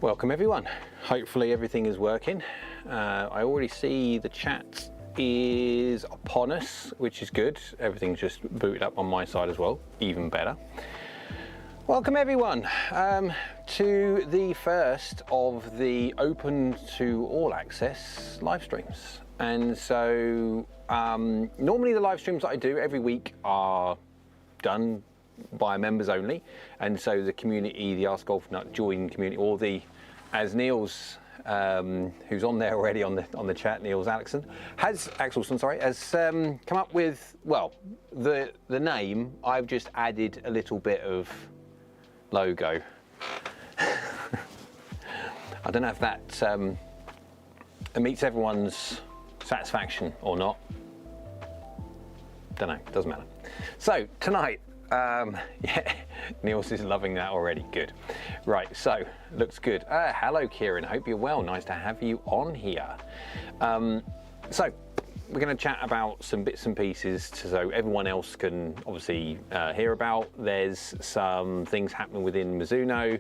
Welcome everyone. Hopefully everything is working. I already see the chat is upon us, which is good. Everything's just booted up on my side as well, even better. Welcome everyone to the first of the open to all access live streams. And so normally the live streams that I do every week are done by members only, and so the community, the AskGolfNut join community, or the, as Niels who's on there already on the chat, Niels Axelson has come up with, well, the name. I've just added a little bit of logo. I don't know if that meets everyone's satisfaction or not. Don't know, doesn't matter. So tonight, yeah, Niels is loving that already. Good. Right, so looks good. Hello Kieran, hope you're well. Nice to have you on here. So we're going to chat about some bits and pieces so everyone else can obviously hear about. There's some things happening within Mizuno.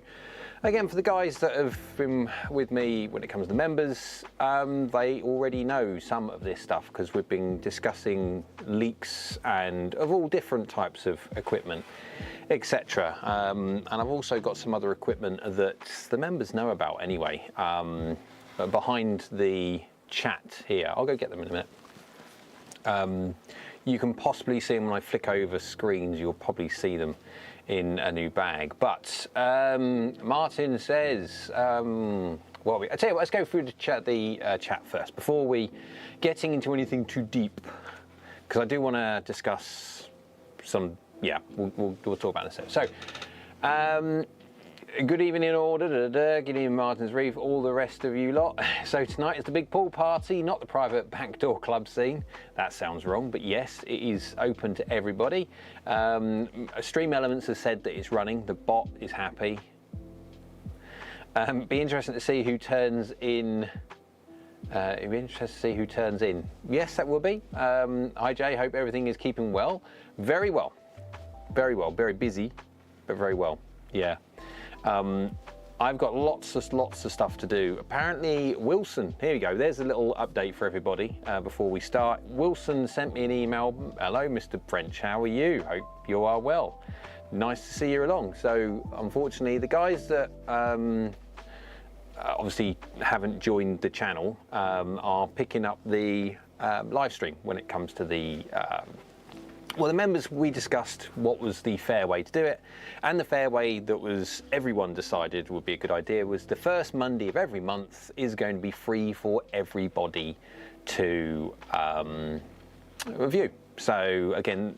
Again, for the guys that have been with me when it comes to members, they already know some of this stuff because we've been discussing leaks and of all different types of equipment, etc. And I've also got some other equipment that the members know about anyway, behind the chat here. I'll go get them in a minute. You can possibly see them when I flick over screens. You'll probably see them in a new bag. But Martin says, well, I tell you what, let's go through the chat first before we getting into anything too deep, because I do want to discuss some. Yeah, we'll talk about this. So, good evening in order. Good evening, Martin's Reef, all the rest of you lot. So tonight is the big pool party, not the private backdoor club scene. That sounds wrong, but yes, it is open to everybody. Stream Elements has said that it's running. The bot is happy. Be interesting to see who turns in. It'd be interesting to see who turns in. Yes, that will be. Hi Jay, hope everything is keeping well. Very well. Very well. Very busy, but very well. Yeah. I've got lots of stuff to do. Apparently Wilson, here we go, there's a little update for everybody before we start. Wilson sent me an email. Hello Mr. French, how are you? Hope you are well. Nice to see you along. So unfortunately the guys that obviously haven't joined the channel are picking up the live stream when it comes to the well, the members, we discussed what was the fair way to do it, and the fair way that was everyone decided would be a good idea was the first Monday of every month is going to be free for everybody to review. So again,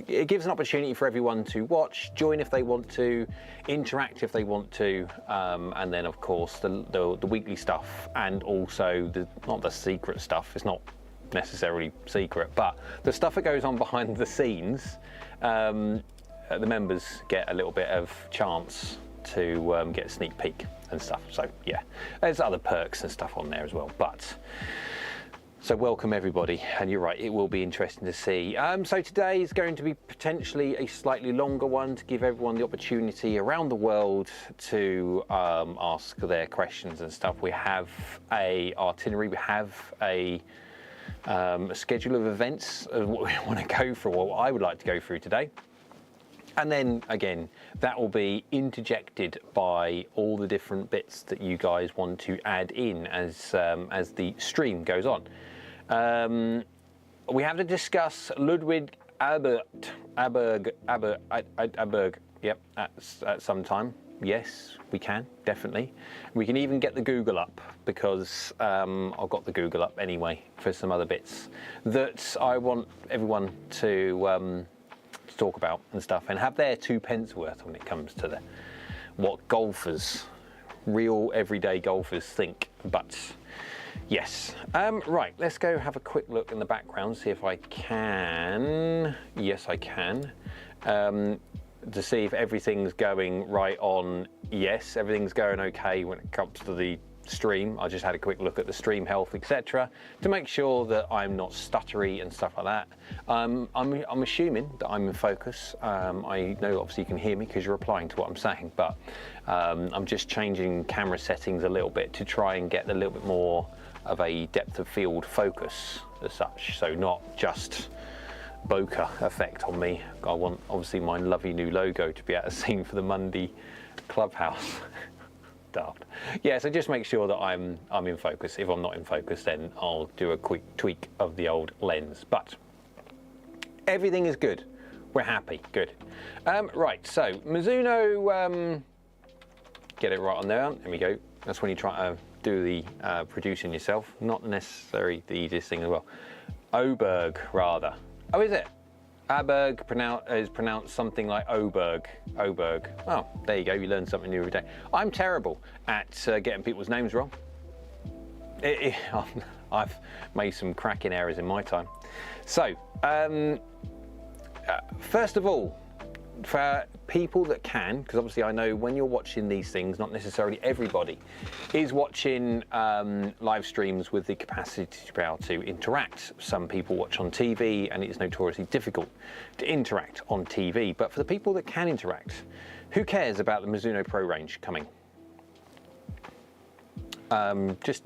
it gives an opportunity for everyone to watch, join if they want to, interact if they want to, and then of course the weekly stuff, and also not the secret stuff. It's not necessarily secret, but the stuff that goes on behind the scenes, the members get a little bit of chance to get a sneak peek and stuff. So yeah, there's other perks and stuff on there as well. But so welcome everybody, and you're right, it will be interesting to see. So today is going to be potentially a slightly longer one to give everyone the opportunity around the world to ask their questions and stuff. We have a itinerary, we have a schedule of events of what we want to go through, or what I would like to go through today. And then again, that will be interjected by all the different bits that you guys want to add in as the stream goes on. We have to discuss Ludwig Aberg, yep, at some time. Yes, we can, definitely. We can even get the Google up, because I've got the Google up anyway for some other bits that I want everyone to talk about and stuff, and have their 2 pence worth when it comes to what golfers, real everyday golfers, think. But yes, right, let's go have a quick look in the background, see if I can. Yes, I can. To see if everything's going right on. Yes, everything's going okay when it comes to the stream. I just had a quick look at the stream health, etc., to make sure that I'm not stuttery and stuff like that. I'm assuming that I'm in focus. I know obviously you can hear me because you're replying to what I'm saying, but I'm just changing camera settings a little bit to try and get a little bit more of a depth of field focus as such, so not just bokeh effect on me. I want obviously my lovely new logo to be out of scene for the Monday Clubhouse. Daft. Yeah, so just make sure that I'm in focus. If I'm not in focus, then I'll do a quick tweak of the old lens. But everything is good. We're happy. Good. Right, so Mizuno, get it right on there. There we go. That's when you try to do the producing yourself. Not necessarily the easiest thing as well. Oberg, rather. Oh, is it? Aberg is pronounced something like Oberg. Oberg. Oh, there you go. You learn something new every day. I'm terrible at getting people's names wrong. I've made some cracking errors in my time. So, first of all, for people that can, because obviously I know when you're watching these things, not necessarily everybody is watching live streams with the capacity to be able to interact. Some people watch on TV and it's notoriously difficult to interact on TV. But for the people that can interact, who cares about the Mizuno Pro range coming? Just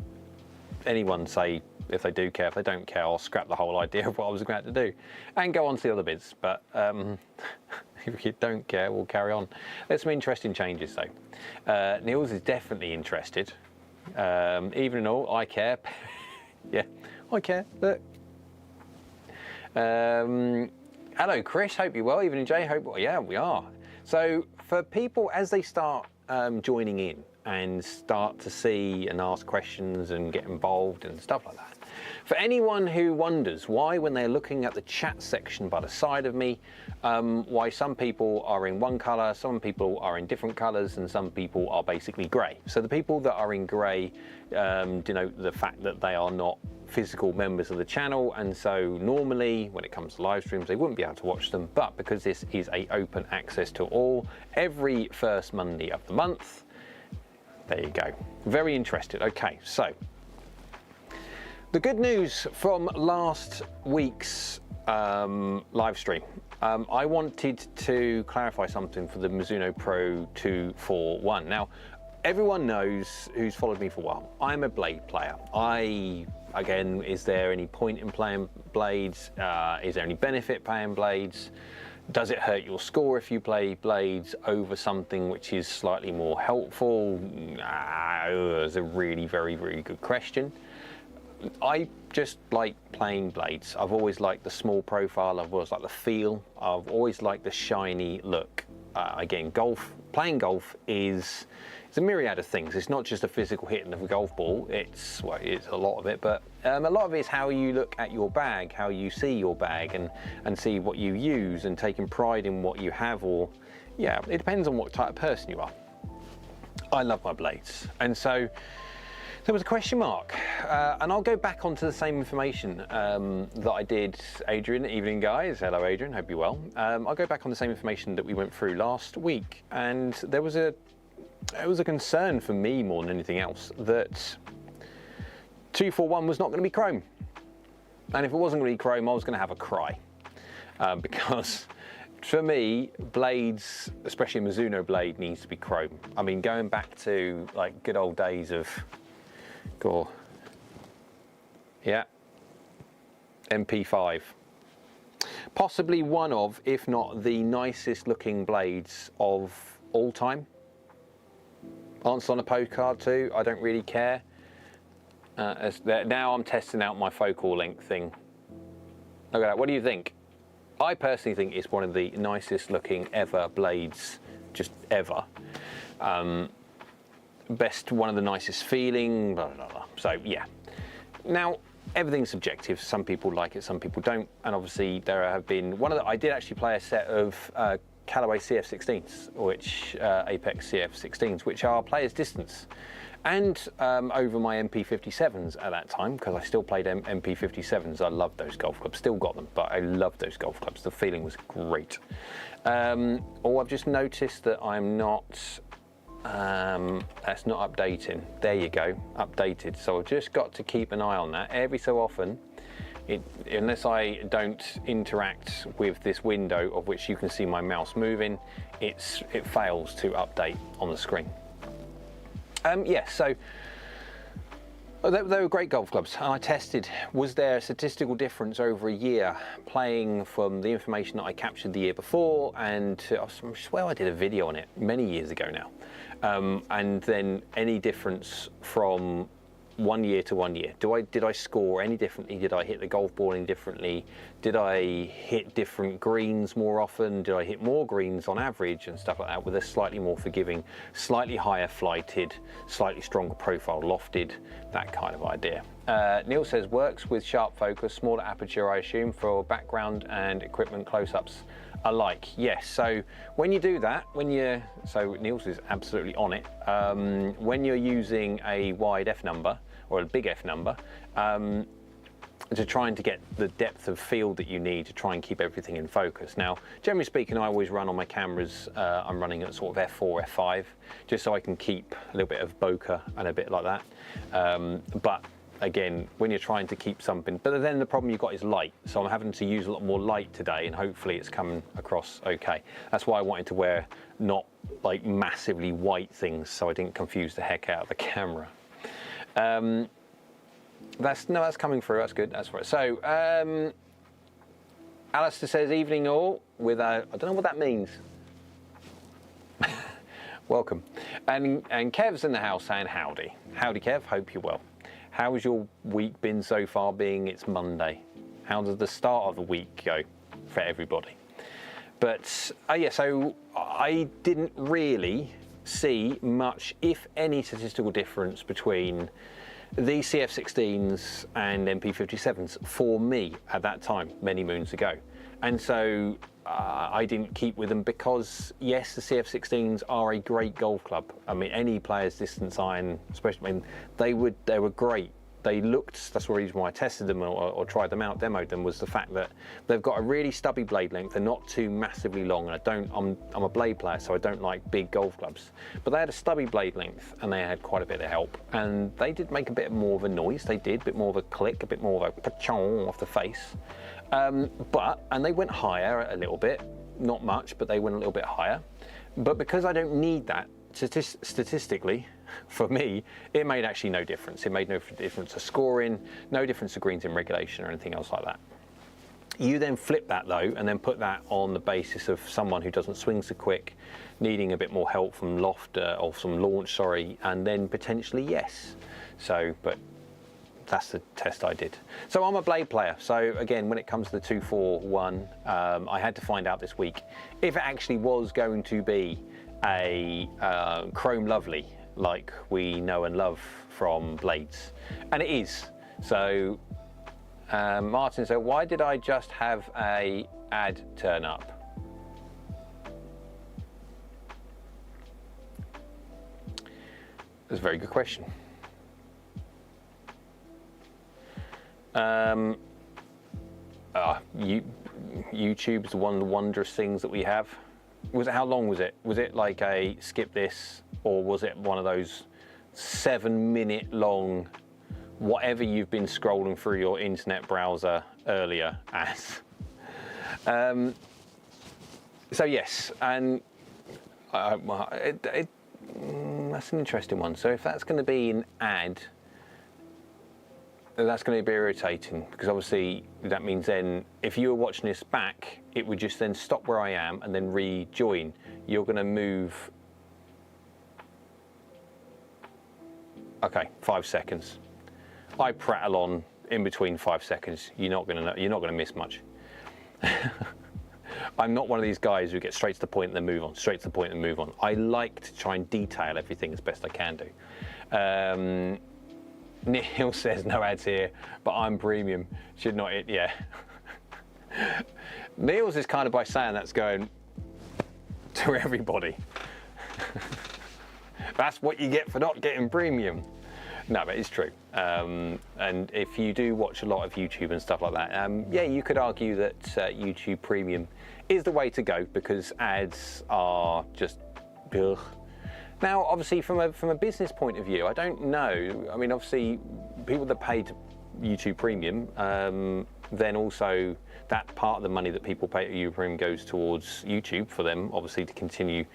anyone say if they do care. If they don't care, I'll scrap the whole idea of what I was about to do and go on to the other bits. But if you don't care, we'll carry on. There's some interesting changes though. Niels is definitely interested. Even in all, I care. Yeah, I care. Look. Hello, Chris. Hope you're well. Even in Jay, hope well. Yeah, we are. So for people as they start joining in and start to see and ask questions and get involved and stuff like that. For anyone who wonders why, when they're looking at the chat section by the side of me, why some people are in one color, some people are in different colors, and some people are basically gray. So the people that are in gray denote the fact that they are not physical members of the channel, and so normally when it comes to live streams they wouldn't be able to watch them, but because this is a open access to all, every first Monday of the month, there you go. Very interested. Okay, so the good news from last week's live stream. I wanted to clarify something for the Mizuno Pro 241. Now, everyone knows who's followed me for a while. I'm a blade player. Again, is there any point in playing blades? Is there any benefit playing blades? Does it hurt your score if you play blades over something which is slightly more helpful? It's a really very, very good question. I just like playing blades. I've always liked the small profile, I've always liked the feel, I've always liked the shiny look. Again, playing golf is a myriad of things. It's not just a physical hitting of a golf ball, it's a lot of it, but a lot of it is how you look at your bag, how you see your bag and see what you use and taking pride in what you have, or yeah, it depends on what type of person you are. I love my blades, and so there was a question mark, and I'll go back onto the same information that I did. Adrian, evening guys. Hello Adrian, hope you're well. I'll go back on the same information that we went through last week, and it was a concern for me more than anything else that 241 was not going to be chrome, and if it wasn't going to be chrome, I was going to have a cry, because for me, blades, especially a Mizuno blade, needs to be chrome. I mean, going back to like good old days of yeah, MP5. Possibly one of, if not the nicest looking blades of all time. Answer on a postcard too, I don't really care. Now I'm testing out my focal length thing. Look at that, what do you think? I personally think it's one of the nicest looking ever blades, just ever. One of the nicest feeling, blah, blah, blah. So yeah. Now, everything's subjective. Some people like it, some people don't. And obviously there have been, I did actually play a set of Callaway CF16s, which Apex CF16s, which are player's distance. And over my MP57s at that time, because I still played MP57s. I loved those golf clubs, still got them, but I loved those golf clubs. The feeling was great. I've just noticed that I'm not That's not updating. There you go, updated. So I've just got to keep an eye on that every so often. Unless I don't interact with this window of which you can see my mouse moving, it fails to update on the screen. Yes, so they were great golf clubs. I tested, was there a statistical difference over a year playing from the information that I captured the year before, and I swear I did a video on it many years ago now, and then any difference from 1 year to 1 year. Did I score any differently? Did I hit the golf ball any differently? Did I hit different greens more often? Did I hit more greens on average and stuff like that, with a slightly more forgiving, slightly higher flighted, slightly stronger profile lofted, that kind of idea. Neil says works with sharp focus, smaller aperture I assume, for background and equipment close-ups alike. Yes, so when you do that, so Niels is absolutely on it, when you're using a wide F number or a big F number, to trying to get the depth of field that you need to try and keep everything in focus. Now, generally speaking, I always run on my cameras, I'm running at sort of F4, F5, just so I can keep a little bit of bokeh and a bit like that. But again, when you're trying to keep something, but then the problem you've got is light. So I'm having to use a lot more light today, and hopefully it's coming across okay. That's why I wanted to wear not like massively white things, so I didn't confuse the heck out of the camera. That's coming through, that's good, that's right. So, Alistair says, evening all, with a, I don't know what that means. Welcome. And Kev's in the house saying howdy. Howdy Kev, hope you're well. How has your week been so far, being it's Monday? How does the start of the week go for everybody? But yeah, so I didn't really see much, if any, statistical difference between the CF16s and MP57s for me at that time, many moons ago. And so I didn't keep with them because, yes, the CF16s are a great golf club. I mean, any player's distance iron, especially, I mean, they were great. They looked, that's the reason why I tested them or tried them out, demoed them, was the fact that they've got a really stubby blade length. They're not too massively long, and I'm a blade player, so I don't like big golf clubs. But they had a stubby blade length, and they had quite a bit of help. And they did make a bit more of a noise. They did, a bit more of a click, a bit more of a pa-chong off the face. And they went higher a little bit, not much, but they went a little bit higher. But because I don't need that, statistically, for me, it made actually no difference. It made no difference to scoring, no difference to greens in regulation or anything else like that. You then flip that though, and then put that on the basis of someone who doesn't swing so quick, needing a bit more help from loft, or from launch, sorry, and then potentially yes. So, but that's the test I did. So I'm a blade player. So again, when it comes to the 241, I had to find out this week if it actually was going to be a chrome lovely like we know and love from blades, and it is. So Martin said, why did I just have a ad turn up? That's a very good question. YouTube's one of the wondrous things that we have. Was it, how long was it? Was it like a skip this, or was it one of those 7-minute long, whatever you've been scrolling through your internet browser earlier as? So yes, and that's an interesting one. So if that's going to be an ad, that's going to be irritating, because obviously that means then if you were watching this back, it would just then stop where I am and then rejoin. You're going to move, okay, 5 seconds. I prattle on in between 5 seconds. You're not going to miss much. I'm not one of these guys who gets straight to the point and then move on, straight to the point and move on. I like to try and detail everything as best I can do. Neil says no ads here, but I'm premium. Should not it? Yeah. Neil's is kind of by saying that's going to everybody. That's what you get for not getting premium. No, but it's true. And if you do watch a lot of YouTube and stuff like that, yeah, you could argue that YouTube Premium is the way to go, because ads are just ugh. Now, obviously, from a business point of view, I don't know. I mean, obviously, people that paid YouTube Premium, then also that part of the money that people pay at YouTube Premium goes towards YouTube for them, obviously, to continue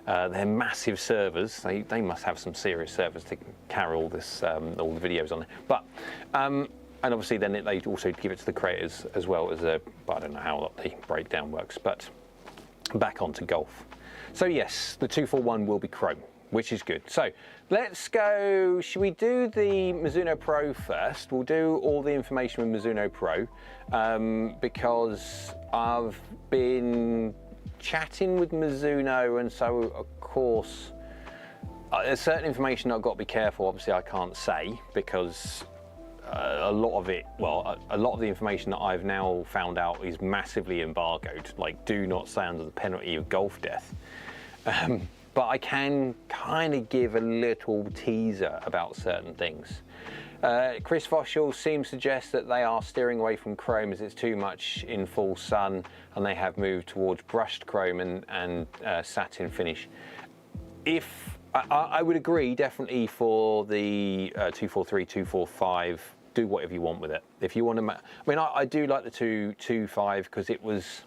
their massive servers. They must have some serious servers to carry all this, all the videos on there. But and obviously, then they also give it to the creators as well as a. But I don't know how the breakdown works. But back onto golf. So yes, the 241 will be Chrome, which is good. So let's go. Should we do the Mizuno Pro first? We'll do all the information with Mizuno Pro because I've been chatting with Mizuno, and so of course there's certain information I've got to be careful. Obviously, I can't say because a lot of it, well, a lot of the information that I've now found out is massively embargoed. Like, do not say under the penalty of golf death. But I can kind of give a little teaser about certain things. Chris Voschel seems to suggest that they are steering away from chrome as it's too much in full sun, and they have moved towards brushed chrome and satin finish. If I would agree, definitely for the 243, 245, do whatever you want with it. If you want to, I mean, I do like the 225 because it was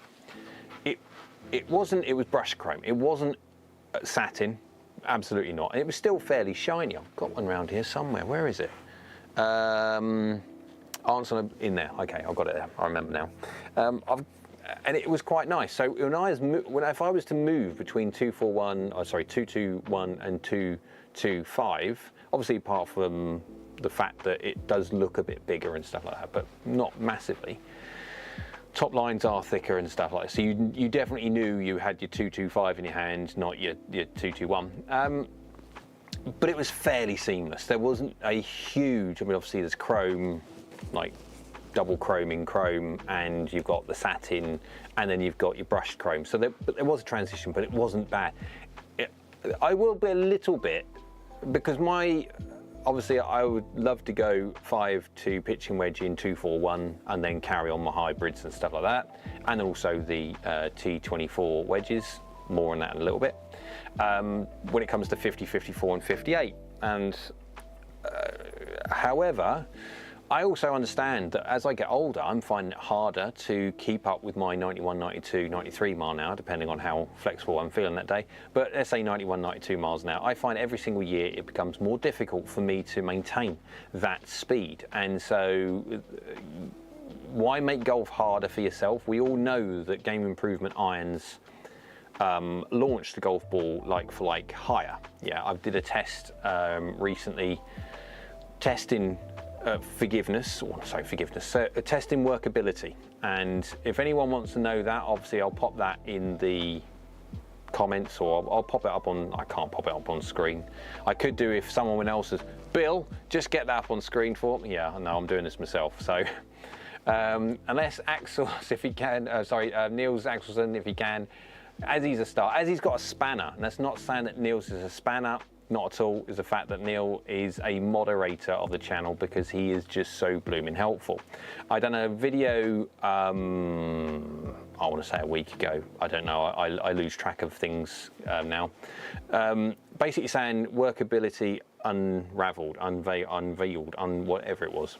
brushed chrome. It wasn't satin, absolutely not. And it was still fairly shiny. I've got one around here somewhere. Where is it? Answer in there. Okay, I've got it there. I remember now. And it was quite nice. So if I was to move between 221 and 225, obviously apart from the fact that it does look a bit bigger and stuff like that, but not massively. Top lines are thicker and stuff like that. So you definitely knew you had your 225 in your hand, not your 221. But it was fairly seamless. There wasn't a huge, I mean, obviously there's chrome, like double chrome in chrome, and you've got the satin, and then you've got your brushed chrome. So there was a transition, but it wasn't bad. I will be a little bit, because obviously I would love to go 5-2 pitching wedge in 241 and then carry on my hybrids and stuff like that. And also the T24 wedges, more on that in a little bit. When it comes to 50, 54 and 58. And however, I also understand that as I get older, I'm finding it harder to keep up with my 91, 92, 93 mile an hour, depending on how flexible I'm feeling that day. But let's say 91, 92 miles an hour. I find every single year it becomes more difficult for me to maintain that speed. And so why make golf harder for yourself? We all know that game improvement irons launch the golf ball like for like higher. Yeah, I did a test recently testing testing workability, and if anyone wants to know that, obviously I'll pop that in the comments, or I'll pop it up on, I can't pop it up on screen. I could do if someone else says, Bill, just get that up on screen for me. Yeah, no, I'm doing this myself. So unless Axel, if he can, Niels Axelson, if he can, as he's got a spanner, and that's not saying that Niels is a spanner, not at all, is the fact that Neil is a moderator of the channel because he is just so blooming helpful. I done a video, I want to say a week ago, I don't know, I lose track of things now. Basically saying workability unraveled, unveiled, whatever it was.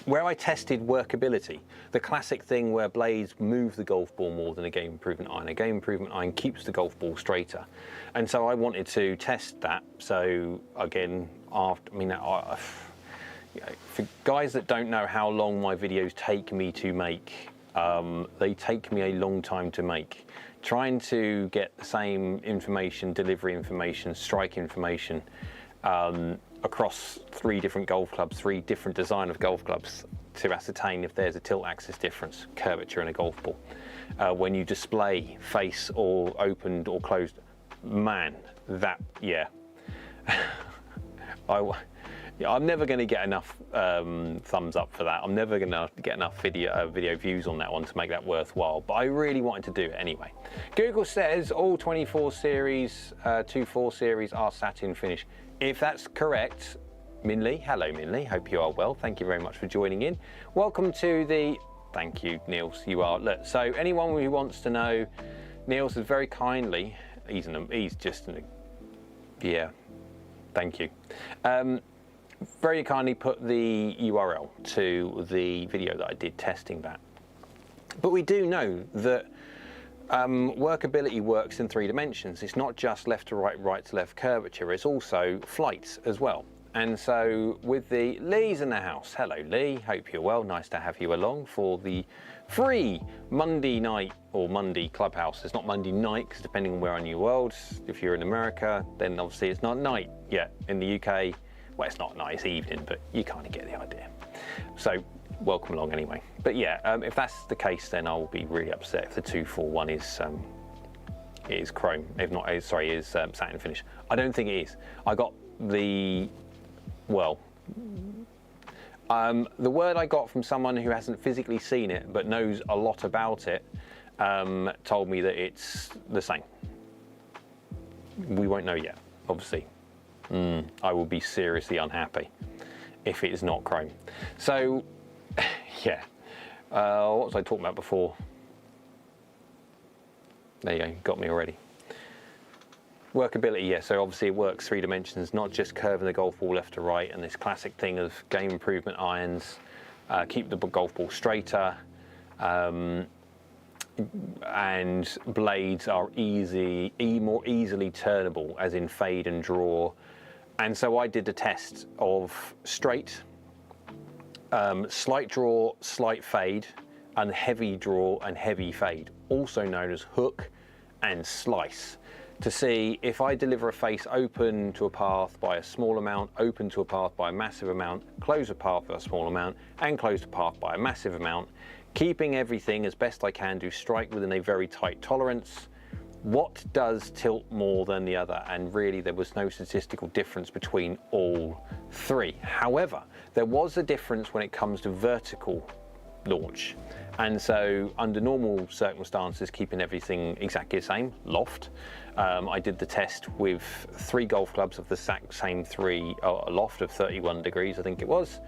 Where I tested workability, the classic thing where blades move the golf ball more than a game improvement iron. A game improvement iron keeps the golf ball straighter. And so I wanted to test that. So again, for guys that don't know how long my videos take me to make, they take me a long time to make. Trying to get the same information, delivery information, strike information, across 3 different golf clubs, 3 different design of golf clubs, to ascertain if there's a tilt axis difference, curvature in a golf ball. When you display face or opened or closed, man, that, yeah. I'm never going to get enough thumbs up for that. I'm never going to get enough video views on that one to make that worthwhile, but I really wanted to do it anyway. Google says all 24 series, 24 series are satin finish. If that's correct, Minley, hello Minley, hope you are well. Thank you very much for joining in. Welcome to the, thank you Niels, you are, look, so anyone who wants to know, Niels is very kindly, he's just Yeah, thank you. Very kindly put the URL to the video that I did testing that. But we do know that workability works in 3 dimensions. It's not just left to right, right to left curvature, it's also flights as well. And so with the Lee's in the house, hello Lee, hope you're well, nice to have you along for the free Monday night or Monday Clubhouse. It's not Monday night because depending on where in your world, if you're in America, then obviously it's not night yet. In the UK, well, it's not night, it's evening, but you kind of get the idea. So welcome along anyway. But yeah, if that's the case, then I'll be really upset if the 241 is chrome, if not, sorry, is satin finish. I don't think it is. I got the, well, the word I got from someone who hasn't physically seen it but knows a lot about it told me that it's the same. We won't know yet, obviously. I will be seriously unhappy if it is not chrome. So, yeah. What was I talking about before? There you go, got me already. Workability, yeah, so obviously it works 3 dimensions, not just curving the golf ball left to right and this classic thing of game improvement irons, keep the golf ball straighter, and blades are more easily turnable, as in fade and draw. And so I did the test of straight, slight draw, slight fade, and heavy draw and heavy fade, also known as hook and slice, to see if I deliver a face open to a path by a small amount, open to a path by a massive amount, close a path by a small amount, and close the path by a massive amount, keeping everything as best I can do strike within a very tight tolerance. What does tilt more than the other? And really there was no statistical difference between all 3. However, there was a difference when it comes to vertical launch. And so under normal circumstances, keeping everything exactly the same, loft, I did the test with 3 golf clubs of the same 3 loft of 31 degrees, I think it was.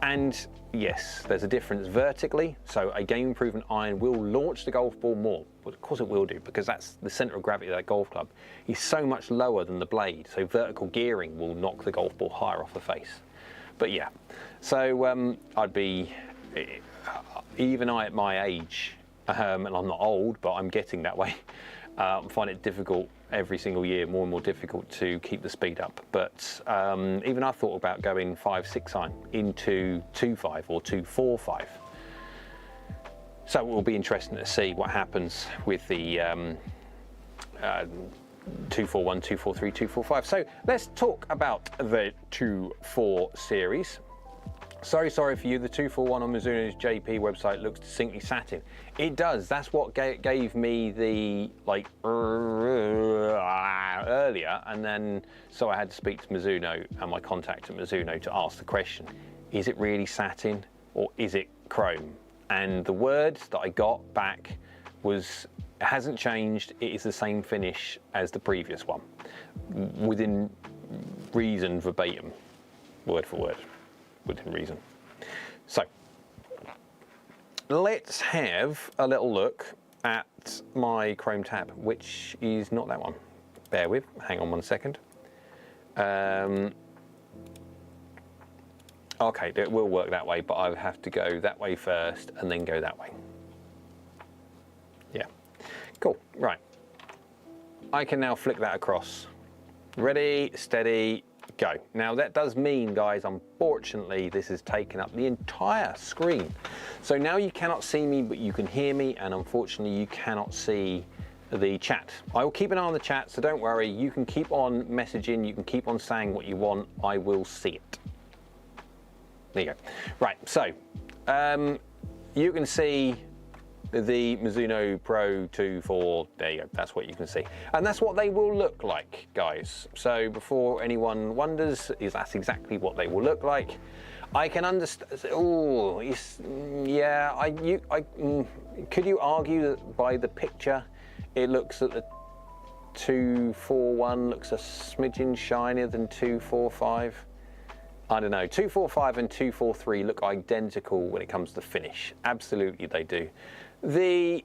And yes, there's a difference vertically. So a game improvement iron will launch the golf ball more. Well, of course it will do, because that's the center of gravity of that golf club is so much lower than the blade. So vertical gearing will knock the golf ball higher off the face. But yeah, so I'd be, even I at my age, and I'm not old, but I'm getting that way, find it difficult every single year, more and more difficult to keep the speed up. But even I thought about going 5-6 iron into 2.5 or 2.45. So it will be interesting to see what happens with the 241, 243, 245. So let's talk about the 2.4 series. So sorry for you, the 241 on Mizuno's JP website looks distinctly satin. It does, that's what gave me the earlier, and then so I had to speak to Mizuno and my contact at Mizuno to ask the question, is it really satin or is it chrome? And the words that I got back was, it hasn't changed, it is the same finish as the previous one, within reason, verbatim, word for word. Within reason. So let's have a little look at my Chrome tab, which is not that one. Bear with, hang on 1 second. Okay, it will work that way, but I have to go that way first and then go that way. Yeah, cool, right. I can now flick that across. Ready, steady, go. Now that does mean, guys, unfortunately this has taken up the entire screen. So now you cannot see me, but you can hear me, and unfortunately you cannot see the chat. I will keep an eye on the chat, so don't worry, you can keep on messaging, you can keep on saying what you want, I will see it. There you go. Right, so you can see the Mizuno Pro 2.4, there you go, that's what you can see. And that's what they will look like, guys. So before anyone wonders, that's exactly what they will look like. I can understand, oh, yeah, could you argue that by the picture, it looks that the 2.41 looks a smidgen shinier than 2.45? I don't know, 2.45 and 2.43 look identical when it comes to finish. Absolutely they do. The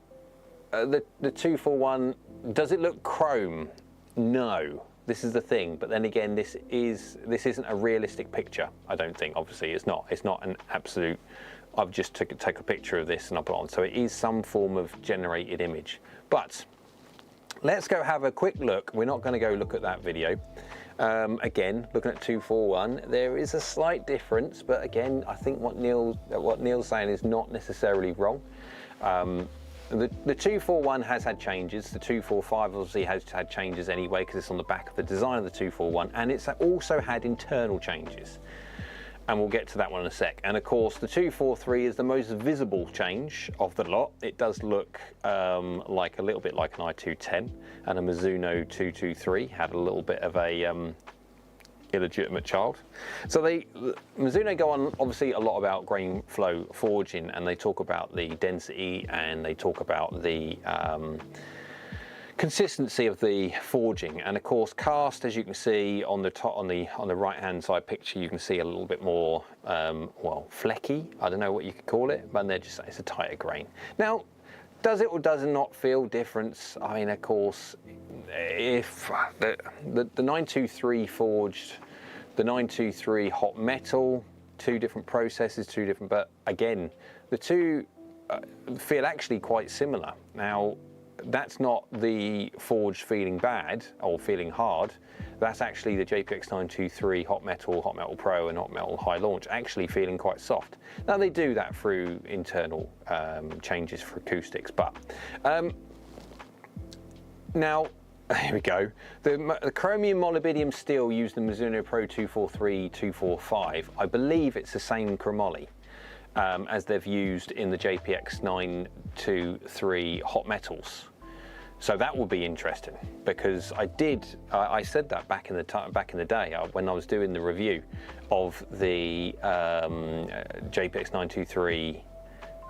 2.41, does it look chrome? No, This is the thing. But then again, this isn't a realistic picture. I don't think. Obviously, it's not. It's not an absolute. I've just take a picture of this and I put it on. So it is some form of generated image. But let's go have a quick look. We're not going to go look at that video. Again, looking at 241, there is a slight difference, but again, I think what Neil's saying is not necessarily wrong. The 241 has had changes. The 245 obviously has had changes anyway because it's on the back of the design of the 241, and it's also had internal changes. And we'll get to that one in a sec. And of course, the 243 is the most visible change of the lot. It does look like a little bit like an i210, and a Mizuno 223 had a little bit of a illegitimate child. So Mizuno go on obviously a lot about grain flow forging, and they talk about the density and they talk about the consistency of the forging. And of course, cast, as you can see on the top, on the right hand side picture, you can see a little bit more well, flecky, I don't know what you could call it, but they're just, it's a tighter grain. Now, does it or does it not feel difference? I mean, of course, if the 923 forged, the 923 hot metal, two different processes, two different, but again, the two feel actually quite similar. Now, that's not the forged feeling bad or feeling hard. That's actually the JPX 923 Hot Metal Pro and Hot Metal High Launch actually feeling quite soft. Now they do that through internal changes for acoustics, but now here we go. The chromium molybdenum steel used in the Mizuno Pro 243, 245, I believe it's the same chromoly as they've used in the JPX 923 Hot Metals. So that will be interesting, because I said that back in the day when I was doing the review of the JPX 923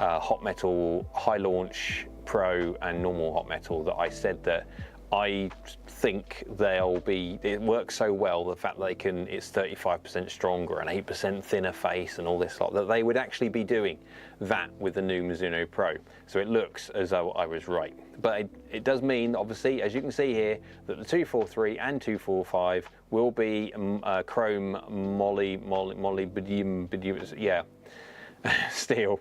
Hot Metal High Launch Pro and normal Hot Metal, that I said that I think it works so well, the fact that it's 35% stronger and 8% thinner face and all this lot, that they would actually be doing that with the new Mizuno Pro. So it looks as though I was right. But it does mean, obviously, as you can see here, that the 243 and 245 will be chrome molybdenum, yeah, steel,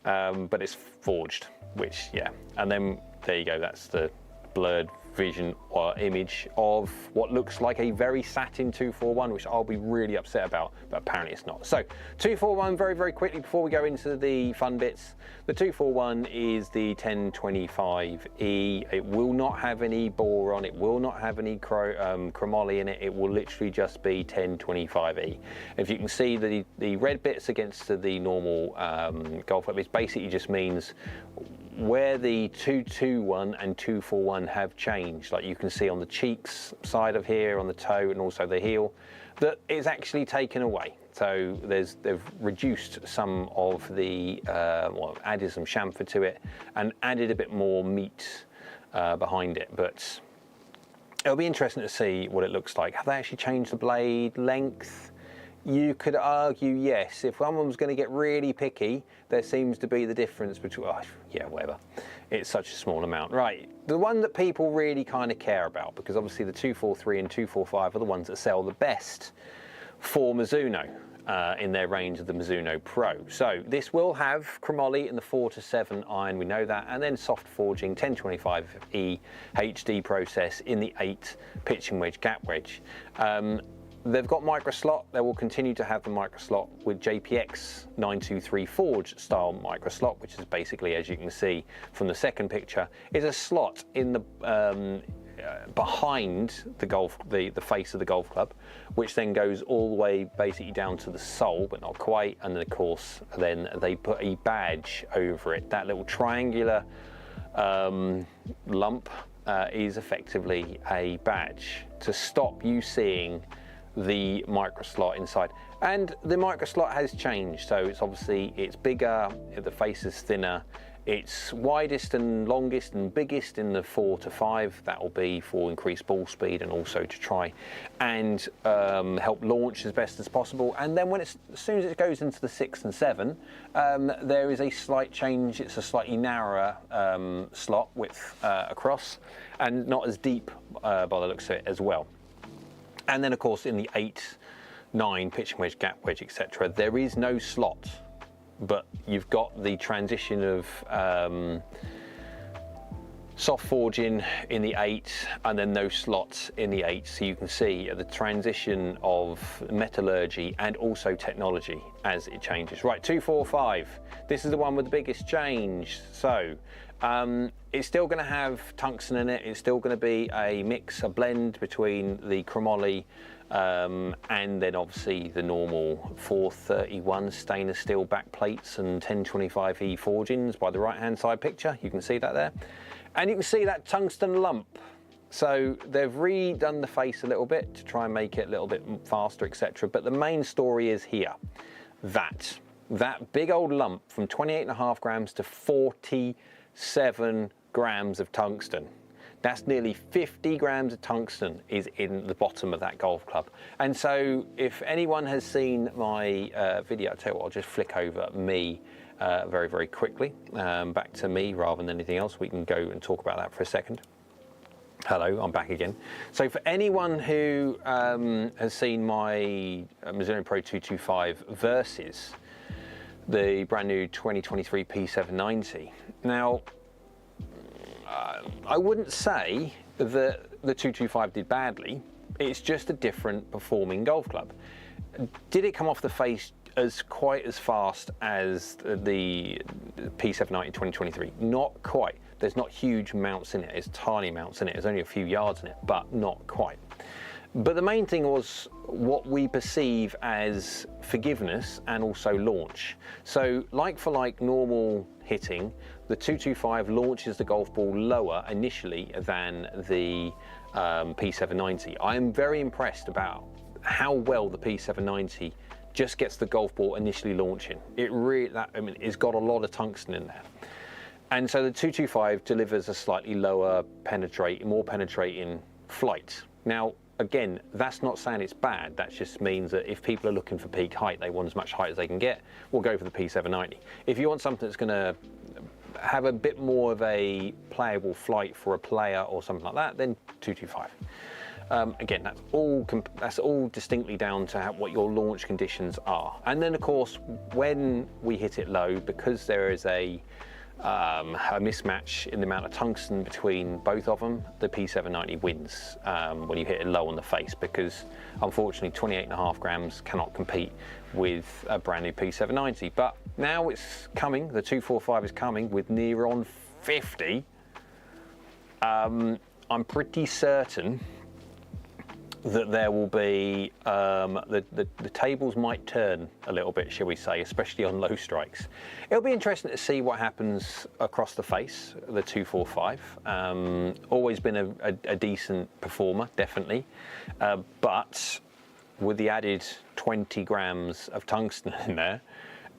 but it's forged, which, yeah. And then there you go, that's the blurred vision or image of what looks like a very satin 241, which I'll be really upset about, but apparently it's not. So 241, very, very quickly before we go into the fun bits, the 241 is the 1025E. It will not have any boron, it will not have any chromoly in it, it will literally just be 1025E. If you can see the red bits against the normal golf club, it basically just means where the 221 and 241 have changed, like you can see on the cheeks side of here, on the toe and also the heel, that it's actually taken away. So they've reduced some of the, well, added some chamfer to it and added a bit more meat behind it. But it'll be interesting to see what it looks like. Have they actually changed the blade length? You could argue yes. If someone was going to get really picky, there seems to be the difference between, oh, yeah, whatever. It's such a small amount. Right, the one that people really kind of care about, because obviously the 243 and 245 are the ones that sell the best for Mizuno in their range of the Mizuno Pro. So this will have chromoly in the 4 to 7 iron, we know that, and then soft forging 1025E HD process in the 8 pitching wedge gap wedge. They've got micro slot. They will continue to have the micro slot with JPX 923 Forge style micro slot, which is basically, as you can see from the second picture, is a slot in the behind the face of the golf club, which then goes all the way basically down to the sole, but not quite. And then of course, then they put a badge over it. That little triangular lump is effectively a badge to stop you seeing the micro slot inside. And the micro slot has changed, so it's bigger, the face is thinner, it's widest and longest and biggest in the 4 to 5. That will be for increased ball speed and also to try and help launch as best as possible. And then as soon as it goes into the 6 and 7, there is a slight change. It's a slightly narrower slot width across, and not as deep by the looks of it as well. And then of course in the 8, 9 pitching wedge, gap wedge, etc., there is no slot, but you've got the transition of soft forging in the 8 and then no slots in the 8, so you can see the transition of metallurgy and also technology as it changes. Right, 245, this is the one with the biggest change. So it's still going to have tungsten in it, it's still going to be a mix, a blend between the chromoly and then obviously the normal 431 stainless steel back plates and 1025E forgings by the right hand side picture. You can see that there. And you can see that tungsten lump. So they've redone the face a little bit to try and make it a little bit faster, etc. But the main story is here, that big old lump from 28.5 grams to 47 grams of tungsten. That's nearly 50 grams of tungsten is in the bottom of that golf club. And so if anyone has seen my video, I'll tell you what, I'll just flick over me very, very quickly, back to me rather than anything else. We can go and talk about that for a second. Hello, I'm back again. So for anyone who has seen my MIZUNO Pro 225 versus the brand new 2023 P790, now I wouldn't say that the 225 did badly, it's just a different performing golf club. Did it come off the face quite as fast as the P790 2023? Not quite. There's not huge amounts in it, there's tiny amounts in it, there's only a few yards in it, but not quite. But the main thing was what we perceive as forgiveness and also launch. So like for like normal hitting, the 225 launches the golf ball lower initially than the P790. I am very impressed about how well the P790 just gets the golf ball initially launching. It really, it's got a lot of tungsten in there. And so the 225 delivers a slightly lower more penetrating flight. Now, again, that's not saying it's bad. That just means that if people are looking for peak height, they want as much height as they can get, we'll go for the P790. If you want something that's gonna have a bit more of a playable flight for a player or something like that, then 225. Again, that's all distinctly down to what your launch conditions are. And then of course, when we hit it low, because there is a mismatch in the amount of tungsten between both of them, the P790 wins when you hit it low on the face, because unfortunately 28.5 grams cannot compete with a brand new P790. But now it's coming, the 245 is coming with near on 50. I'm pretty certain that there will be, the tables might turn a little bit, shall we say, especially on low strikes. It'll be interesting to see what happens across the face, the 245. Always been a decent performer, definitely. But with the added 20 grams of tungsten in there,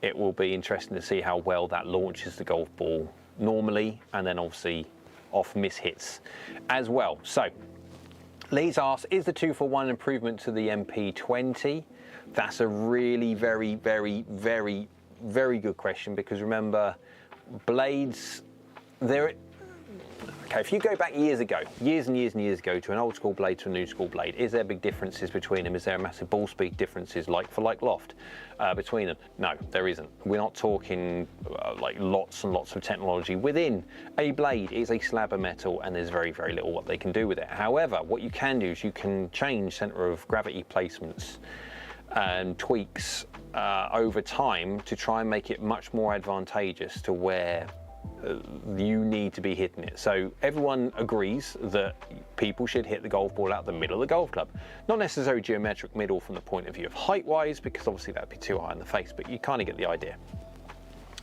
it will be interesting to see how well that launches the golf ball normally, and then obviously off miss hits as well. So, Lee's asked, is the 241 an improvement to the MP20? That's a really very, very, very, very good question, because remember, blades, okay, if you go back years and years ago to an old school blade to a new school blade, is there big differences between them? Is there massive ball speed differences like for like loft between them? No, there isn't. We're not talking like lots and lots of technology within a blade. It's a slab of metal and there's very, very little what they can do with it. However, what you can do is you can change center of gravity placements and tweaks over time to try and make it much more advantageous to where you need to be hitting it. So everyone agrees that people should hit the golf ball out the middle of the golf club. Not necessarily geometric middle from the point of view of height-wise, because obviously that'd be too high in the face, but you kind of get the idea.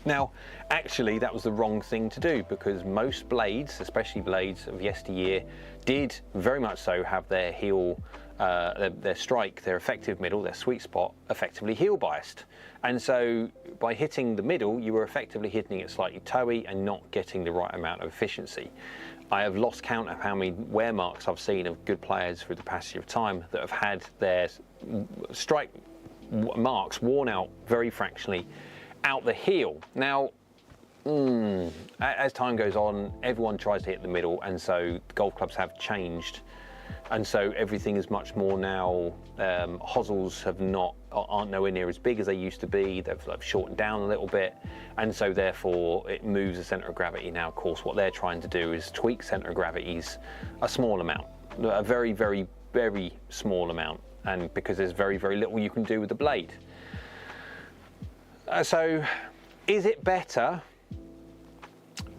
Now, actually, that was the wrong thing to do, because most blades, especially blades of yesteryear, did very much so have their heel, their strike, their effective middle, their sweet spot, effectively heel biased. And so by hitting the middle, you were effectively hitting it slightly toey and not getting the right amount of efficiency. I have lost count of how many wear marks I've seen of good players through the passage of time that have had their strike marks worn out very fractionally out the heel. Now, as time goes on, everyone tries to hit the middle, and so golf clubs have changed and so everything is much more now. Hosels aren't nowhere near as big as they used to be. They've shortened down a little bit, and so therefore it moves the centre of gravity. Now, of course, what they're trying to do is tweak centre of gravities a small amount, a very, very, very small amount, and because there's very, very little you can do with the blade. So, is it better?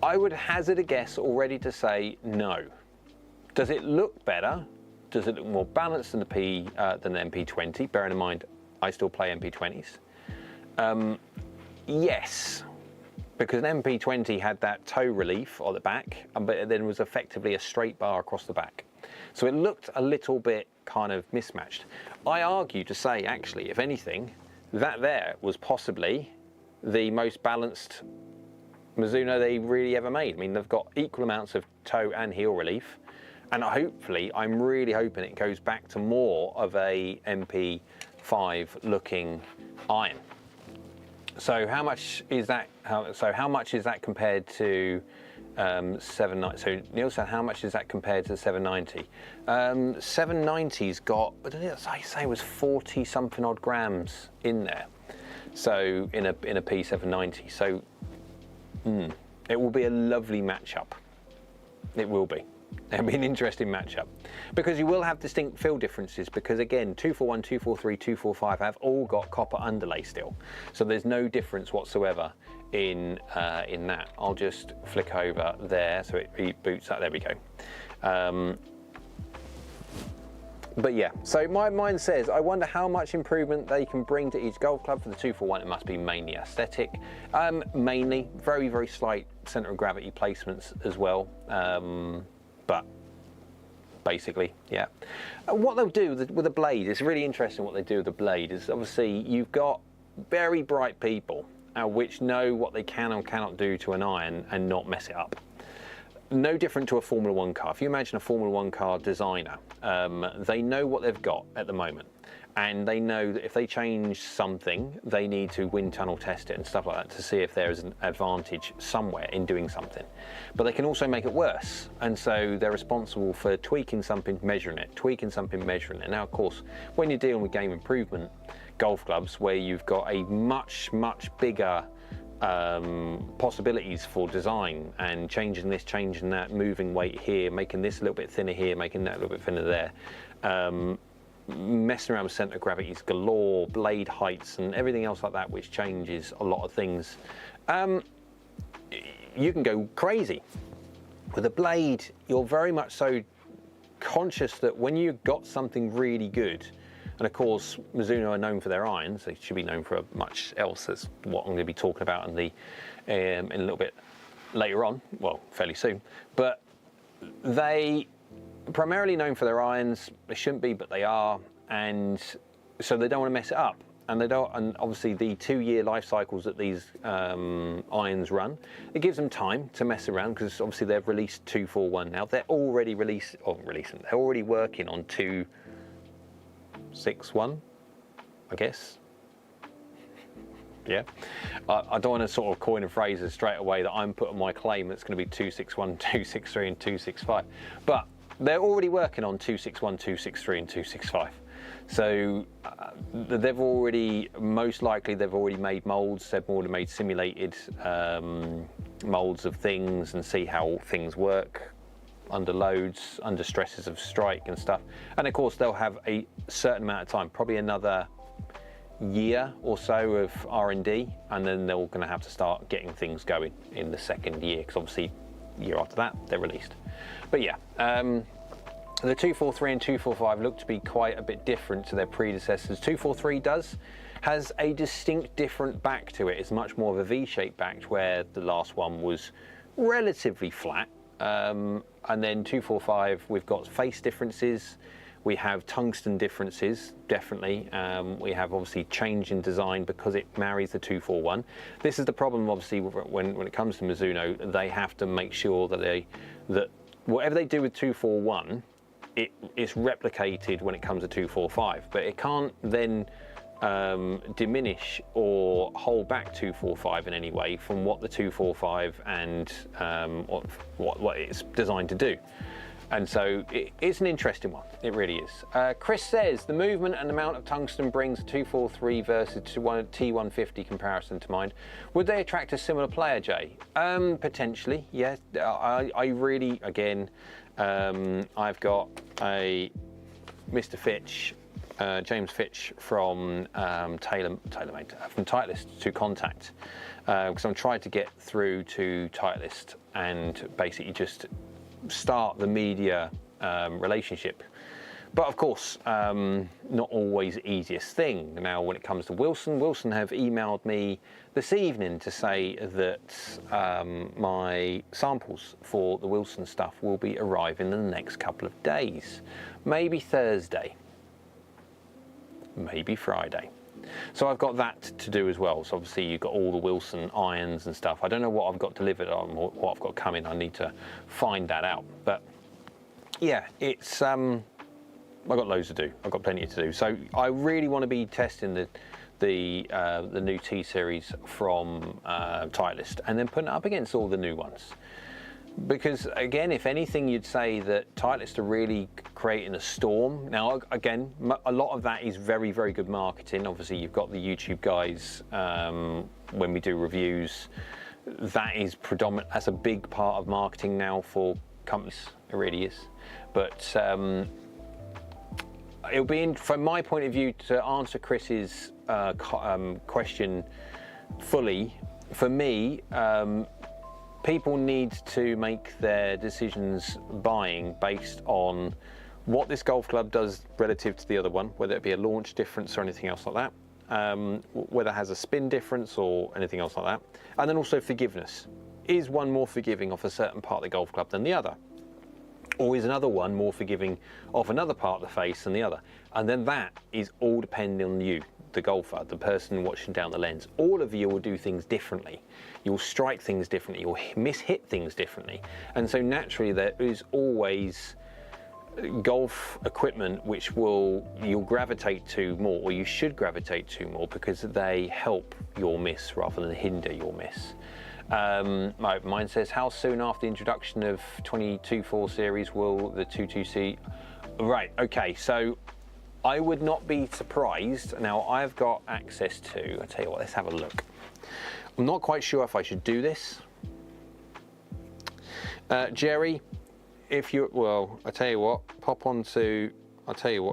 I would hazard a guess already to say no. Does it look better? Does it look more balanced than the MP20? Bearing in mind, I still play MP20s. Yes, because an MP20 had that toe relief on the back, but then was effectively a straight bar across the back. So it looked a little bit kind of mismatched. I argue to say, actually, if anything, that there was possibly the most balanced Mizuno they really ever made. I mean, they've got equal amounts of toe and heel relief, and hopefully, I'm really hoping it goes back to more of a MP5 looking iron. So how much is that? How much is that compared to 790? So Neil said, how much is that compared to the 790? 790's got, what did I say, it was 40 something odd grams in there. So in a P790. So it will be a lovely matchup. It will be. It'll be an interesting matchup because you will have distinct feel differences, because again 241, 243, 245 have all got copper underlay still, so there's no difference whatsoever in that. I'll just flick over there so it reboots up. There we go. But yeah, so my mind says, I wonder how much improvement they can bring to each golf club. For the 241, it must be mainly aesthetic. Mainly very, very slight centre of gravity placements as well. But basically, yeah. What they'll do with the blade, it's really interesting what they do with the blade, is obviously you've got very bright people which know what they can and cannot do to an iron and not mess it up. No different to a Formula One car. If you imagine a Formula One car designer, they know what they've got at the moment, and they know that if they change something, they need to wind tunnel test it and stuff like that to see if there is an advantage somewhere in doing something. But they can also make it worse, and so they're responsible for tweaking something, measuring it, tweaking something, measuring it. Now, of course, when you're dealing with game improvement golf clubs, where you've got a much, much bigger possibilities for design and changing this, changing that, moving weight here, making this a little bit thinner here, making that a little bit thinner there, messing around with centre of gravities galore, blade heights and everything else like that, which changes a lot of things. You can go crazy. With a blade, you're very much so conscious that when you've got something really good, and of course, Mizuno are known for their irons. They should be known for much else. That's what I'm going to be talking about in a little bit later on. Well, fairly soon. But they primarily known for their irons. They shouldn't be, but they are, and so they don't want to mess it up. And they don't. And obviously, the 2-year life cycles that these irons run, it gives them time to mess around, because obviously they've released 241 now. They're already releasing. They're already working on 261, I guess. Yeah, I don't want to sort of coin a phrase straight away that I'm putting my claim that's going to be 261, 263 and 265, but they're already working on 261, 263 and 265. So they've already, most likely they've already made molds, they've already made simulated molds of things and see how things work under loads, under stresses of strike and stuff. And of course they'll have a certain amount of time, probably another year or so of R&D, and then they're going to have to start getting things going in the second year, because obviously year after that they're released. But yeah, the 243 and 245 look to be quite a bit different to their predecessors. 243 has a distinct different back to it. It's much more of a V-shaped back, where the last one was relatively flat. And then 245, we've got face differences, we have tungsten differences, definitely. We have obviously change in design because it marries the 241. This is the problem, obviously, when it comes to Mizuno. They have to make sure that that whatever they do with 241, it is replicated when it comes to 245, but it can't then diminish or hold back 245 in any way from what the 245 and what it's designed to do. And so it's an interesting one, it really is. Chris says, the movement and amount of tungsten brings a 243 versus T150 comparison to mind. Would they attract a similar player, Jay? Potentially, yes. I really, again, I've got a Mr. Fitch, James Fitch from from Titleist to contact, because I'm trying to get through to Titleist and basically just start the media relationship. But of course, not always the easiest thing. Now, when it comes to Wilson have emailed me this evening to say that my samples for the Wilson stuff will be arriving in the next couple of days. Maybe Thursday, maybe Friday. So I've got that to do as well. So obviously you've got all the Wilson irons and stuff. I don't know what I've got delivered on, what I've got coming. I need to find that out. But yeah, it's I've got loads to do. I've got plenty to do. So I really want to be testing the new T series from Titleist and then putting it up against all the new ones. Because again, if anything, you'd say that Titleist are really creating a storm. Now, again, a lot of that is very, very good marketing. Obviously, you've got the YouTube guys when we do reviews. That is predominant. That's a big part of marketing now for companies. It really is. But it'll be, from my point of view, to answer Chris's question fully. For me. People need to make their decisions buying based on what this golf club does relative to the other one, whether it be a launch difference or anything else like that, whether it has a spin difference or anything else like that, and then also forgiveness. Is one more forgiving of a certain part of the golf club than the other? Or is another one more forgiving of another part of the face than the other? And then that is all depending on you, the golfer, the person watching down the lens. All of you will do things differently. You'll strike things differently, you'll miss-hit things differently. And so naturally there is always golf equipment which you'll gravitate to more, or you should gravitate to more, because they help your miss rather than hinder your miss. Mine says, how soon after the introduction of 22.4 series will the 22C? Right, okay, so I would not be surprised. Now I've got access to, I'll tell you what, let's have a look. I'm not quite sure if I should do this. Jerry, if you, well, I tell you what,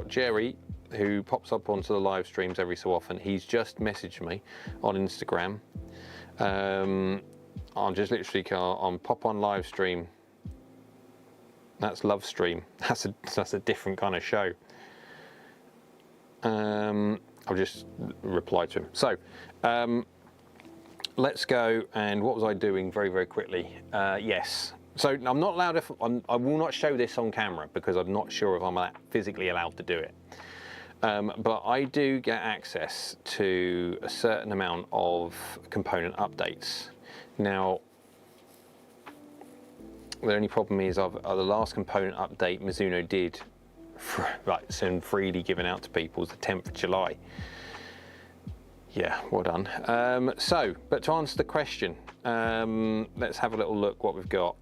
Jerry, who pops up onto the live streams every so often, he's just messaged me on Instagram. I'll just literally on pop on live stream. That's Love Stream. That's a different kind of show. I'll just reply to him. So let's go. And what was I doing very, very quickly? Yes. So I'm not allowed, I will not show this on camera because I'm not sure if I'm physically allowed to do it. But I do get access to a certain amount of component updates. Now, the only problem is the last component update Mizuno did, right, soon freely given out to people, is the 10th of July. Yeah, well done. But to answer the question, let's have a little look what we've got.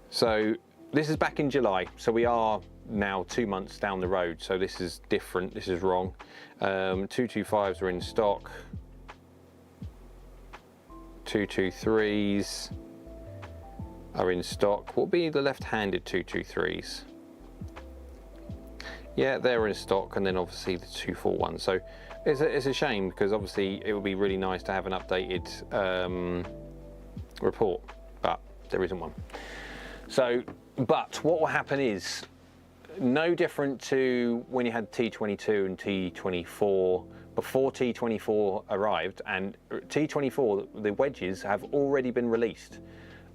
So this is back in July, so we are now 2 months down the road, so this is different, this is wrong. 225s are in stock, 223s are in stock. What will be the left-handed 223s? Yeah, they're in stock, and then obviously the 241. So it's a shame, because obviously it would be really nice to have an updated report, but there isn't one. So, but what will happen is, no different to when you had T22 and T24, before T24 arrived, and T24, the wedges have already been released.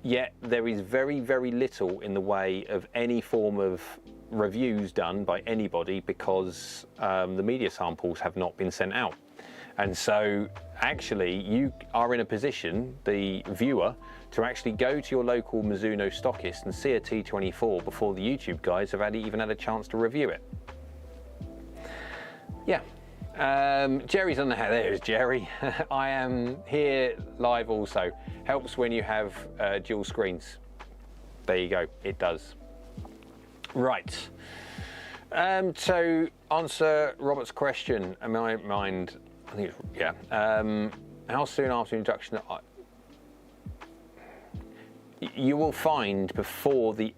Yet there is very, very little in the way of any form of reviews done by anybody, because the media samples have not been sent out. And so actually you are in a position, the viewer, to actually go to your local Mizuno stockist and see a T24 before the YouTube guys have even had a chance to review it. Yeah. Jerry's on the hat. There's Jerry. I am here live also. Helps when you have dual screens. There you go. It does. Right. To answer Robert's question, in my mind, I think it's, yeah. How soon after induction? You will find before the,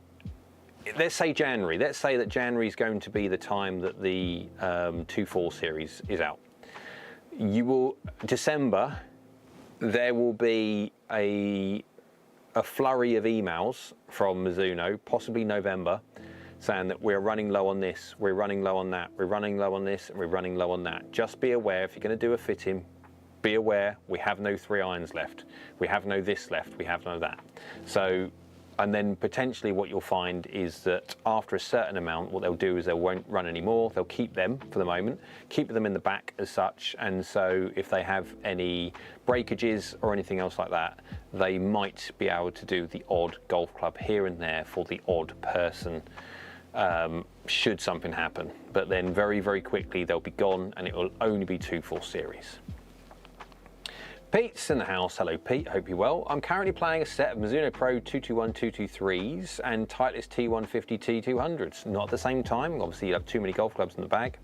let's say January. Let's say that January is going to be the time that the 2.4 series is out. You will, December, there will be a flurry of emails from Mizuno, possibly November, saying that we're running low on this, we're running low on that, we're running low on this, and we're running low on that. Just be aware, if you're going to do a fitting, be aware we have no 3 irons left, we have no this left, we have no that. So, and then potentially what you'll find is that after a certain amount, what they'll do is they won't run anymore, they'll keep them for the moment, keep them in the back as such, and so if they have any breakages or anything else like that, they might be able to do the odd golf club here and there for the odd person, should something happen. But then very, very quickly they'll be gone and it will only be 2.4 series. Pete's in the house. Hello Pete, hope you're well. I'm currently playing a set of Mizuno Pro 221 223s and Titleist T150 T200s. Not at the same time, obviously you have too many golf clubs in the bag.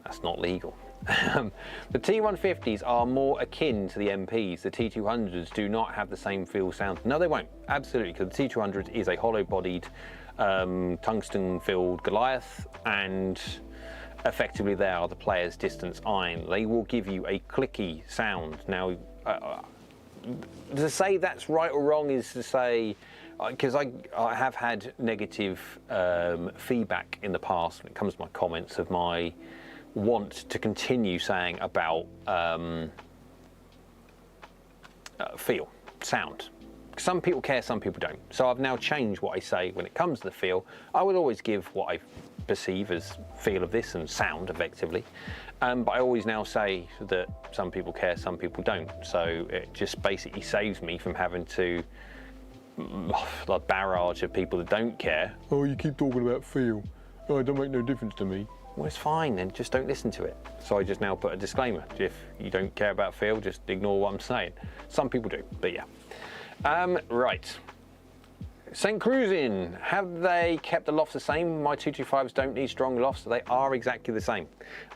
That's not legal. The T150s are more akin to the MPs. The T200s do not have the same feel sound. No, they won't, absolutely, because the T200 is a hollow-bodied, tungsten-filled Goliath, and effectively they are the player's distance iron. They will give you a clicky sound. Now, to say that's right or wrong is to say, because I have had negative feedback in the past when it comes to my comments of my want to continue saying about feel, sound. Some people care, some people don't. So I've now changed what I say when it comes to the feel. I would always give what I perceive as feel of this and sound effectively. But I always now say that some people care, some people don't. So it just basically saves me from having to, a barrage of people that don't care. Oh, you keep talking about feel. Oh, it don't make no difference to me. Well, it's fine then, just don't listen to it. So I just now put a disclaimer. If you don't care about feel, just ignore what I'm saying. Some people do, but yeah. Right. St. Cruisin, have they kept the lofts the same? My 225s don't need strong lofts, so they are exactly the same.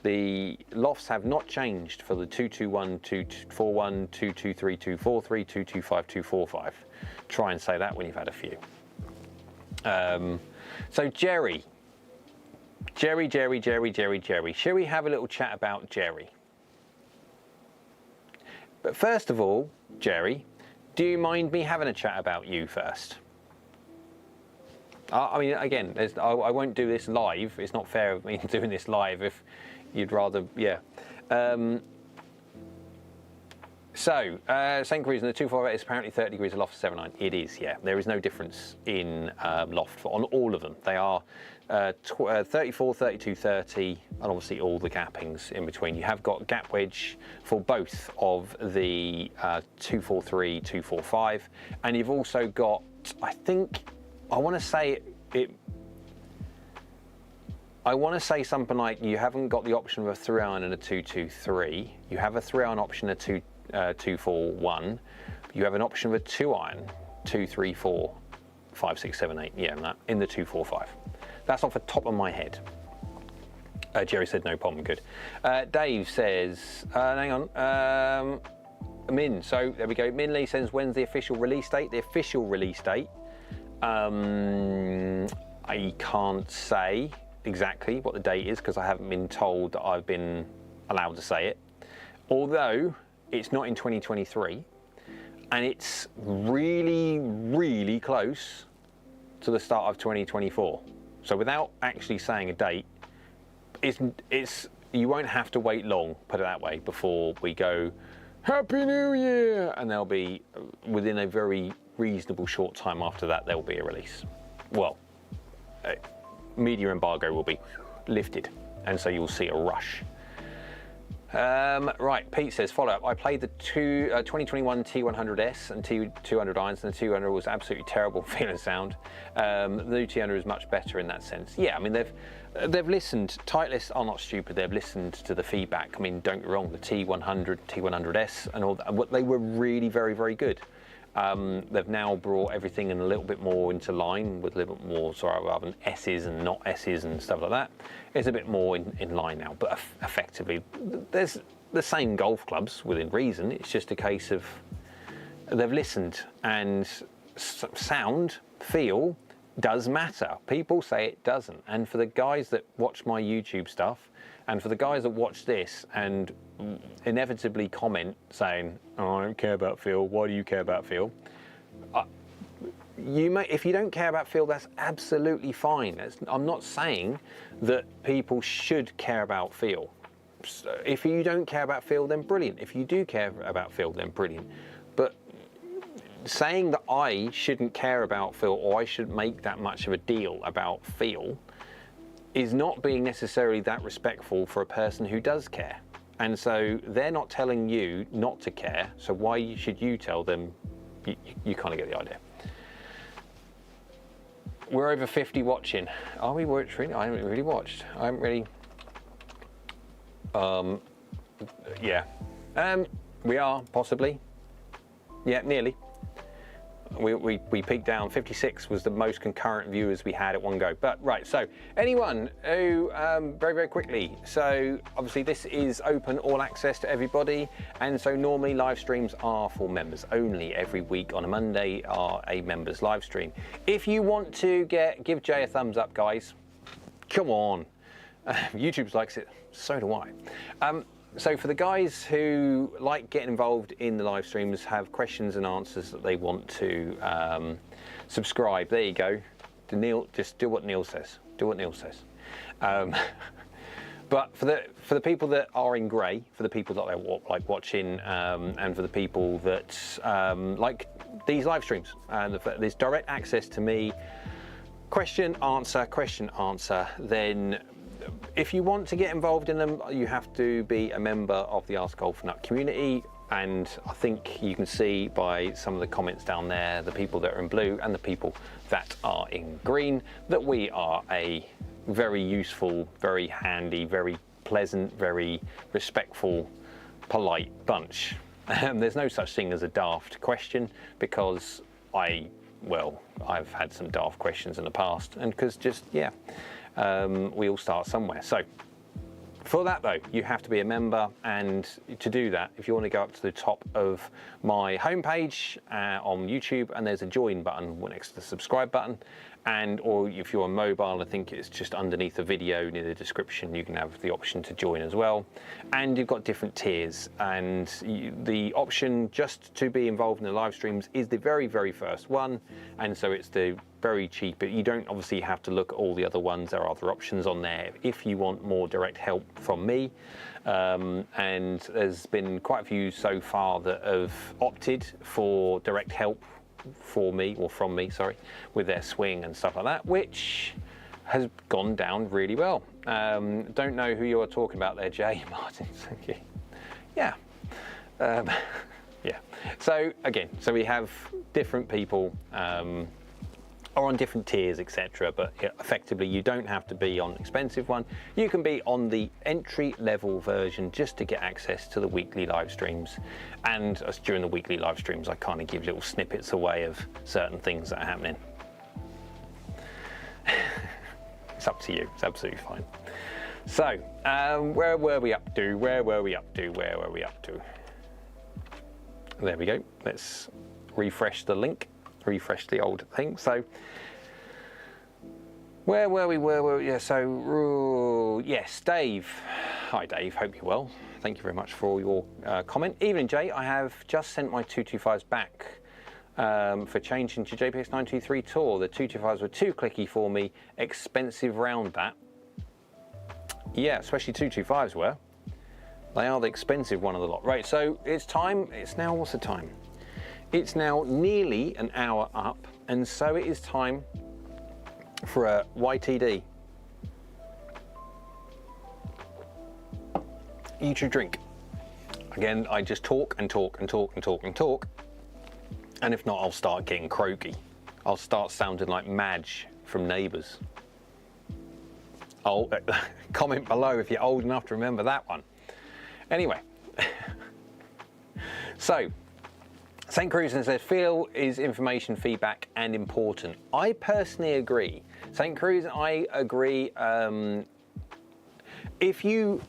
The lofts have not changed for the 221, 241, 223, 243, 225, 245. Try and say that when you've had a few. So Jerry. Jerry. Shall we have a little chat about Jerry? But first of all, Jerry, do you mind me having a chat about you first? I mean, again, I won't do this live. It's not fair of me doing this live if you'd rather, yeah. So, St. Cruisin, the 248 is apparently 30 degrees of loft for 7.9. It is, yeah. There is no difference in loft on all of them. They are 34, 32, 30, and obviously all the gappings in between. You have got gap wedge for both of the 243, 245, and you've also got, I think, I want to say something like you haven't got the option of a 3-iron and a 223. You have a 3-iron option, a 241. You have an option of a 2-iron, 2, 3, 4, 5, 6, 7, 8. Yeah, in the 245. That's off the top of my head. Jerry said no problem, good. Dave says, hang on, Min, so there we go. Min Lee says, when's the official release date? The official release date, I can't say exactly what the date is because I haven't been told that I've been allowed to say it. Although it's not in 2023 and it's really, really close to the start of 2024. So without actually saying a date, you won't have to wait long, put it that way, before we go, Happy New Year! And there'll be, within a very reasonable short time after that, there will be a release. Well, media embargo will be lifted, and so you'll see a rush. Right, Pete says, follow up. I played the 2021 T100S and T200 irons, and the 200 was absolutely terrible feel and sound. The new T100 is much better in that sense. Yeah, I mean, they've listened. Titleists are not stupid. They've listened to the feedback. I mean, don't get me wrong, the T100, T100S and all that, they were really very, very good. They've now brought everything in a little bit more into line with a little bit more, rather than S's and not S's and stuff like that. It's a bit more in line now, but effectively, there's the same golf clubs within reason. It's just a case of they've listened, and sound, feel does matter. People say it doesn't, and for the guys that watch my YouTube stuff, and for the guys that watch this and inevitably comment saying, "Oh, I don't care about feel. Why do you care about feel?" If you don't care about feel, that's absolutely fine. I'm not saying that people should care about feel. If you don't care about feel, then brilliant. If you do care about feel, then brilliant. But saying that I shouldn't care about feel, or I shouldn't make that much of a deal about feel, is not being necessarily that respectful for a person who does care. And so they're not telling you not to care, so why should you tell them? You kind of get the idea. We're over 50 watching. Are we watching? I haven't really watched. I haven't really. Yeah. We are, possibly. Yeah, nearly. We peaked down. 56 was the most concurrent viewers we had at one go. But right, so anyone who, very quickly, so obviously this is open all access to everybody, and so normally live streams are for members only. Every week on a Monday are a members live stream. If you want to give Jay a thumbs up, guys, come on. YouTube likes it, so do I. So for the guys who like getting involved in the live streams, have questions and answers that they want to subscribe, there you go. Neil, just do what Neil says. Do what Neil says. But for the people that are in grey, for the people that like watching, and for the people that like these live streams, and there's direct access to me, question answer, then. If you want to get involved in them, you have to be a member of the AskGolfNut community, and I think you can see by some of the comments down there, the people that are in blue and the people that are in green, that we are a very useful, very handy, very pleasant, very respectful, polite bunch. There's no such thing as a daft question, because I've had some daft questions in the past, and because we all start somewhere. So for that though, you have to be a member, and to do that, if you want to go up to the top of my homepage on YouTube, and there's a join button next to the subscribe button, or if you're on mobile, I think it's just underneath the video near the description, you can have the option to join as well. And you've got different tiers, and the option just to be involved in the live streams is the very first one, and so it's the very cheap. You don't obviously have to look at all the other ones. There are other options on there if you want more direct help from me, and there's been quite a few so far that have opted for direct help from me, with their swing and stuff like that, which has gone down really well. Don't know who you're talking about there, Jay. Martin. Yeah. Yeah. So again, we have different people are on different tiers, etc. But effectively, you don't have to be on an expensive one. You can be on the entry-level version just to get access to the weekly live streams. And during the weekly live streams, I kind of give little snippets away of certain things that are happening. It's up to you. It's absolutely fine. So, where were we up to? Where were we up to? There we go. Let's refresh the link. Refresh the old thing. So where were we? Yeah, so yes, Dave. Hi Dave, hope you're well. Thank you very much for your comment. Evening Jay, I have just sent my 225s back for changing to JPX 923 Tour. The 225s were too clicky for me, expensive round that. Yeah, especially 225s were. They are the expensive one of the lot. Right, so it's time, it's now, what's the time? It's now nearly an hour up, and so it is time for a YTD. Eat your drink. Again, I just talk and talk, and if not, I'll start getting croaky. I'll start sounding like Madge from Neighbours. Comment below if you're old enough to remember that one. Anyway, so St. Cruzen says, feel is information, feedback, and important. I personally agree. St. Cruzen, I agree. If you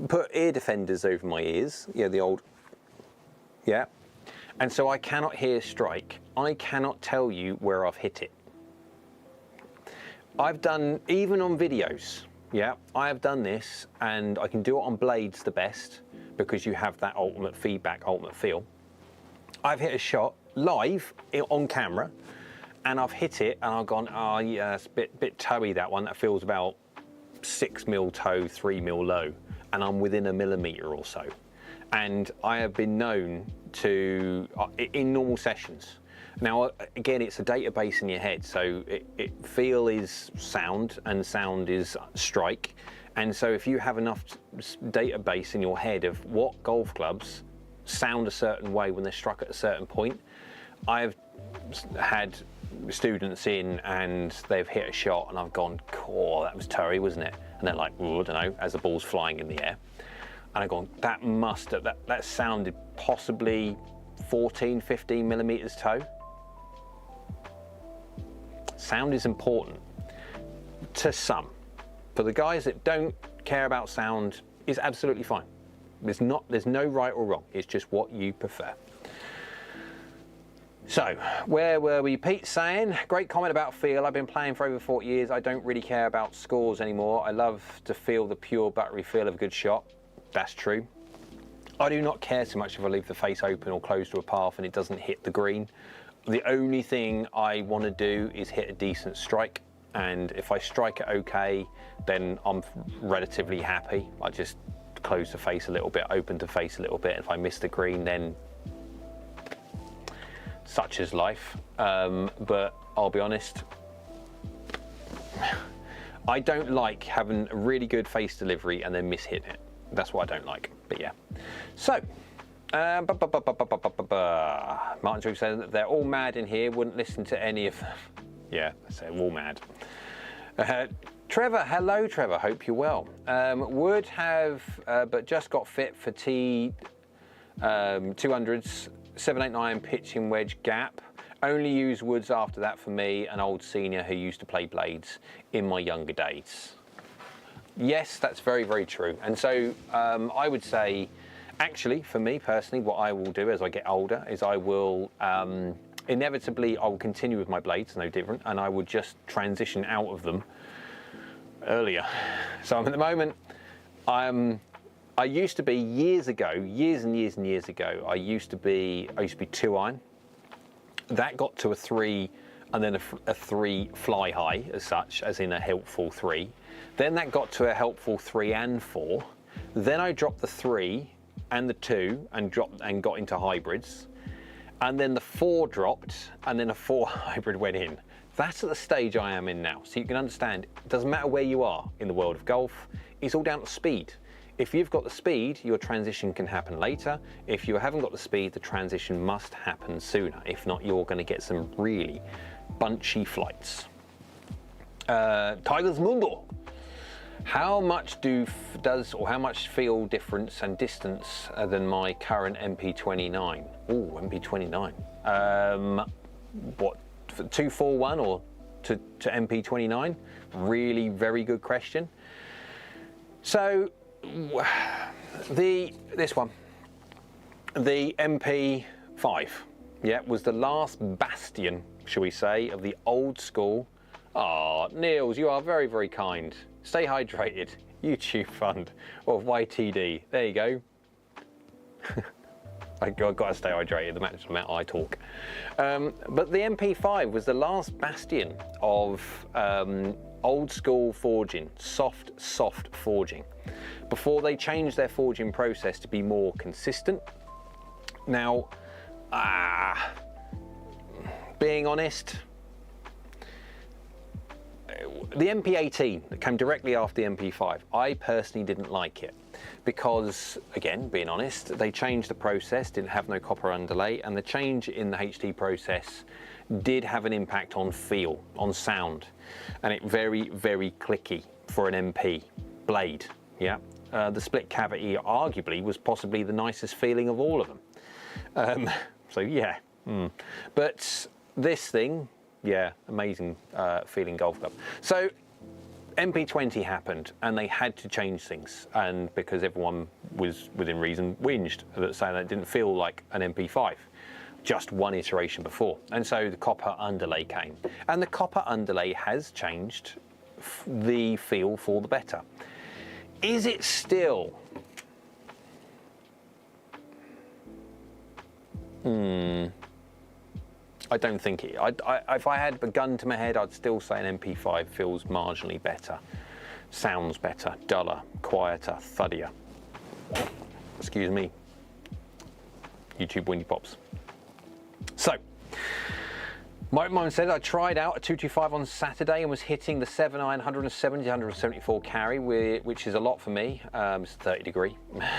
put ear defenders over my ears, yeah, the old, yeah, and so I cannot hear strike, I cannot tell you where I've hit it. I've done, even on videos, yeah, I have done this, and I can do it on blades the best because you have that ultimate feedback, ultimate feel. I've hit a shot live on camera, and I've hit it, and I've gone, oh yeah, it's a bit toey, that one. That feels about 6 mil toe, 3 mil low, and I'm within a millimetre or so. And I have been known to, in normal sessions. Now, again, it's a database in your head, so feel is sound, and sound is strike. And so if you have enough database in your head of what golf clubs sound a certain way when they're struck at a certain point, I've had students in and they've hit a shot and I've gone, oh, that was toey, wasn't it? And they're like, oh, I don't know, as the ball's flying in the air. And I've gone, that sounded possibly 14, 15 millimeters toe. Sound is important to some. For the guys that don't care about sound, is absolutely fine. There's no right or wrong. It's just what you prefer. So, where were we? Pete's saying, great comment about feel. I've been playing for over 40 years. I don't really care about scores anymore. I love to feel the pure buttery feel of a good shot. That's true. I do not care so much if I leave the face open or close to a path and it doesn't hit the green. The only thing I want to do is hit a decent strike. And if I strike it okay, then I'm relatively happy. I just close the face a little bit, open the face a little bit. If I miss the green, then such is life. But I'll be honest, I don't like having a really good face delivery and then miss-hitting it. That's what I don't like, but yeah. So, Martin Drew said that they're all mad in here, wouldn't listen to any of them. Yeah, they're all mad. Trevor, hello Trevor, hope you're well. Would have, but just got fit for T 200s, 789 pitching wedge gap. Only use woods after that for me, an old senior who used to play blades in my younger days. Yes, that's very, very true. And so I would say, actually, for me personally, what I will do as I get older is I will, inevitably, I will continue with my blades, no different, and I would just transition out of them earlier. So at the moment, I used to be years ago, years and years ago, I used to be 2-iron. That got to a 3, and then a 3 fly high as such, as in a helpful 3. Then that got to a helpful 3 and 4. Then I dropped the 3 and the 2 and got into hybrids. And then the 4 dropped, and then a 4 hybrid went in. That's at the stage I am in now. So you can understand, it doesn't matter where you are in the world of golf, it's all down to speed. If you've got the speed, your transition can happen later. If you haven't got the speed, the transition must happen sooner. If not, you're going to get some really bunchy flights. Tigers Mundo. How much how much feel difference and distance than my current MP29? Oh, MP29. What, 241 or to MP29? Really, very good question. So, this one, the MP5, yeah, was the last bastion, shall we say, of the old school. Ah, Niels, you are very, very kind. Stay hydrated. YouTube Fund of YTD. There you go. I've got to stay hydrated, the match amount I talk. But the MP5 was the last bastion of old school forging, soft forging, before they changed their forging process to be more consistent. Now, being honest, the MP18 that came directly after the MP5, I personally didn't like it because, again, being honest, they changed the process, didn't have no copper underlay, and the change in the HD process did have an impact on feel, on sound, and it very, very clicky for an MP blade, yeah. The split cavity arguably was possibly the nicest feeling of all of them. So yeah, but this thing, yeah, amazing feeling golf club. So MP20 happened and they had to change things, and because everyone was within reason whinged that saying that it didn't feel like an MP5 just one iteration before, and so the copper underlay came, and the copper underlay has changed the feel for the better. Is it still I don't think it. If I had a gun to my head, I'd still say an MP5 feels marginally better, sounds better, duller, quieter, thuddier. Excuse me, YouTube Windy Pops. So, my mum said I tried out a 225 on Saturday and was hitting the 7-iron 170, 174 carry, which is a lot for me. It's 30 degree.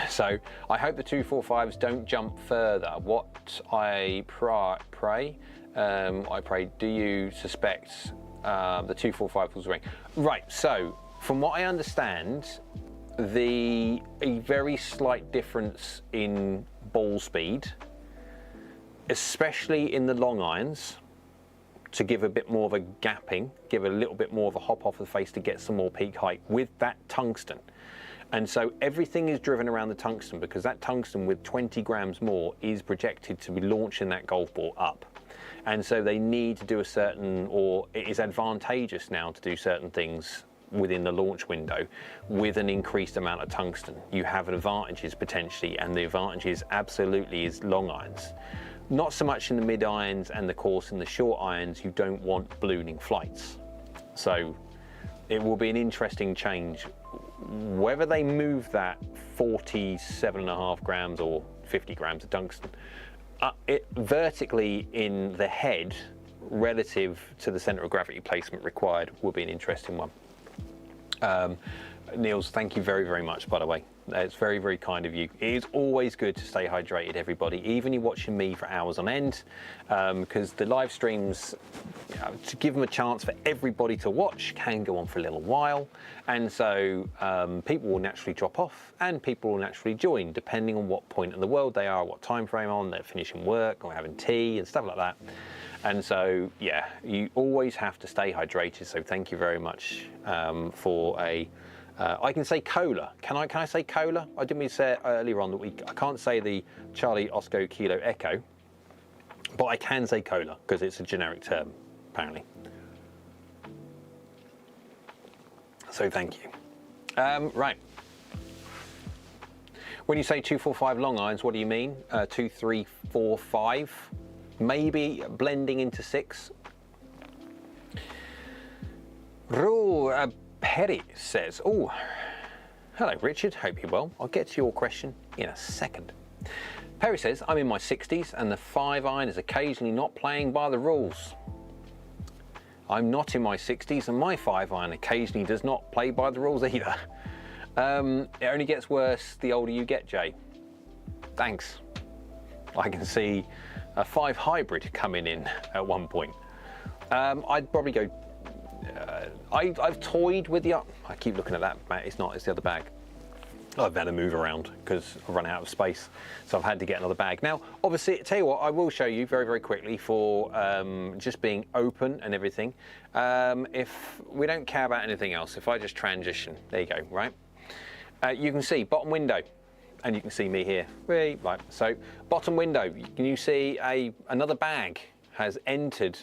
So I hope the 245s don't jump further. What I pray, do you suspect the 245 will ring? Right, so from what I understand, a very slight difference in ball speed, especially in the long irons, to give a bit more of a gapping, give a little bit more of a hop off the face to get some more peak height with that tungsten. And so everything is driven around the tungsten, because that tungsten with 20 grams more is projected to be launching that golf ball up. And so they need to do a certain, or it is advantageous now to do certain things within the launch window with an increased amount of tungsten. You have advantages potentially, and the advantages absolutely is long irons. Not so much in the mid irons, and of course in the short irons you don't want ballooning flights. So it will be an interesting change. Whether they move that 47.5 grams or 50 grams of tungsten vertically in the head relative to the center of gravity placement required will be an interesting one. Niels, thank you very, very much, by the way. It's very, very kind of you. It is always good to stay hydrated, everybody, even you watching me for hours on end, because the live streams, to give them a chance for everybody to watch, can go on for a little while. And so people will naturally drop off and people will naturally join, depending on what point in the world they are, what time frame on, they're finishing work or having tea and stuff like that. And so, yeah, you always have to stay hydrated. So thank you very much for a... I can say cola. Can I say cola? I didn't mean to say it earlier on that I can't say the Charlie Oscar Kilo Echo, but I can say cola because it's a generic term, apparently. So thank you. Right. When you say 245 long irons, what do you mean? 2, 3, 4, 5, maybe blending into 6. Rule. Perry says, oh, hello Richard, hope you're well. I'll get to your question in a second. Perry says, I'm in my 60s and the 5-iron is occasionally not playing by the rules. I'm not in my 60s and my 5-iron occasionally does not play by the rules either. It only gets worse the older you get, Jay. Thanks. I can see a 5 hybrid coming in at one point. I'd probably go I've toyed with the, I keep looking at that, it's not, it's the other bag. I've had to move around because I've run out of space, so I've had to get another bag. Now, obviously, tell you what, I will show you very, very quickly for just being open and everything. If we don't care about anything else, if I just transition, there you go, right? You can see bottom window, and you can see me here. Right, so bottom window, can you see another bag has entered?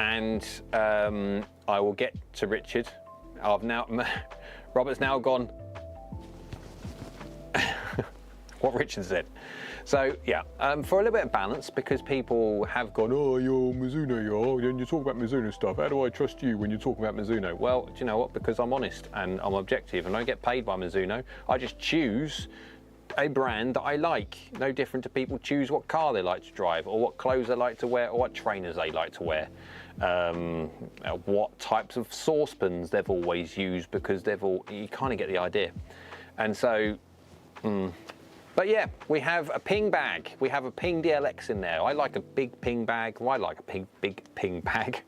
And I will get to Richard. Robert's now gone. What Richard said. So yeah, for a little bit of balance, because people have gone, oh, you're Mizuno, and you talk about Mizuno stuff. How do I trust you when you talk about Mizuno? Well, do you know what? Because I'm honest and I'm objective, and I get paid by Mizuno. I just choose a brand that I like. No different to people choose what car they like to drive, or what clothes they like to wear, or what trainers they like to wear. What types of saucepans they've always used, because you kind of get the idea. And so, but yeah, we have a ping bag. We have a ping DLX in there. I like a big ping bag. Well, I like a big ping bag.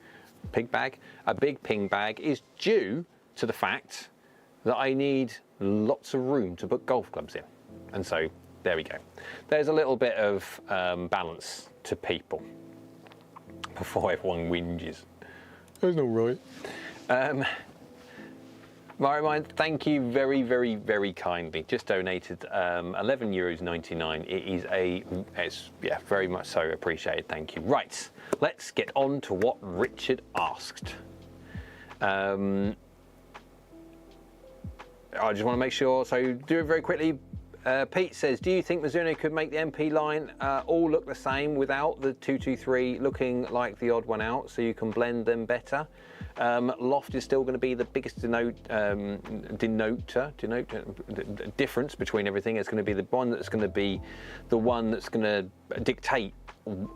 Pig bag. A big ping bag is due to the fact that I need lots of room to put golf clubs in. And so there we go. There's a little bit of balance to people before everyone whinges. That's not right. Marimind, thank you very, very, very kindly. Just donated €11.99. It's very much so appreciated. Thank you. Right, let's get on to what Richard asked. I just want to make sure, so do it very quickly. Pete says, do you think Mizuno could make the MP line all look the same without the 223 looking like the odd one out, so you can blend them better? Loft is still going to be the biggest difference between everything. It's going to be the one that's going to dictate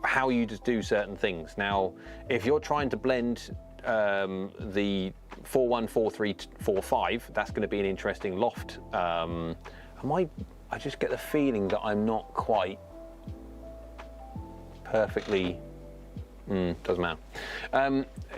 how you just do certain things. Now, if you're trying to blend the 4.1, 4.3, 4.5, that's going to be an interesting loft. I just get the feeling that I'm not quite perfectly. Doesn't matter.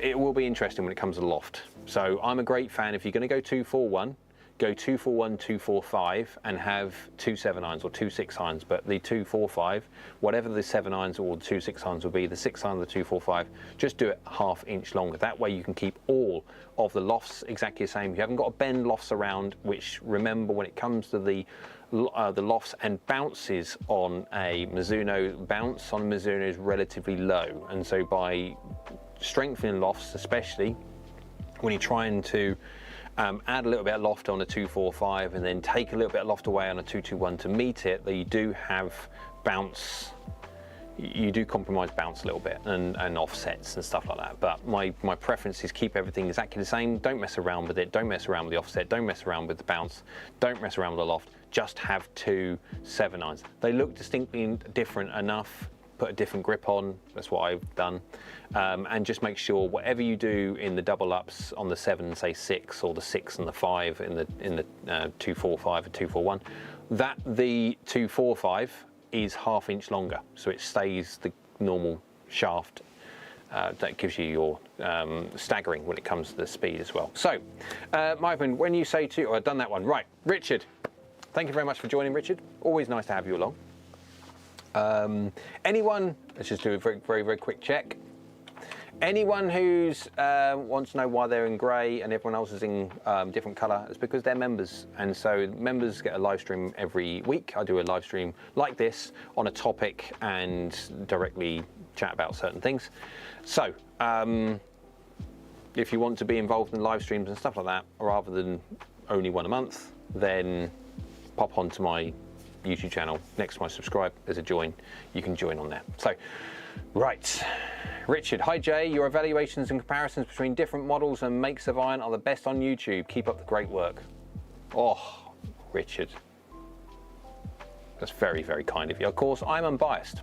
It will be interesting when it comes to the loft. So I'm a great fan. If you're going to go 2.41, go 2.41, 2.45, and have 2 7-irons or 2 6-irons. But the 2.45, whatever the 7-irons or the 2 6-irons will be, the 6-iron, the 2.45, just do it ½ inch longer. That way you can keep all of the lofts exactly the same. You haven't got to bend lofts around, which, remember, when it comes to the lofts and bounces on a Mizuno, bounce on a Mizuno is relatively low, and so by strengthening lofts, especially when you're trying to add a little bit of loft on a 2.45 and then take a little bit of loft away on a 2.21 to meet it, that you do have bounce, you do compromise bounce a little bit and offsets and stuff like that. But my preference is keep everything exactly the same. Don't mess around with it. Don't mess around with the offset. Don't mess around with the bounce. Don't mess around with the loft. Just have 2 7-irons. They look distinctly different enough. Put a different grip on. That's what I've done. And just make sure whatever you do in the double ups on the 7, say 6, or the 6 and the 5 in the 2.45 and 2.41, that the 2.45 is ½ inch longer, so it stays the normal shaft. That gives you your staggering when it comes to the speed as well. So, my friend, when you say to, I've done that one, right, Richard, thank you very much for joining, Richard. Always nice to have you along. Anyone, let's just do a very, very, very quick check. Anyone who's wants to know why they're in grey and everyone else is in different colour, it's because they're members, and so members get a live stream every week. I do a live stream like this on a topic and directly chat about certain things. So if you want to be involved in live streams and stuff like that, rather than only one a month, then pop onto my YouTube channel. Next to my subscribe, there's a join. You can join on there. So, right. Richard, hi Jay, your evaluations and comparisons between different models and makes of iron are the best on YouTube. Keep up the great work. Oh, Richard. That's very, very kind of you. Of course, I'm unbiased.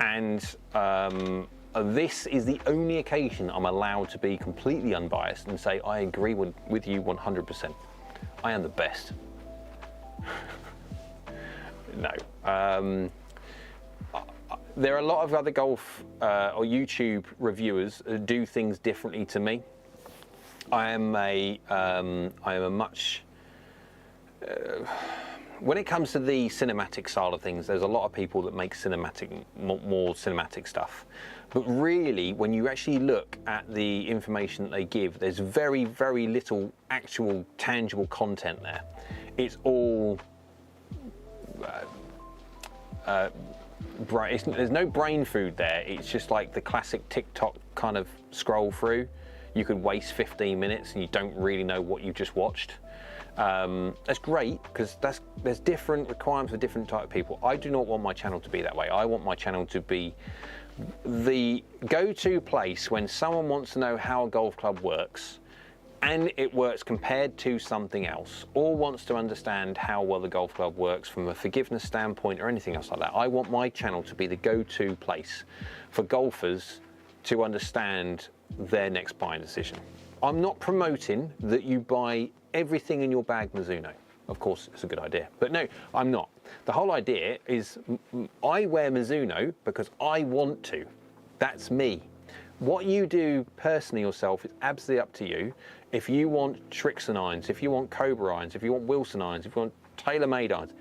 And this is the only occasion I'm allowed to be completely unbiased and say I agree with you 100%. I am the best. No. There are a lot of other golf or YouTube reviewers who do things differently to me. I am a much when it comes to the cinematic style of things, there's a lot of people that make more cinematic stuff. But really, when you actually look at the information that they give, there's very, very little actual tangible content there. It's all there's no brain food there. It's just like the classic TikTok kind of scroll through. You could waste 15 minutes and you don't really know what you just watched. That's great, because there's different requirements for different type of people. I do not want my channel to be that way. I want my channel to be the go-to place when someone wants to know how a golf club works, and it works compared to something else, or wants to understand how well the golf club works from a forgiveness standpoint or anything else like that. I want my channel to be the go-to place for golfers to understand their next buying decision. I'm not promoting that you buy everything in your bag Mizuno. Of course, it's a good idea, but no, I'm not. The whole idea is I wear Mizuno because I want to. That's me. What you do personally yourself is absolutely up to you. If you want Shrixon irons, if you want Cobra irons, if you want Wilson irons, if you want tailor-made irons,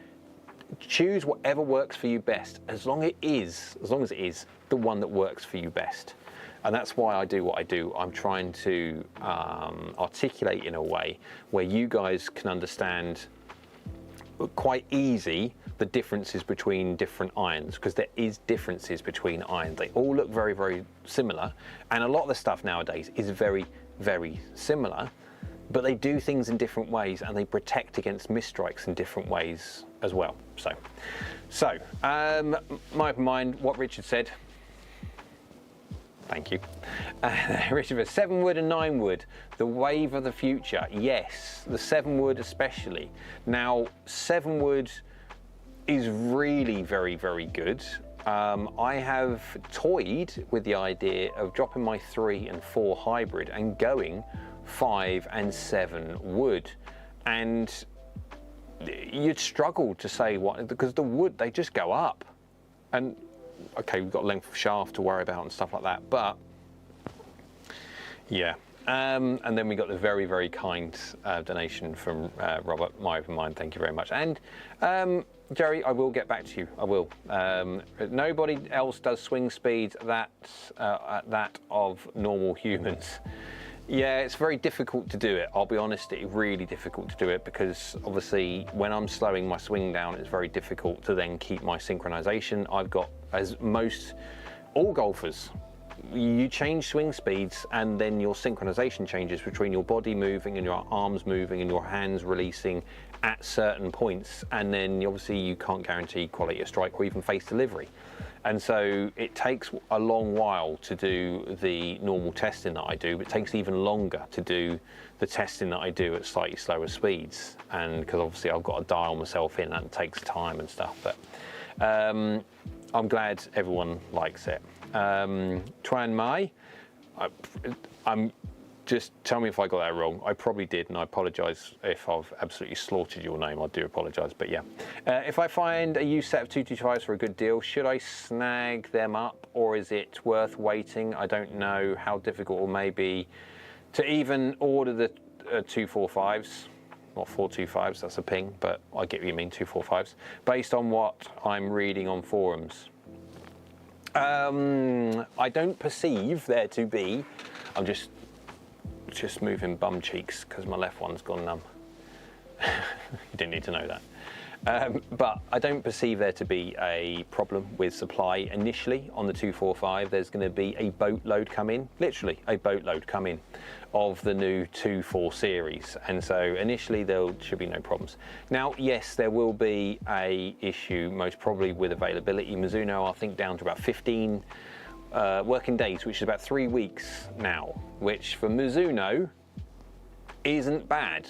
choose whatever works for you best, as long as it is the one that works for you best. And that's why I do what I do. I'm trying to articulate in a way where you guys can understand quite easy the differences between different irons, because there is differences between irons. They all look very, very similar, and a lot of the stuff nowadays is very, very similar, but they do things in different ways, and they protect against misstrikes in different ways as well. So my open mind, what Richard said. Thank you. Richard, 7 wood and 9 wood, the wave of the future. Yes, the 7 wood especially. Now, 7 wood is really very, very good. I have toyed with the idea of dropping my 3 and 4 hybrid and going 5 and 7 wood. And you'd struggle to say what, because the wood, they just go up. And okay, we've got length of shaft to worry about and stuff like that, but yeah. And then we got the very, very kind donation from Robert, my open mind. Thank you very much. And Jerry, I will get back to you. I will. Nobody else does swing speeds that of normal humans. Yeah, it's very difficult to do it. I'll be honest, it's really difficult to do it, because obviously when I'm slowing my swing down, it's very difficult to then keep my synchronization. I've got, as all golfers, you change swing speeds and then your synchronization changes between your body moving and your arms moving and your hands releasing at certain points, and then obviously you can't guarantee quality of strike or even face delivery. And so it takes a long while to do the normal testing that I do, but it takes even longer to do the testing that I do at slightly slower speeds. And because obviously I've got to dial myself in, and it takes time and stuff. But I'm glad everyone likes it. Tran Mai, just tell me if I got that wrong. I probably did, and I apologise if I've absolutely slaughtered your name. I do apologise, but yeah. If I find a used set of 225s for a good deal, should I snag them up, or is it worth waiting? I don't know how difficult it may be to even order the 245s. Not 425s, that's a ping, but I get what you mean, 245s, based on what I'm reading on forums. I don't perceive there to be, I'm just moving bum cheeks because my left one's gone numb. You didn't need to know that. But I don't perceive there to be a problem with supply initially on the 245. There's going to be a boatload come in, literally a boatload come in of the new 24 series, and so initially there should be no problems. Now, yes, there will be a issue most probably with availability. Mizuno, I think, down to about 15 working days, which is about 3 weeks now, which for Mizuno isn't bad.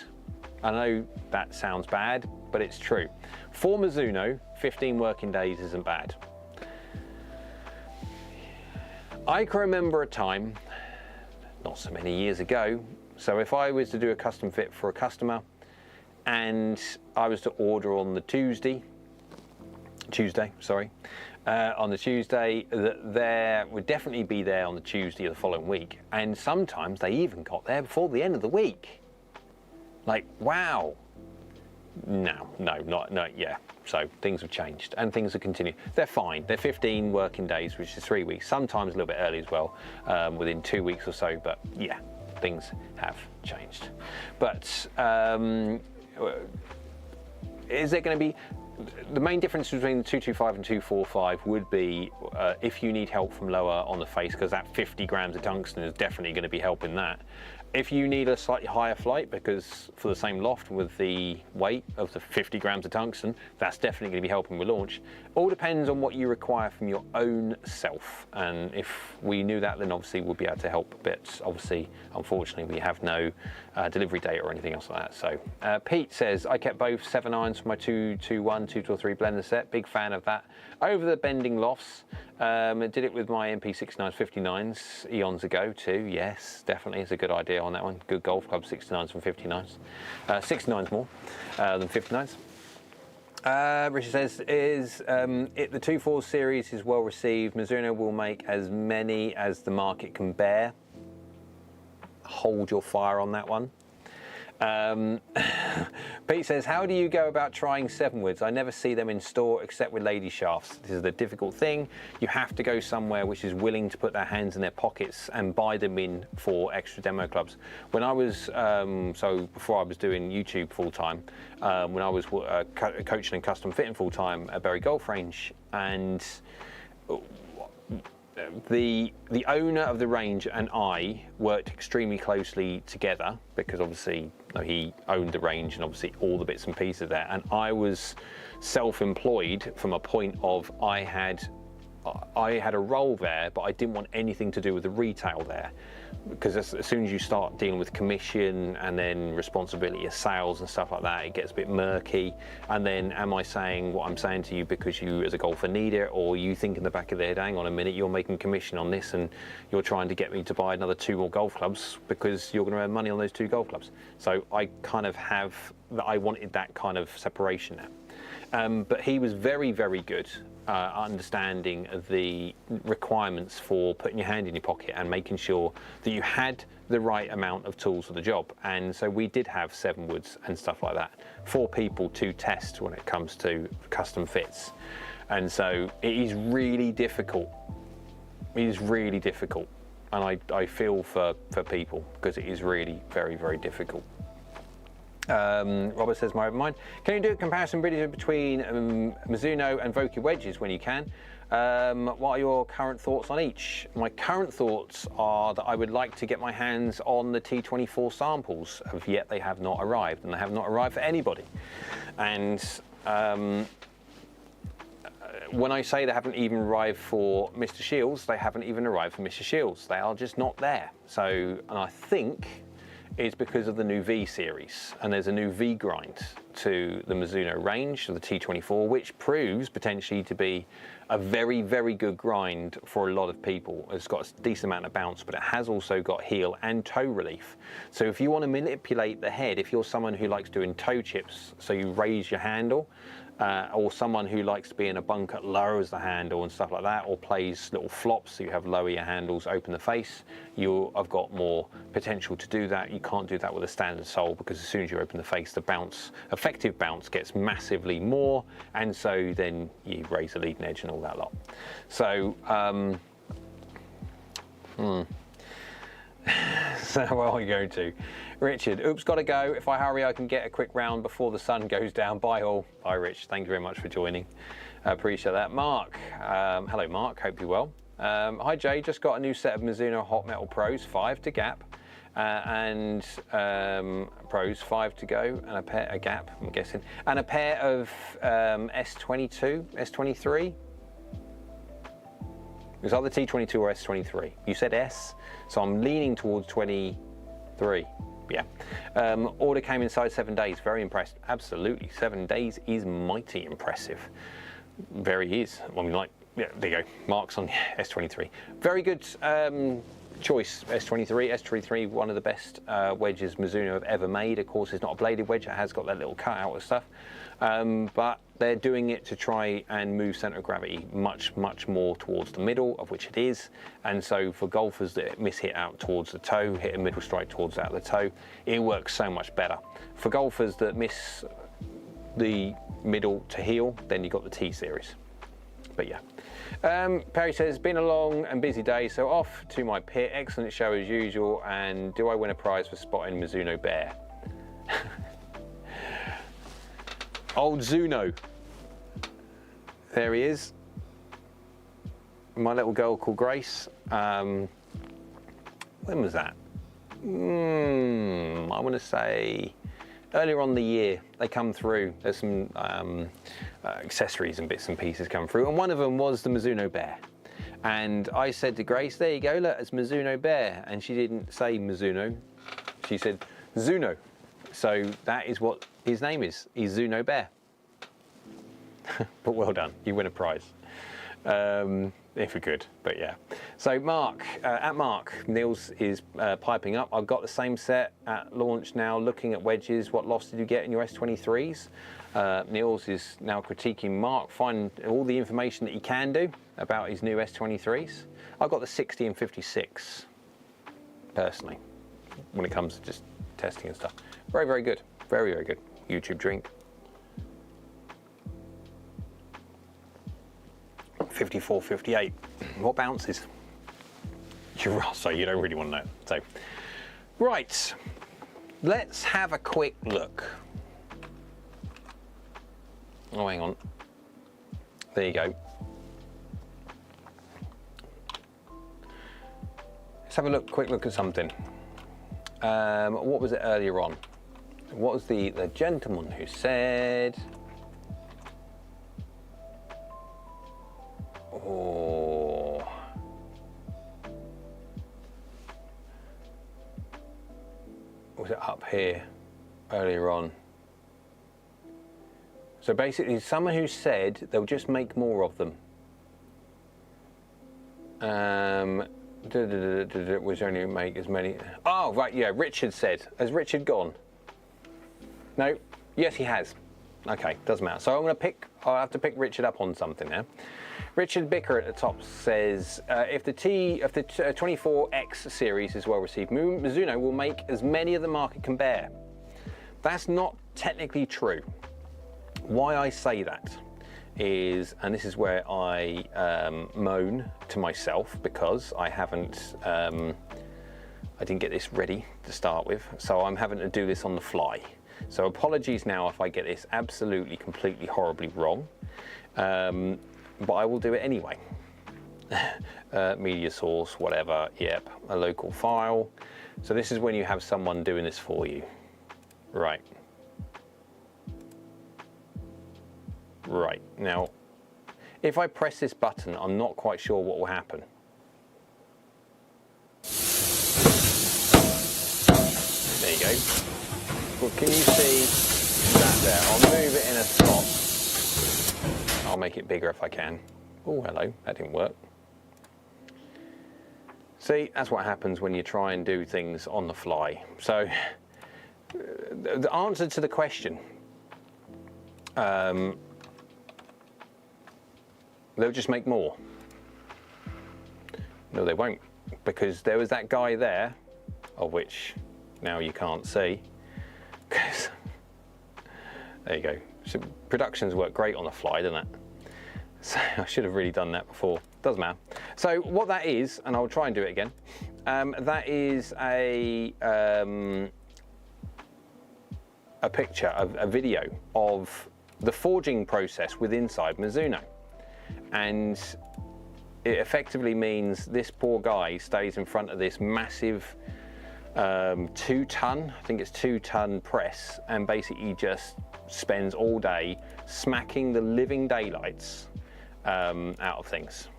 I know that sounds bad, but it's true. For Mizuno, 15 working days isn't bad. I can remember a time, not so many years ago, so if I was to do a custom fit for a customer and I was to order on the Tuesday, on the Tuesday, that there would definitely be there on the Tuesday of the following week, and sometimes they even got there before the end of the week. Like, wow. No, yeah. So things have changed and things have continued. They're fine. They're 15 working days, which is 3 weeks, sometimes a little bit early as well, within 2 weeks or so, but yeah, things have changed. But is there going to be, the main difference between the 225 and 245 would be if you need help from lower on the face, because that 50 grams of tungsten is definitely going to be helping that. If you need a slightly higher flight, because for the same loft with the weight of the 50 grams of tungsten, that's definitely going to be helping with launch. All depends on what you require from your own self, and if we knew that, then obviously we'll be able to help a bit. Obviously, unfortunately, we have no delivery data or anything else like that. So Pete says, I kept both 7 irons for my 221, 223 blender set. Big fan of that. Over the bending lofts. Did it with my MP69s, 59s eons ago too. Yes, definitely, it's a good idea on that one. Good golf club, 69s and 59s. 69s more than 59s. Richard says, the 2.4 series is well received. Mizuno will make as many as the market can bear. Hold your fire on that one. Pete says, how do you go about trying 7 woods? I never see them in store except with lady shafts. This is the difficult thing. You have to go somewhere which is willing to put their hands in their pockets and buy them in for extra demo clubs. When I was, so before I was doing YouTube full time, when I was coaching and custom fitting full time at Bury Golf Range, and the owner of the range and I worked extremely closely together, because obviously he owned the range and obviously all the bits and pieces there, and I was self-employed from a point of I had a role there, but I didn't want anything to do with the retail there, because as soon as you start dealing with commission and then responsibility of sales and stuff like that, it gets a bit murky. And then am I saying what I'm saying to you because you as a golfer need it, or you think in the back of their head, hang on a minute, you're making commission on this and you're trying to get me to buy another 2 more golf clubs because you're going to earn money on those 2 golf clubs. So I kind of I wanted that kind of separation there. But he was very, very good understanding of the requirements for putting your hand in your pocket and making sure that you had the right amount of tools for the job. And so we did have 7 woods and stuff like that for people to test when it comes to custom fits. And so it is really difficult. It is really difficult. And I feel for people, because it is really very, very difficult. Robert says, my open mind. Can you do a comparison video between Mizuno and Vokey wedges when you can? What are your current thoughts on each? My current thoughts are that I would like to get my hands on the T24 samples, yet they have not arrived, and they have not arrived for anybody. And when I say they haven't even arrived for Mr. Shields, they haven't even arrived for Mr. Shields. They are just not there. So, and I think it's because of the new V series, and there's a new V grind to the Mizuno range of the T24, which proves potentially to be a very, very good grind for a lot of people. It's got a decent amount of bounce, but it has also got heel and toe relief. So if you want to manipulate the head, if you're someone who likes doing toe chips, so you raise your handle, or someone who likes to be in a bunker, lowers the handle and stuff like that, or plays little flops so you have lower your handles, open the face, I've got more potential to do that. You can't do that with a standard sole, because as soon as you open the face, the bounce, effective bounce, gets massively more, and so then you raise the leading edge and all that lot. So so where are we going to? Richard, oops, gotta go. If I hurry, I can get a quick round before the sun goes down. Bye all. Bye, Rich. Thank you very much for joining. I appreciate that. Mark, hello, Mark. Hope you're well. Hi, Jay. Just got a new set of Mizuno Hot Metal Pros, 5 to gap, and Pros, 5 to go, and a gap, I'm guessing, and a pair of S22, S23. It was either T22 or S23. You said S, so I'm leaning towards 23. Yeah. Order came inside 7 days. Very impressed. Absolutely. 7 days is mighty impressive. Very is. I mean, like, yeah, there you go. Marks on S23. Very good choice, S23. S23, one of the best wedges Mizuno have ever made. Of course, it's not a bladed wedge. It has got that little cutout and stuff. But they're doing it to try and move center of gravity much, much more towards the middle, of which it is. And so for golfers that miss-hit out towards the toe, hit a middle strike towards out the toe, it works so much better. For golfers that miss the middle to heel, then you've got the T series. But yeah. Perry says, it's been a long and busy day, so off to my pit. Excellent show as usual. And do I win a prize for spotting Mizuno Bear? Old Zuno. There he is. My little girl called Grace. When was that? I want to say earlier on the year. They come through. There's some accessories and bits and pieces come through, and one of them was the Mizuno Bear. And I said to Grace, there you go, look, it's Mizuno Bear. And she didn't say Mizuno, she said Zuno. So that is what his name is. He's Zuno Bear. But well done, you win a prize. If we could, but yeah. So Mark, at Mark, Niels is piping up. I've got the same set at launch now, looking at wedges. What loss did you get in your S23s? Niels is now critiquing Mark, finding all the information that he can do about his new S23s. I've got the 60 and 56, personally, when it comes to just testing and stuff. Very, very good. Very, very good. YouTube drink. 54, 58. What bounces? So you don't really want to know. So, right, let's have a quick look. Oh, hang on. There you go. Let's have a quick look at something. What was it earlier on? What was the gentleman who said? Oh. Was it up here earlier on? So basically, someone who said they'll just make more of them. Was only make as many. Oh, right, yeah. Richard said. Has Richard gone? No. Yes, he has. Okay, doesn't matter. So I'm going to pick. I'll have to pick Richard up on something now. Richard Bicker at the top says, if the 24X series is well received, Mizuno will make as many as the market can bear. That's not technically true. Why I say that is, and this is where I moan to myself because I haven't, I didn't get this ready to start with, so I'm having to do this on the fly. So apologies now if I get this absolutely, completely, horribly wrong, but I will do it anyway. Media source, whatever, yep, a local file. So this is when you have someone doing this for you. Right. Right, now, if I press this button, I'm not quite sure what will happen. There you go. Well, can you see that there? I'll move it in a spot. I'll make it bigger if I can. Oh, hello, that didn't work. See, that's what happens when you try and do things on the fly. So, the answer to the question, they'll just make more. No, they won't, because there was that guy there, of which now you can't see. There you go. So productions work great on the fly, doesn't it? So I should have really done that before. Doesn't matter. So what that is, and I'll try and do it again. That is a picture, a video of the forging process within inside Mizuno. And it effectively means this poor guy stays in front of this massive 2-ton, I think it's 2-ton press, and basically just spends all day smacking the living daylights out of things.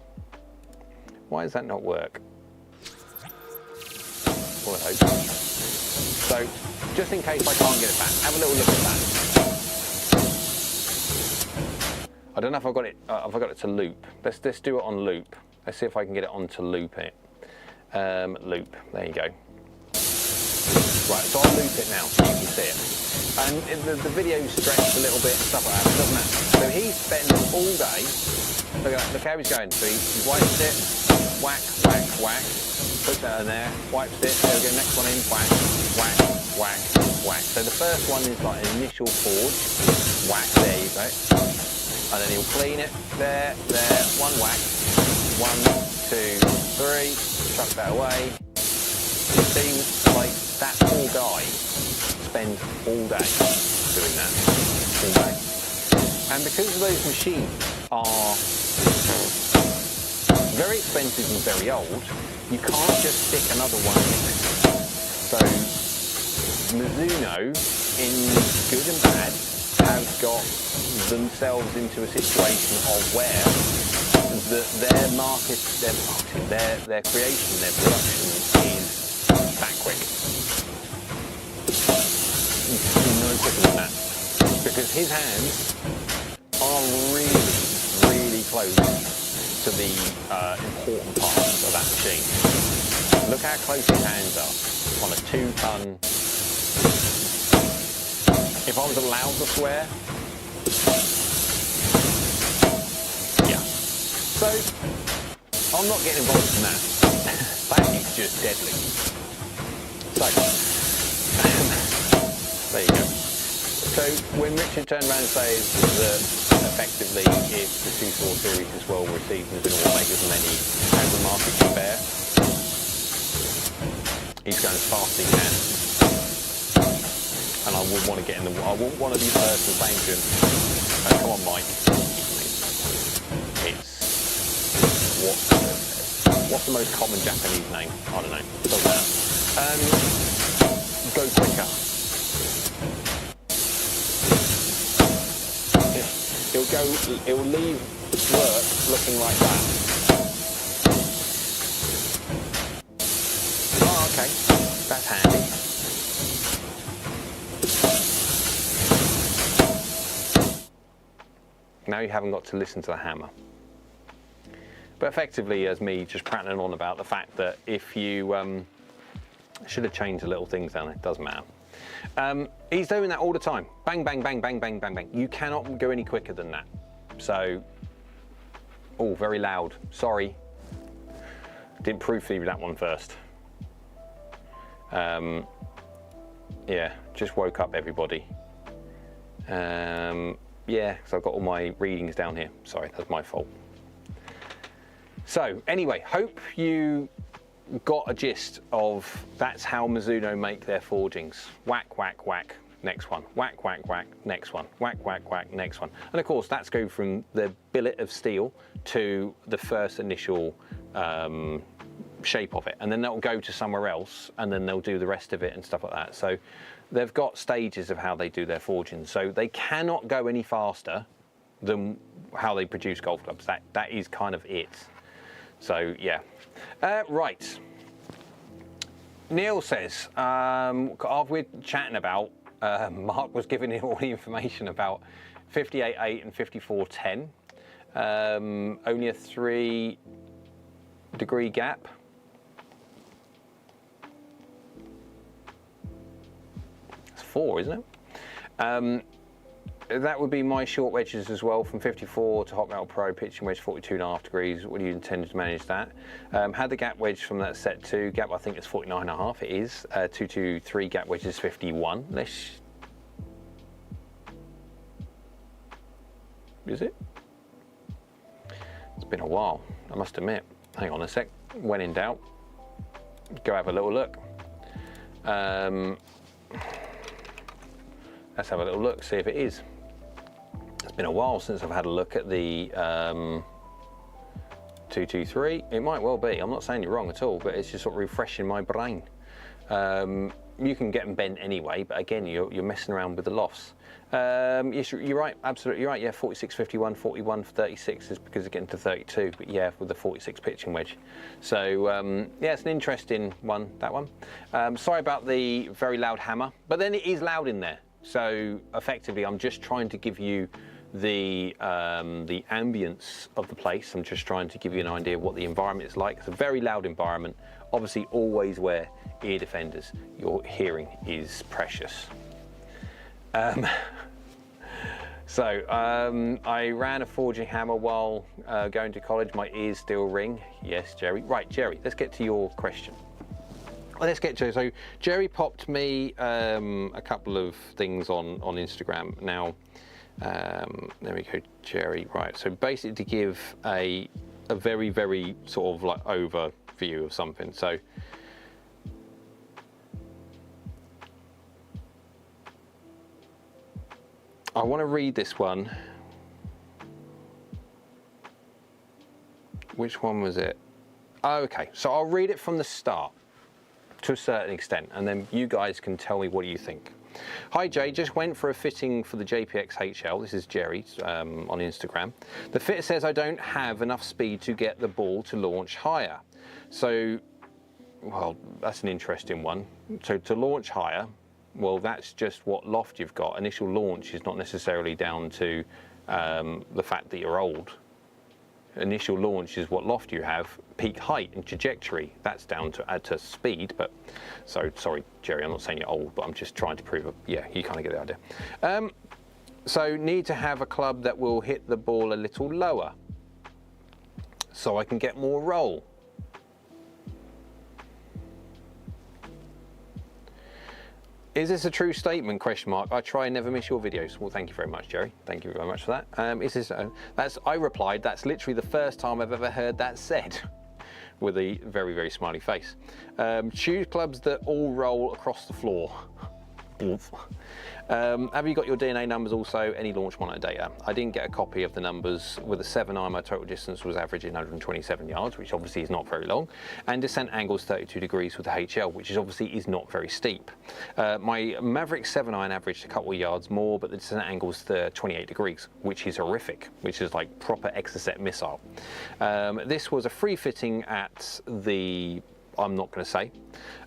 Why does that not work? Well, I hope. So, just in case I can't get it back, have a little look at that. I don't know if I've got it. If I got it to loop. Let's do it on loop. Let's see if I can get it on to loop it. Loop. There you go. Right. So I'll loop it now so you can see it. And the video's stretched a little bit and stuff like that. It doesn't matter. So he spends all day. Look at that. Look how he's going. So he wipes it. Whack, whack, whack. Puts that in there. Wipes it. There we go. Next one in. Whack, whack, whack, whack. So the first one is like an initial forge. Whack. There you go. And then he'll clean it, there, one whack, 1, 2, 3, chuck that away. You see, like, that poor guy spends all day doing that, all day. And because those machines are very expensive and very old, you can't just stick another one in. So, Mizuno, in good and bad, have got themselves into a situation of where their creation, their production is that quick. No quicker than that. Because his hands are really, really close to the important parts of that machine. Look how close his hands are on a 2-ton. If I was allowed to swear, yeah. So, I'm not getting involved in that. That is just deadly. So, there you go. So when Richard turned around and says that effectively if the 2-4 series is well received and Mizuno will make as many as the market can bear, he's going as fast as he can. And I wouldn't want to get in the I wouldn't want to be the person saying to him, oh, come on Mike, it's what's the most common Japanese name? I don't know, doesn't matter. Go quicker. It'll leave work looking like that. Oh, okay, that's handy. Now you haven't got to listen to the hammer. But effectively, as me just prattling on about the fact that if you should have changed the little things down there, doesn't matter. He's doing that all the time. Bang, bang, bang, bang, bang, bang, bang. You cannot go any quicker than that. So, oh, very loud. Sorry. Didn't proofread that one first. Yeah, just woke up everybody. Yeah, because I've got all my readings down here. Sorry, that's my fault. So, anyway, hope you got a gist of that's how Mizuno make their forgings. Whack, whack, whack, next one. Whack, whack, whack, next one. Whack, whack, whack, next one. And of course, that's go from the billet of steel to the first initial shape of it. And then that'll go to somewhere else, and then they'll do the rest of it and stuff like that. So they've got stages of how they do their forgings. So they cannot go any faster than how they produce golf clubs. That is kind of it. So yeah. Right. Neil says, we're chatting about, Mark was giving him all the information about 58.8 and 54.10. Only a 3-degree gap. It's 4, isn't it? That would be my short wedges as well, from 54 to Hot Metal Pro, pitching wedge 42.5 degrees. What do you intend to manage that? Had the gap wedge from that set 2, gap I think it's 49.5, it is. 223 gap wedge is 51. Is it? It's been a while, I must admit. Hang on a sec, when in doubt, go have a little look. Let's have a little look, see if it is. It's been a while since I've had a look at the 223. It might well be. I'm not saying you're wrong at all, but it's just sort of refreshing my brain. You can get them bent anyway, but again, you're messing around with the lofts. Yes, you're right, absolutely right. Yeah, 46, 51, 41, 36 is because of getting to 32, but yeah, with the 46 pitching wedge. So yeah, it's an interesting one, that one. Sorry about the very loud hammer, but then it is loud in there. So effectively, I'm just trying to give you the ambience of the place. I'm just trying to give you an idea of what the environment is like. It's a very loud environment. Obviously, always wear ear defenders. Your hearing is precious. I ran a forging hammer while going to college. My ears still ring. Yes, Jerry. Right, Jerry, let's get to your question. Well, let's get to it. So Jerry popped me a couple of things on Instagram. Now, there we go, Jerry. Right, so basically to give a very, very sort of like overview of something. So I want to read this one. Which one was it? Oh, okay, so I'll read it from the start to a certain extent, and then you guys can tell me what you think. Hi Jay, just went for a fitting for the JPX HL. This is Jerry on Instagram. The fitter says I don't have enough speed to get the ball to launch higher. So, well, that's an interesting one. So to launch higher, well, that's just what loft you've got. Initial launch is not necessarily down to the fact that you're old. Initial launch is what loft you have. Peak height and trajectory, that's down to add to speed. But so sorry, Jerry, I'm not saying you're old, but I'm just trying to prove yeah, you kind of get the idea. So need to have a club that will hit the ball a little lower so I can get more roll. Is this a true statement? Question mark. I try and never miss your videos. Well, thank you very much, Jerry. Thank you very much for that. Is this? I replied. That's literally the first time I've ever heard that said, with a very, very smiley face. Choose clubs that all roll across the floor. Have you got your DNA numbers also? Any launch monitor data? I didn't get a copy of the numbers. With a 7-iron, my total distance was averaging 127 yards, which obviously is not very long, and descent angles 32 degrees with the HL, which is obviously is not very steep. My Maverick 7-iron averaged a couple of yards more, but the descent angle's 28 degrees, which is horrific, which is like proper Exocet missile. This was a free fitting at the, I'm not going to say.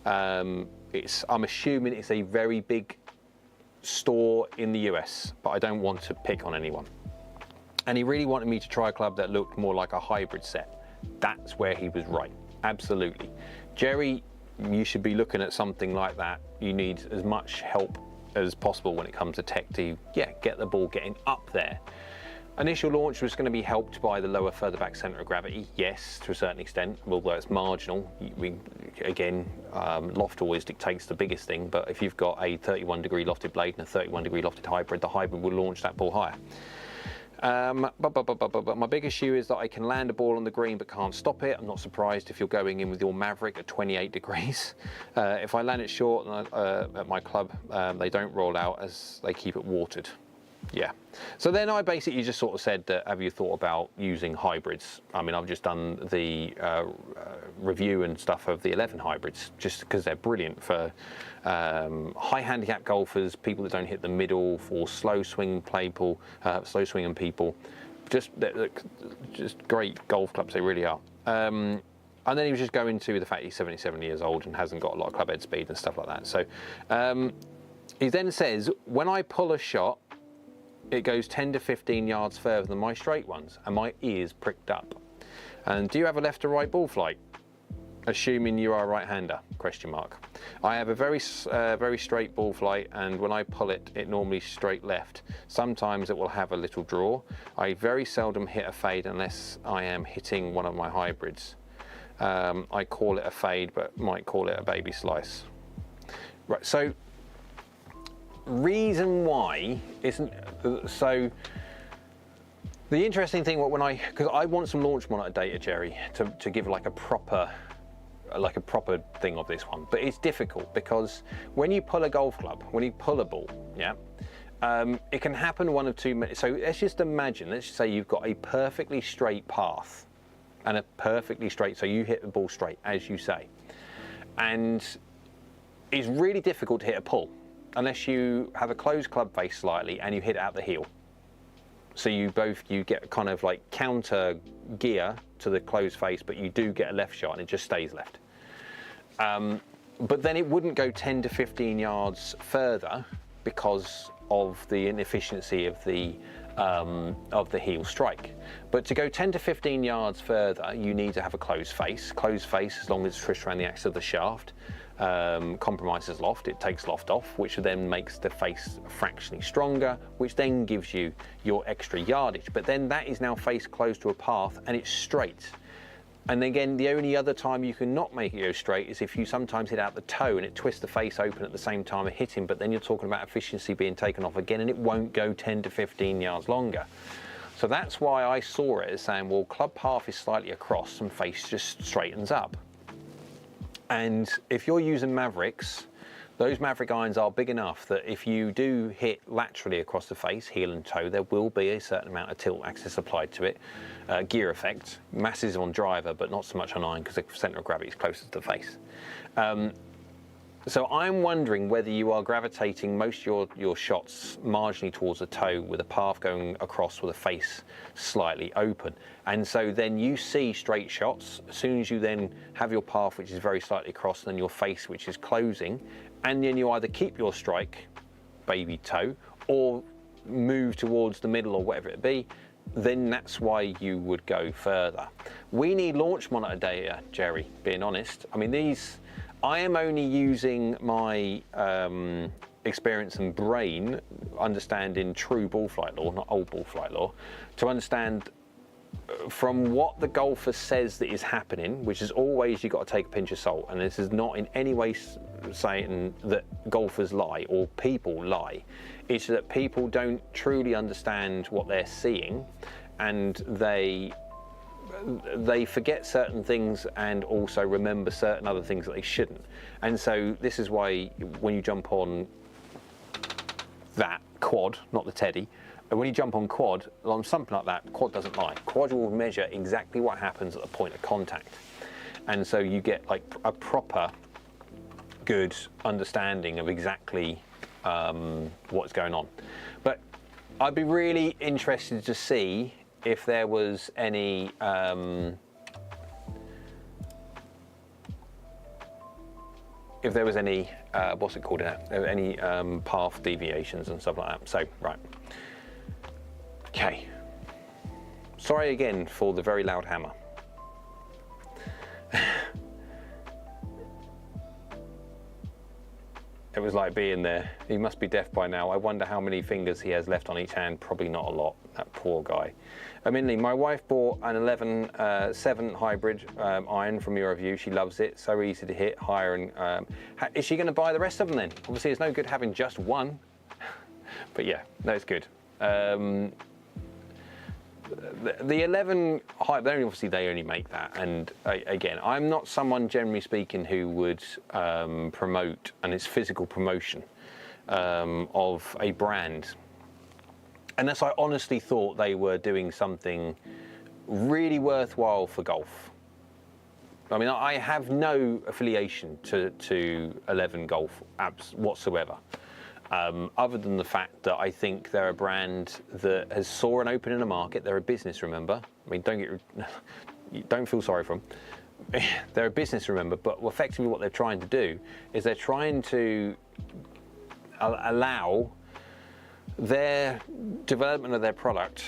I'm assuming it's a very big store in the US, but I don't want to pick on anyone. And he really wanted me to try a club that looked more like a hybrid set. That's where he was right, absolutely. Jerry, you should be looking at something like that. You need as much help as possible when it comes to tech to, get the ball getting up there. Initial launch was going to be helped by the lower, further back centre of gravity, yes, to a certain extent, although it's marginal. Loft always dictates the biggest thing, but if you've got a 31-degree lofted blade and a 31-degree lofted hybrid, the hybrid will launch that ball higher. But my big issue is that I can land a ball on the green but can't stop it. I'm not surprised if you're going in with your Maverick at 28 degrees. If I land it short at my club, they don't roll out as they keep it watered. Yeah. So then I basically just sort of said that, have you thought about using hybrids? I mean, I've just done the review and stuff of the 11 hybrids, just because they're brilliant for high handicap golfers, people that don't hit the middle, for slow swinging people. Just great golf clubs, they really are. And then he was just going to the fact he's 77 years old and hasn't got a lot of club head speed and stuff like that. So he then says, when I pull a shot, it goes 10 to 15 yards further than my straight ones, and my ears pricked up. And do you have a left or right ball flight? Assuming you are a right-hander, question mark. I have a very straight ball flight, and when I pull it, it normally straight left. Sometimes it will have a little draw. I very seldom hit a fade unless I am hitting one of my hybrids. I call it a fade, but might call it a baby slice. Right, so reason why isn't, so the interesting thing, because I want some launch monitor data, Jerry, to give like a proper thing of this one, but it's difficult because when you pull a golf club, when you pull a ball, it can happen one of two minutes. So let's just say you've got a perfectly straight path and a perfectly straight, so you hit the ball straight, as you say, and it's really difficult to hit a pull unless you have a closed club face slightly and you hit out the heel. So you get kind of like counter gear to the closed face, but you do get a left shot and it just stays left. But then it wouldn't go 10 to 15 yards further because of the inefficiency of the heel strike. But to go 10 to 15 yards further, you need to have a closed face. Closed face, as long as it's twisted around the axis of the shaft, compromises loft, it takes loft off, which then makes the face fractionally stronger, which then gives you your extra yardage. But then that is now face close to a path and it's straight. And again, the only other time you can not make it go straight is if you sometimes hit out the toe and it twists the face open at the same time of hitting, but then you're talking about efficiency being taken off again and it won't go 10 to 15 yards longer. So that's why I saw it as saying, well, club path is slightly across and face just straightens up. And if you're using Mavericks, those Maverick irons are big enough that if you do hit laterally across the face, heel and toe, there will be a certain amount of tilt axis applied to it. Gear effect, massive on driver, but not so much on iron because the centre of gravity is closer to the face. So I'm wondering whether you are gravitating most of your shots marginally towards the toe with a path going across with a face slightly open. And so then you see straight shots as soon as you then have your path which is very slightly across and then your face which is closing, and then you either keep your strike, baby toe, or move towards the middle or whatever it be, then that's why you would go further. We need launch monitor data, Jerry, being honest. I mean, I am only using my experience and brain, understanding true ball flight law, not old ball flight law, to understand from what the golfer says that is happening, which is always you've got to take a pinch of salt, and this is not in any way saying that golfers lie or people lie, it's that people don't truly understand what they're seeing, and they forget certain things and also remember certain other things that they shouldn't. And so this is why when you jump on that quad, not the Teddy, when you jump on quad, on something like that, quad doesn't lie. Quad will measure exactly what happens at the point of contact. And so you get like a proper good understanding of exactly what's going on. But I'd be really interested to see if there was any what's it called now? Any path deviations and stuff like that. So, right. Okay. Sorry again for the very loud hammer. It was like being there. He must be deaf by now. I wonder how many fingers he has left on each hand. Probably not a lot. That poor guy. Minley, my wife bought an 11-7 hybrid iron from your review. She loves it. So easy to hit, higher. And is she going to buy the rest of them then? Obviously, it's no good having just one. But yeah, no, it's good. The 11 hybrid, obviously they only make that. And again, I'm not someone, generally speaking, who would promote, and it's physical promotion of a brand, unless I honestly thought they were doing something really worthwhile for golf. I mean, I have no affiliation to 11 Golf apps whatsoever, other than the fact that I think they're a brand that has saw an open in the market. They're a business, remember? I mean, don't feel sorry for them. They're a business, remember, but effectively what they're trying to do is they're trying to allow their development of their product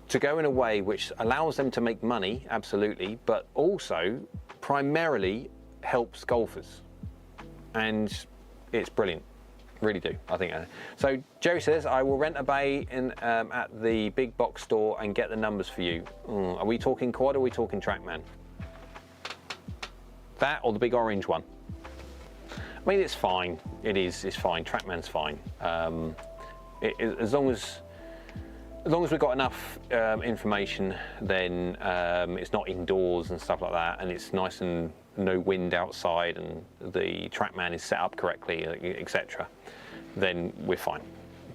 to go in a way which allows them to make money, absolutely, but also primarily helps golfers. And it's brilliant, really do, I think. So Jerry says, I will rent a bay at the big box store and get the numbers for you. Are we talking quad or are we talking TrackMan? That or the big orange one? I mean, it's fine. It's fine. TrackMan's fine. As long as we've got enough information, then it's not indoors and stuff like that, and it's nice and no wind outside, and the TrackMan is set up correctly, etc., then we're fine.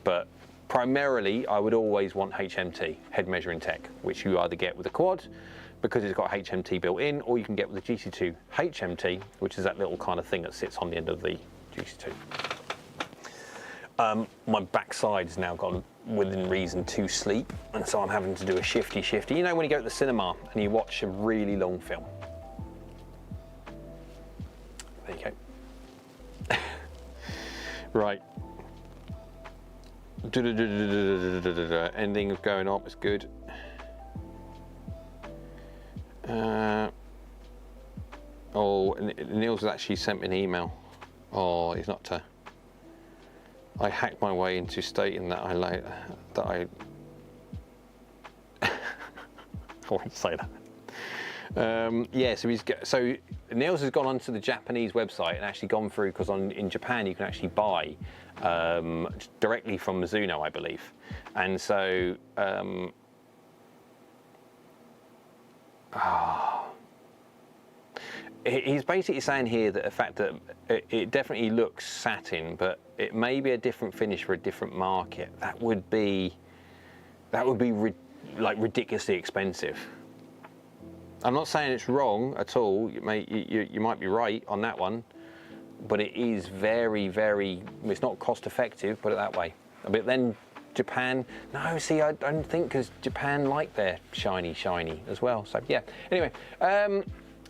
But primarily, I would always want HMT, head measuring tech, which you either get with the quad because it's got HMT built in, or you can get with the GC2 HMT, which is that little kind of thing that sits on the end of the GC2. My backside has now gone within reason to sleep, and so I'm having to do a shifty. You know when you go to the cinema and you watch a really long film? There you go. Right. Ending of going up is good. Oh, Niels has actually sent me an email. Oh, he's not to. I hacked my way into stating that I won't say that. Yeah, so Niels has gone onto the Japanese website and actually gone through, because in Japan you can actually buy directly from Mizuno, I believe, and so he's basically saying here that the fact that it definitely looks satin, but it may be a different finish for a different market. That would be like ridiculously expensive. I'm not saying it's wrong at all. You might be right on that one, but it is very, very. It's not cost effective. Put it that way. But then Japan. No, see, I don't think, because Japan like their shiny as well. So yeah. Anyway.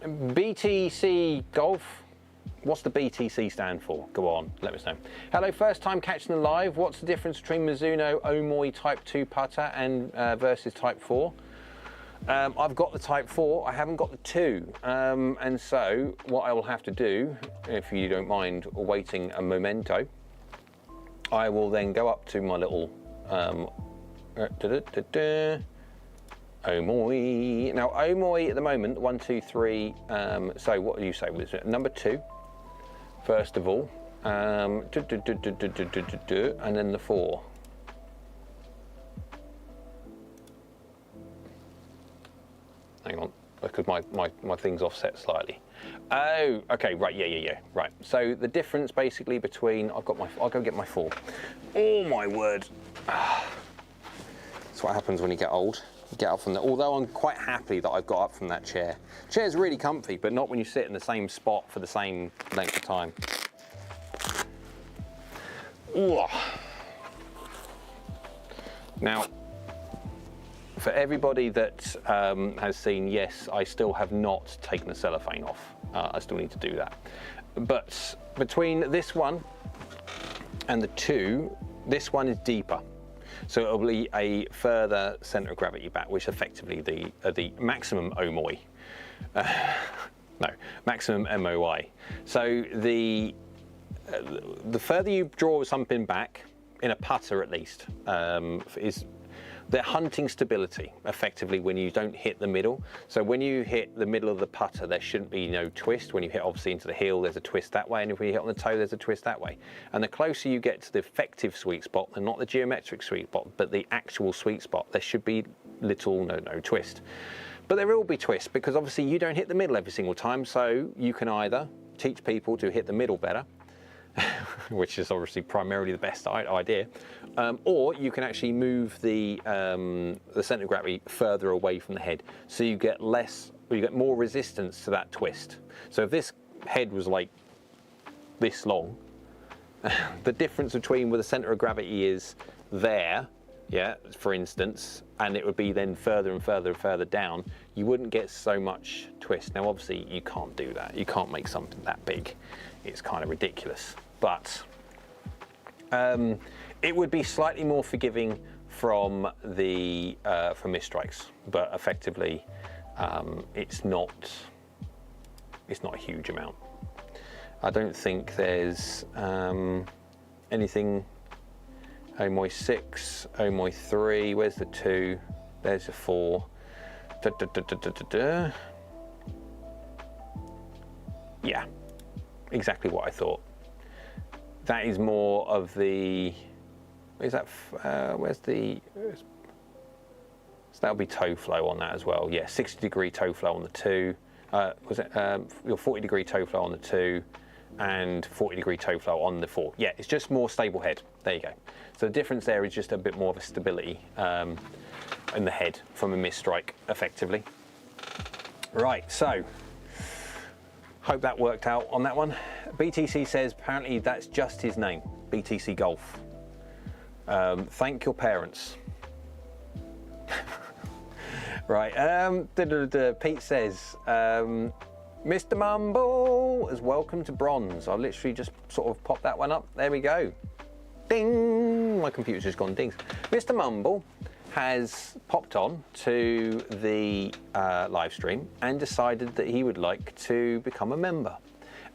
BTC Golf, what's the BTC stand for? Go on, let us know. Hello, first time catching the live. What's the difference between Mizuno Omoi Type 2 putter and versus Type 4? I've got the Type 4, I haven't got the 2. And so what I will have to do, if you don't mind waiting a momento, I will then go up to my little Omoi. Now Omoi at the moment, 1, 2, 3. So what do you say? Was it number 2? First of all, and then the 4. Hang on, because my thing's offset slightly. Oh, okay, right, yeah, right. So the difference basically between, I'll go get my 4. Oh my word. That's what happens when you get old. You get up from although I'm quite happy that I've got up from that chair. Chair's really comfy, but not when you sit in the same spot for the same length of time. Ooh. Now, for everybody that has seen, yes, I still have not taken the cellophane off. I still need to do that. But between this one and the 2, this one is deeper. So it'll be a further centre of gravity back, which effectively the maximum Omoi. No, maximum MOI. So the further you draw something back, in a putter at least, is the hunting stability, effectively, when you don't hit the middle. So when you hit the middle of the putter, there shouldn't be no twist. When you hit obviously into the heel, there's a twist that way, and if you hit on the toe, there's a twist that way. And the closer you get to the effective sweet spot, and not the geometric sweet spot, but the actual sweet spot, there should be little, no twist. But there will be twists, because obviously you don't hit the middle every single time, so you can either teach people to hit the middle better, which is obviously primarily the best idea, or you can actually move the centre of gravity further away from the head, so you get more resistance to that twist. So if this head was like this long, the difference between where the centre of gravity is there, yeah, for instance, and it would be then further and further and further down, you wouldn't get so much twist. Now obviously you can't do that, you can't make something that big, it's kind of ridiculous, but it would be slightly more forgiving from the from missed strikes, but effectively it's not a huge amount. I don't think there's anything. Omoi 6, Omoi 3, where's the 2? There's the 4. Yeah, exactly what I thought. That is more of the, where's that, so that'll be toe flow on that as well. Yeah, 60-degree toe flow on the 2. Was it your 40-degree toe flow on the 2 and 40-degree toe flow on the 4. Yeah, it's just more stable head. There you go. So the difference there is just a bit more of a stability in the head from a missed strike, effectively. Right, so hope that worked out on that one. BTC says apparently that's just his name, BTC Golf. Thank your parents. Right, Pete says, Mr. Mumble has welcome to bronze. I literally just sort of popped that one up. There we go. Ding! My computer's just gone dings. Mr. Mumble has popped on to the live stream and decided that he would like to become a member.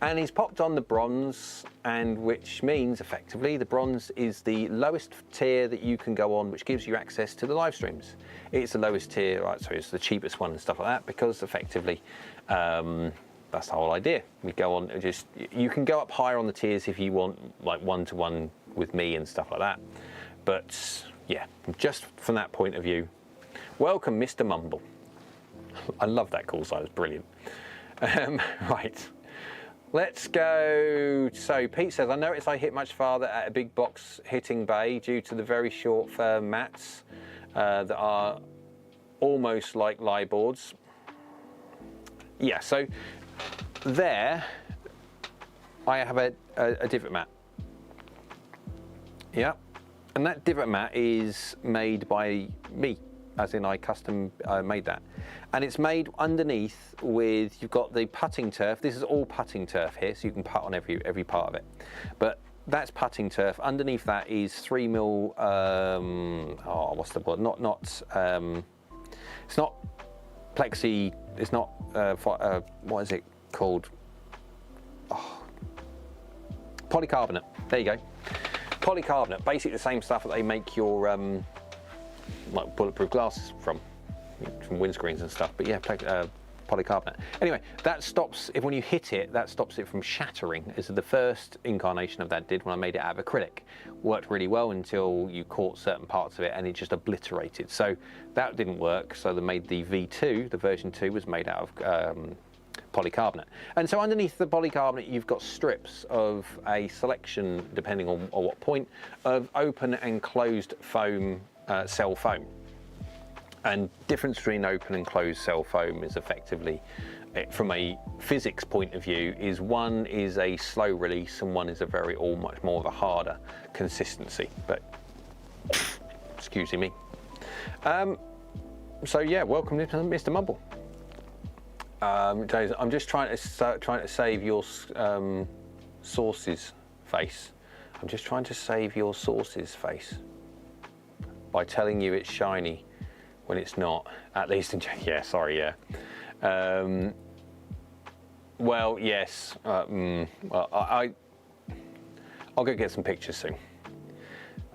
And he's popped on the bronze, and which means effectively the bronze is the lowest tier that you can go on, which gives you access to the live streams. It's the lowest tier, right? So it's the cheapest one and stuff like that, because effectively that's the whole idea. We go on, you can go up higher on the tiers if you want, like one-to-one with me and stuff like that. But yeah, just from that point of view, welcome, Mr. Mumble. I love that call sign, it's brilliant. Right. Let's go. So Pete says, I noticed I hit much farther at a big box hitting bay due to the very short firm mats that are almost like lie boards. Yeah, so there I have a divot mat. Yeah, and that divot mat is made by me, as in I custom made that. And it's made underneath with, you've got the putting turf. This is all putting turf here, so you can putt on every part of it. But that's putting turf. Underneath that is 3mm, oh, what's the word? It's not plexi, it's not, what is it called? Oh, polycarbonate, there you go. Polycarbonate, basically the same stuff that they make your like bulletproof glasses from. from windscreens and stuff. But yeah, polycarbonate. Anyway, that stops, when you hit it, that stops it from shattering. This is the first incarnation of that did when I made it out of acrylic. Worked really well until you caught certain parts of it and it just obliterated. So that didn't work. So they made the V2, the version 2 was made out of polycarbonate. And so underneath the polycarbonate, you've got strips of a selection, depending on what point, of open and closed foam, cell foam. And difference between open and closed cell foam is effectively, from a physics point of view, is one is a slow release and one is a much more of a harder consistency. But excuse me. So yeah, welcome to Mr. Mumble. I'm just trying to save your source's face. I'm just trying to save your source's face by telling you it's shiny when it's not, at least in, yeah, sorry, yeah. Well, yes, well, I'll go get some pictures soon.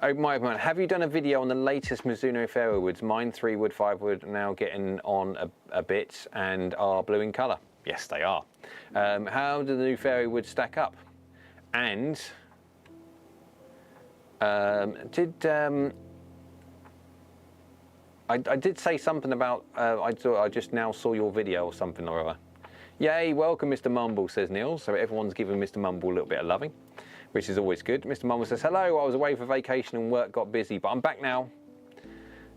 Oh, my man, have you done a video on the latest Mizuno fairway woods? Mine 3 wood, 5 wood, now getting on a bit and are blue in colour. Yes, they are. How do the new fairway woods stack up? And I did say something about, I just now saw your video or something or other. Yay, welcome Mr. Mumble, says Neil. So everyone's giving Mr. Mumble a little bit of loving, which is always good. Mr. Mumble says, hello, I was away for vacation and work got busy, but I'm back now.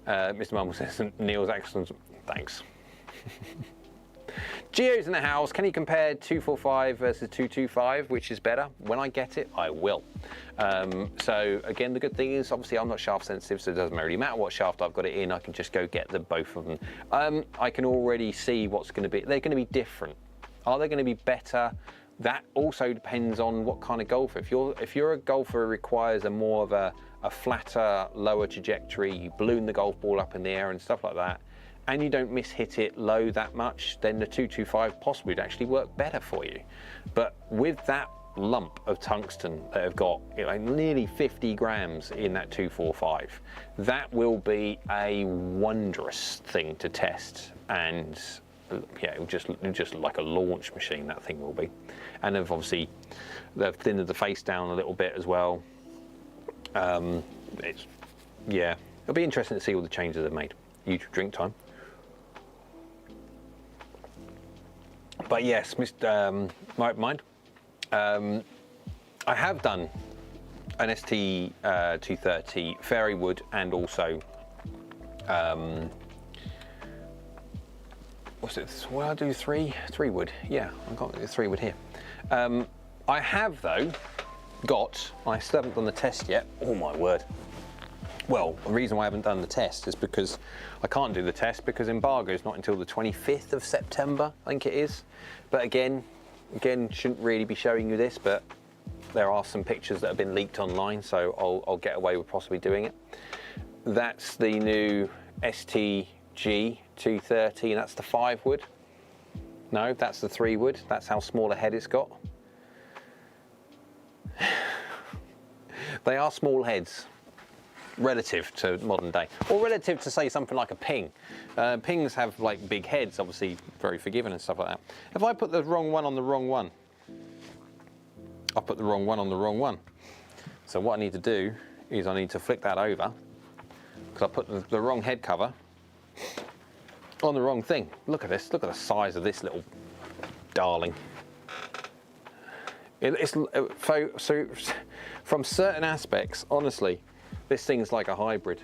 Mr. Mumble says, Neil's excellent, thanks. Geo's in the house. Can you compare 245 versus 225? Which is better? When I get it, I will. So again, the good thing is, obviously, I'm not shaft sensitive, so it doesn't really matter what shaft I've got it in. I can just go get the both of them. I can already see what's going to be. They're going to be different. Are they going to be better? That also depends on what kind of golfer. If you're a golfer who requires a more of a flatter, lower trajectory, you balloon the golf ball up in the air and stuff like that, and you don't miss-hit it low that much, then the 225 possibly would actually work better for you. But with that lump of tungsten that have got, you know, nearly 50 grams in that 245, that will be a wondrous thing to test. And yeah, it'll just like a launch machine, that thing will be. And they've obviously, they've thinned the face down a little bit as well. Yeah, it'll be interesting to see all the changes they've made. YouTube drink time. But yes, Mr. Mind, I have done an ST 230 fairy wood and also what's it? Well, I do three wood. Yeah, I've got the 3 wood here. I have though I still haven't done the test yet. Oh my word. Well, the reason why I haven't done the test is because I can't do the test because embargo is not until the 25th of September, I think it is. But again, shouldn't really be showing you this, but there are some pictures that have been leaked online, so I'll get away with possibly doing it. That's the new STG 230, and that's the 5 wood. No, that's the 3 wood. That's how small a head it's got. They are small heads. Relative to modern day, or relative to say something like a ping. Pings have like big heads, obviously very forgiving and stuff like that. If I put the wrong one on the wrong one, I put the wrong one on the wrong one. So what I need to do is I need to flick that over because I put the wrong head cover on the wrong thing. Look at this, look at the size of this little darling. So from certain aspects, honestly, this thing's like a hybrid.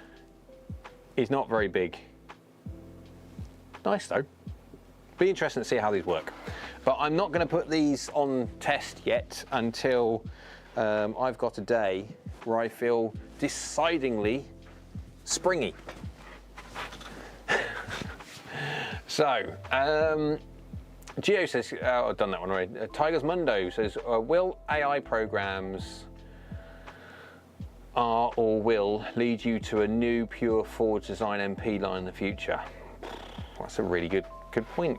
It's not very big. Nice though. Be interesting to see how these work. But I'm not going to put these on test yet until I've got a day where I feel decidingly springy. So, Geo says, oh, I've done that one already. Tigers Mundo says, will AI programs are or will lead you to a new pure forward design MP line in the future? That's a really good point.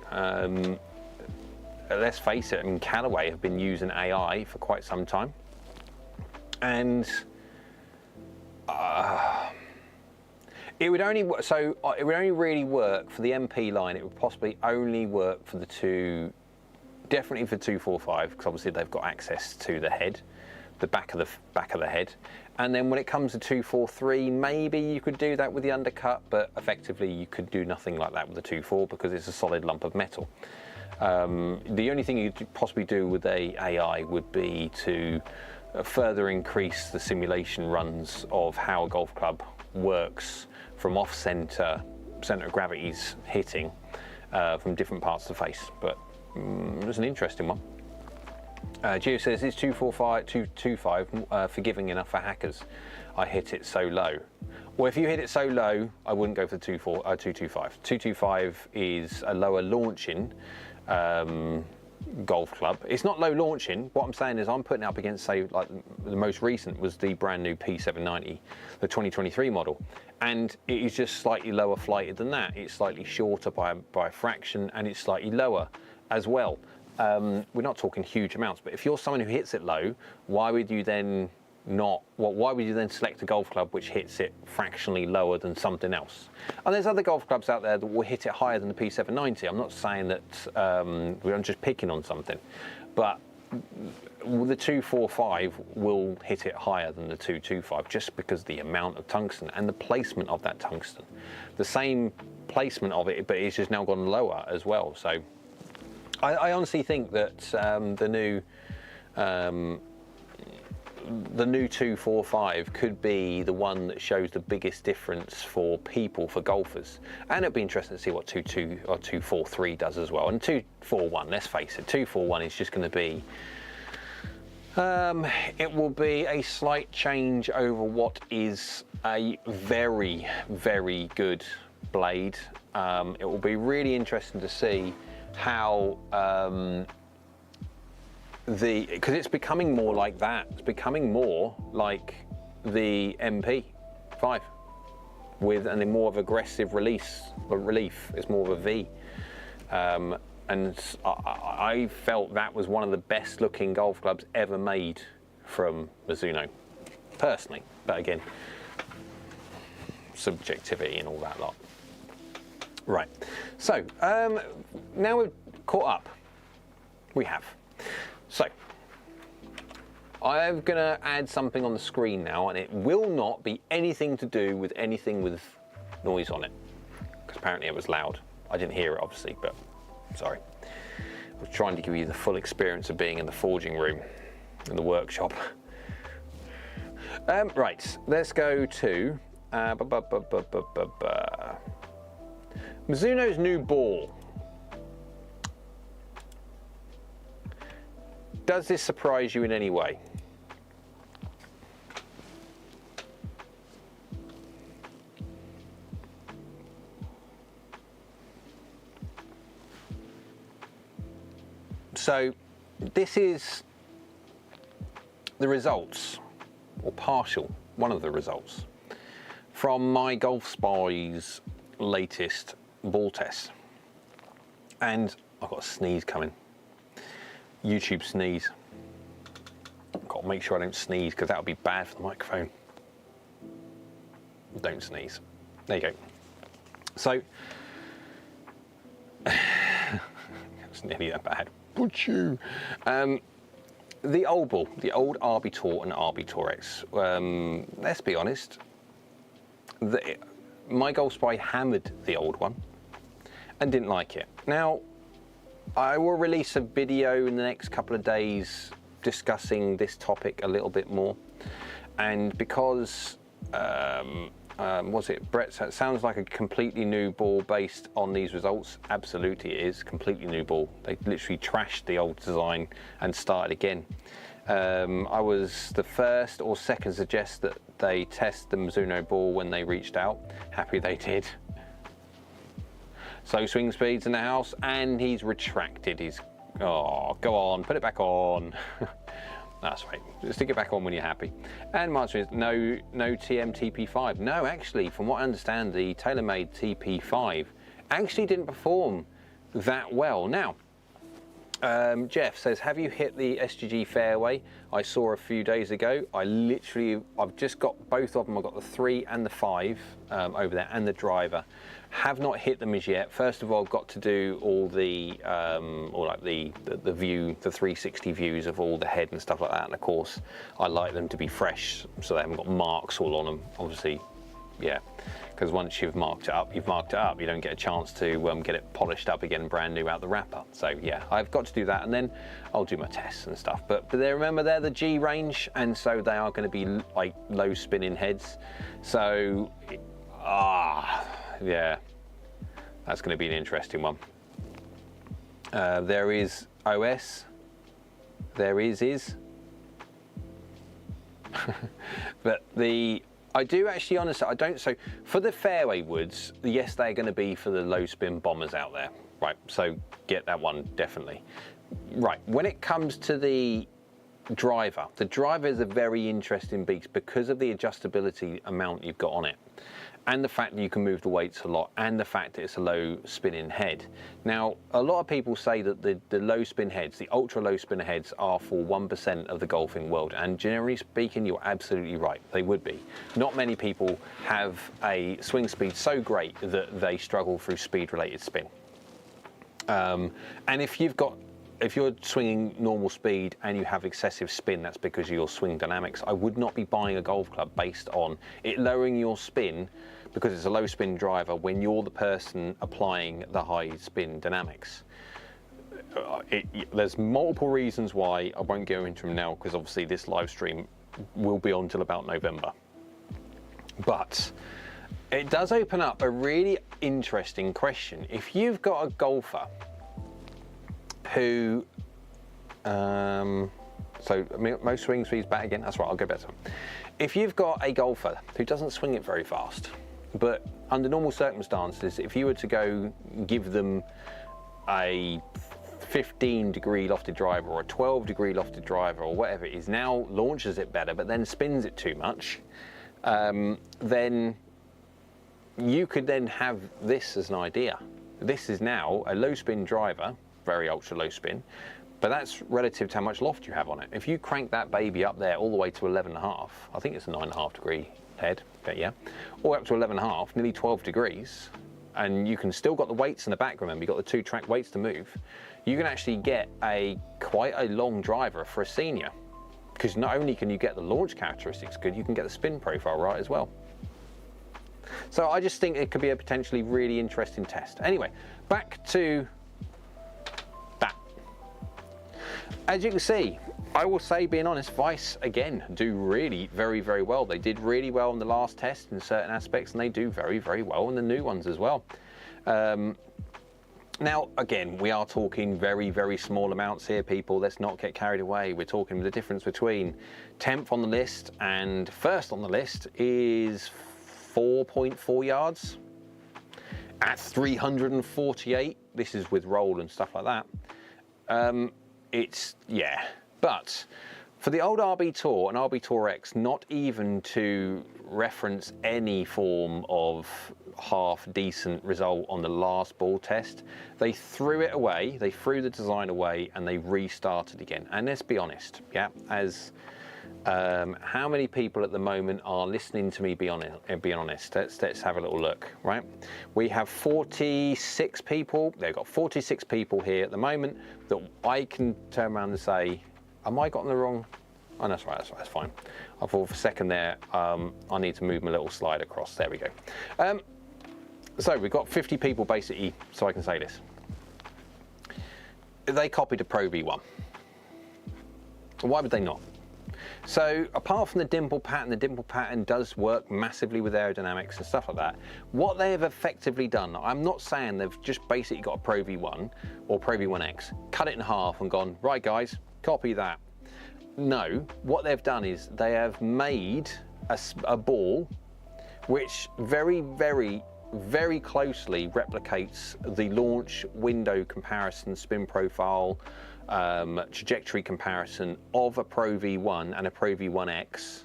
Let's face it, I mean, Callaway have been using AI for quite some time, and It would only it would only really work for the MP line. It would possibly only work for the definitely for 245, because obviously they've got access to the head, the back of the head. And then when it comes to 243, maybe you could do that with the undercut, but effectively you could do nothing like that with the 24 because it's a solid lump of metal. The only thing you could possibly do with a AI would be to further increase the simulation runs of how a golf club works from off-center of gravity's hitting from different parts of the face. But it's an interesting one. Gio says, is 225 forgiving enough for hackers? I hit it so low. Well, if you hit it so low, I wouldn't go for the 225. 225 is a lower launching golf club. It's not low launching. What I'm saying is I'm putting it up against, say, like the most recent was the brand new P790, the 2023 model. And it is just slightly lower flighted than that. It's slightly shorter by a fraction, and it's slightly lower as well. We're not talking huge amounts, but if you're someone who hits it low, why would you then why would you then select a golf club which hits it fractionally lower than something else? And there's other golf clubs out there that will hit it higher than the P790. I'm not saying that I'm just picking on something, but the 245 will hit it higher than the 225 just because of the amount of tungsten and the placement of that tungsten. The same placement of it, but it's just now gone lower as well. So I honestly think that the new 245 could be the one that shows the biggest difference for people, for golfers. And it'd be interesting to see what 243 does as well. And 241, let's face it, 241 is just going to be, it will be a slight change over what is a very, very good blade. It will be really interesting to see how because it's becoming more like that. It's becoming more like the MP5 with a more of aggressive relief. It's more of a V. And I felt that was one of the best looking golf clubs ever made from Mizuno, personally. But again, subjectivity and all that lot. Right, so now we've caught up. We have. So, I'm going to add something on the screen now, and it will not be anything to do with anything with noise on it, because apparently it was loud. I didn't hear it, obviously, but sorry. I was trying to give you the full experience of being in the forging room, in the workshop. Right, let's go to Mizuno's new ball. Does this surprise you in any way? So this is the results, or one of the results, from my Golf Spy's latest ball test. And I've got a sneeze coming. YouTube sneeze. I've got to make sure I don't sneeze because that would be bad for the microphone. Don't sneeze. There you go. So, it's nearly that bad. Would you? The old ball, the old RB Tour and RB Tour X. Let's be honest. My Golf Spy hammered the old one and didn't like it. Now, I will release a video in the next couple of days discussing this topic a little bit more. And because, was it Brett? It sounds like a completely new ball based on these results. Absolutely it is, completely new ball. They literally trashed the old design and started again. I was the first or second to suggest that they test the Mizuno ball when they reached out. Happy they did. So swing speeds in the house, and he's retracted his, oh, go on, put it back on. That's right, stick it back on when you're happy. And my answer is no TM TP5. No, actually, from what I understand, the TaylorMade TP5 actually didn't perform that well. Now, Jeff says, have you hit the SGG fairway I saw a few days ago? I've just got both of them. I've got the 3 and the 5 over there, and the driver. Have not hit them as yet. First of all, I've got to do all the view, the 360 views of all the head and stuff like that. And of course, I like them to be fresh, so they haven't got marks all on them. Obviously, yeah, because once you've marked it up, you've marked it up. You don't get a chance to get it polished up again, brand new out the wrapper. So yeah, I've got to do that, and then I'll do my tests and stuff. But remember, they're the G range, and so they are going to be like low spinning heads. So yeah, that's going to be an interesting one. There is OS. There is. But I do actually, honestly, I don't. So for the fairway woods, yes, they're going to be for the low spin bombers out there, right? So get that one definitely. Right. When it comes to the driver is a very interesting beast because of the adjustability amount you've got on it, and the fact that you can move the weights a lot, and the fact that it's a low spinning head. Now, a lot of people say that the low spin heads, the ultra low spin heads, are for 1% of the golfing world, and generally speaking, you're absolutely right, they would be. Not many people have a swing speed so great that they struggle through speed related spin. And if you're swinging normal speed and you have excessive spin, that's because of your swing dynamics. I would not be buying a golf club based on it lowering your spin because it's a low spin driver when you're the person applying the high spin dynamics. There's multiple reasons why. I won't go into them now because obviously this live stream will be on till about November. But it does open up a really interesting question. If you've got a golfer who, so most swing speeds back again, that's right, I'll go back to them. If you've got a golfer who doesn't swing it very fast, but under normal circumstances, if you were to go give them a 15-degree lofted driver or a 12-degree lofted driver or whatever it is, now launches it better, but then spins it too much, then you could then have this as an idea. This is now a low spin driver, very ultra low spin, but that's relative to how much loft you have on it. If you crank that baby up there all the way to 11.5, I think it's a 9.5 degree head, but yeah, all up to 11.5, nearly 12 degrees, and you can still got the weights in the back, remember, you've got the 2-track weights to move, you can actually get quite a long driver for a senior, because not only can you get the launch characteristics good, you can get the spin profile right as well. So I just think it could be a potentially really interesting test. Anyway, back to that. As you can see, I will say, being honest, Vice, again, do really very, very well. They did really well in the last test in certain aspects, and they do very, very well in the new ones as well. Now, again, we are talking very, very small amounts here, people. Let's not get carried away. We're talking the difference between 10th on the list and 1st on the list is 4.4 yards at 348. This is with roll and stuff like that. Yeah, but for the old RB Tour and RB Tour X, not even to reference any form of half decent result on the last ball test, they threw it away, they threw the design away, and they restarted again. And let's be honest, yeah, as how many people at the moment are listening to me being honest? Let's have a little look, right? We have 46 people. They've got 46 people here at the moment that I can turn around and say, am I got in the wrong? Oh, that's right, that's fine. I thought for a second there, I need to move my little slide across. There we go. So we've got 50 people basically, so I can say this. They copied a Pro V1. Why would they not? So apart from the dimple pattern does work massively with aerodynamics and stuff like that. What they have effectively done, I'm not saying they've just basically got a Pro V1 or Pro V1X, cut it in half and gone, right guys, copy that. No, what they've done is they have made a ball which very, very, very closely replicates the launch window comparison, spin profile, trajectory comparison of a Pro V1 and a Pro V1X,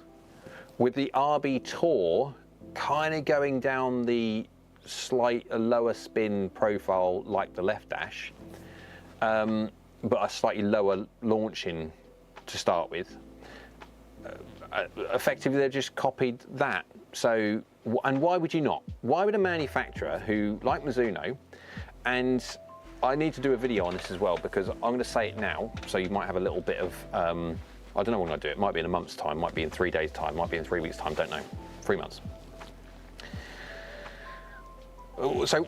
with the RB Tour kind of going down the slight lower spin profile like the left dash, but a slightly lower launching to start with. Effectively, they've just copied that. So, and why would you not? Why would a manufacturer who, like Mizuno, and I need to do a video on this as well, because I'm going to say it now, so you might have a little bit of, I don't know when I do it. It might be in a month's time, might be in 3 days' time, might be in 3 weeks' time, don't know. 3 months. So,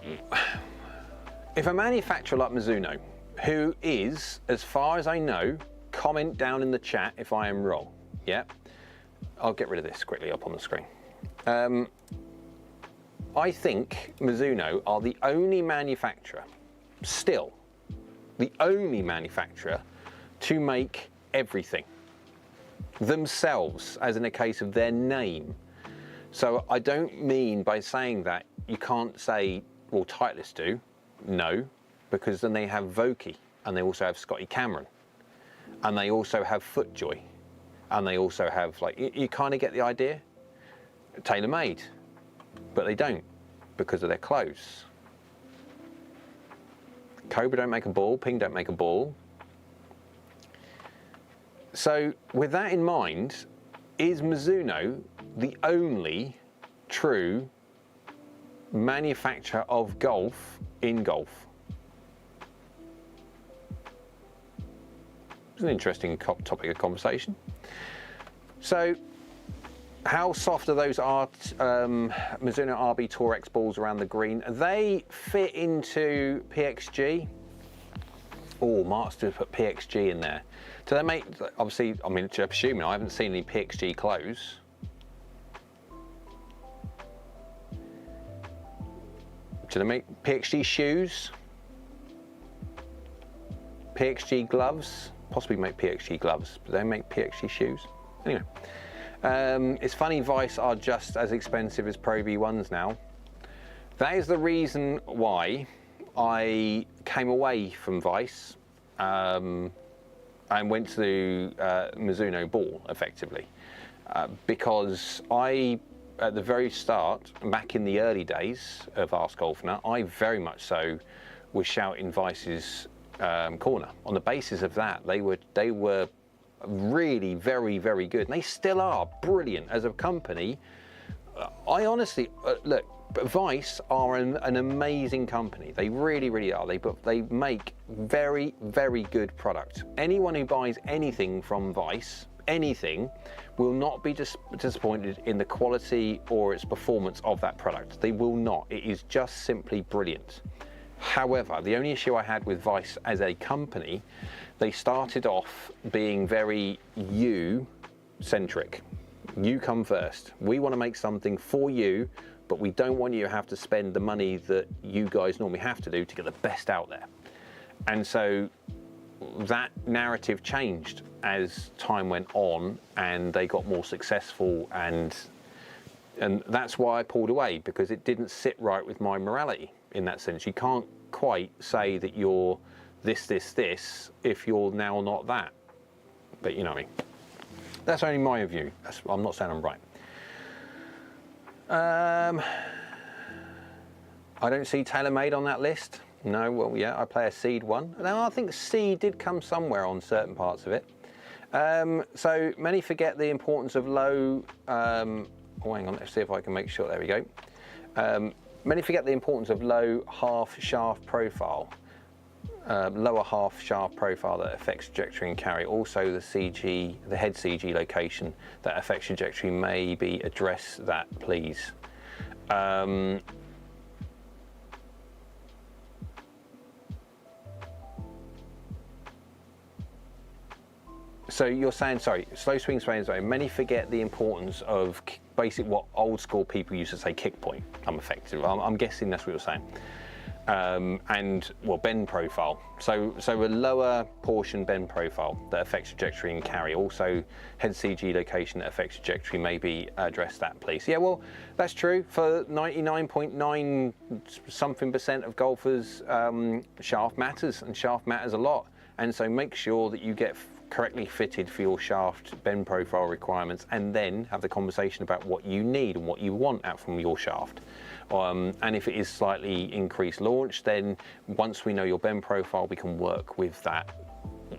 if a manufacturer like Mizuno, who is, as far as I know, comment down in the chat if I am wrong, yeah? I'll get rid of this quickly up on the screen. I think Mizuno are the only manufacturer, still, the only manufacturer to make everything themselves, as in a case of their name. So I don't mean by saying that you can't say, well, Titleist do. No, because then they have Vokey, and they also have Scotty Cameron, and they also have FootJoy, and they also have, like, you kind of get the idea? TaylorMade, but they don't because of their clothes. Cobra don't make a ball, Ping don't make a ball. So with that in mind, is Mizuno the only true manufacturer of golf in golf? It's an interesting topic of conversation. So, how soft are those Mizuno RB Tour X balls around the green? They fit into PXG. Oh, Mark's to put PXG in there. Do they make, obviously, I mean, assuming I haven't seen any PXG clothes. Do they make PXG shoes? PXG gloves? Possibly make PXG gloves, but they make PXG shoes. Anyway, it's funny Vice are just as expensive as Pro V1s now. That is the reason why I came away from Vice and went to Mizuno ball, effectively. Because at the very start, back in the early days of AskGolfNut, I very much so was shouting Vice's corner. On the basis of that, they were really very, very good, and they still are brilliant as a company. I honestly look, Vice are an amazing company. They really, really are. They make very, very good product. Anyone who buys anything from Vice, anything, will not be disappointed in the quality or its performance of that product. They will not. It is just simply brilliant. However, the only issue I had with Vice as a company, they started off being very you-centric. You come first. We want to make something for you, but we don't want you to have to spend the money that you guys normally have to do to get the best out there. And so that narrative changed as time went on, and they got more successful, and that's why I pulled away, because it didn't sit right with my morality. In that sense, you can't quite say that you're this if you're now not that. But you know what I mean. That's only my view. I'm not saying I'm right. I don't see TaylorMade on that list. No, well, yeah, I play a Seed one. Now, I think Seed did come somewhere on certain parts of it. So many forget the importance of low. Oh, hang on. Let's see if I can make sure. There we go. Many forget the importance of low half shaft profile, lower half shaft profile that affects trajectory and carry. Also the head CG location that affects trajectory. Maybe address that, please. So you're saying, sorry, slow swing sprains, sorry, many forget the importance of basic, what old school people used to say, kick point. I'm guessing that's what you're saying. And, well, bend profile. So a lower portion bend profile that affects trajectory and carry. Also head CG location that affects trajectory. Maybe address that, please. Yeah, well, that's true for 99.9 something% of golfers. Shaft matters, and shaft matters a lot. And so make sure that you get correctly fitted for your shaft bend profile requirements, and then have the conversation about what you need and what you want out from your shaft. And if it is slightly increased launch, then once we know your bend profile, we can work with that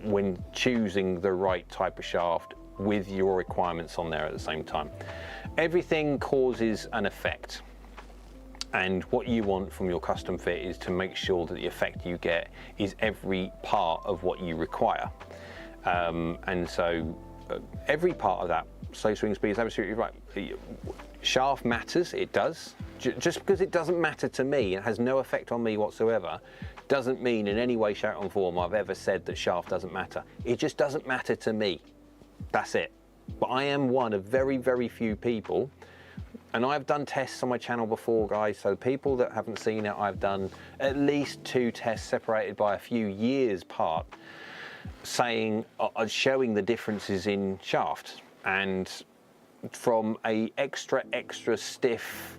when choosing the right type of shaft with your requirements on there at the same time. Everything causes an effect, and what you want from your custom fit is to make sure that the effect you get is every part of what you require. And so every part of that slow swing speed is absolutely right. Shaft matters, it does. Just because it doesn't matter to me, it has no effect on me whatsoever, doesn't mean in any way, shape or form I've ever said that shaft doesn't matter. It just doesn't matter to me. That's it. But I am one of very, very few people, and I've done tests on my channel before, guys, so people that haven't seen it, I've done at least 2 tests separated by a few years apart, showing the differences in shaft. And from a extra stiff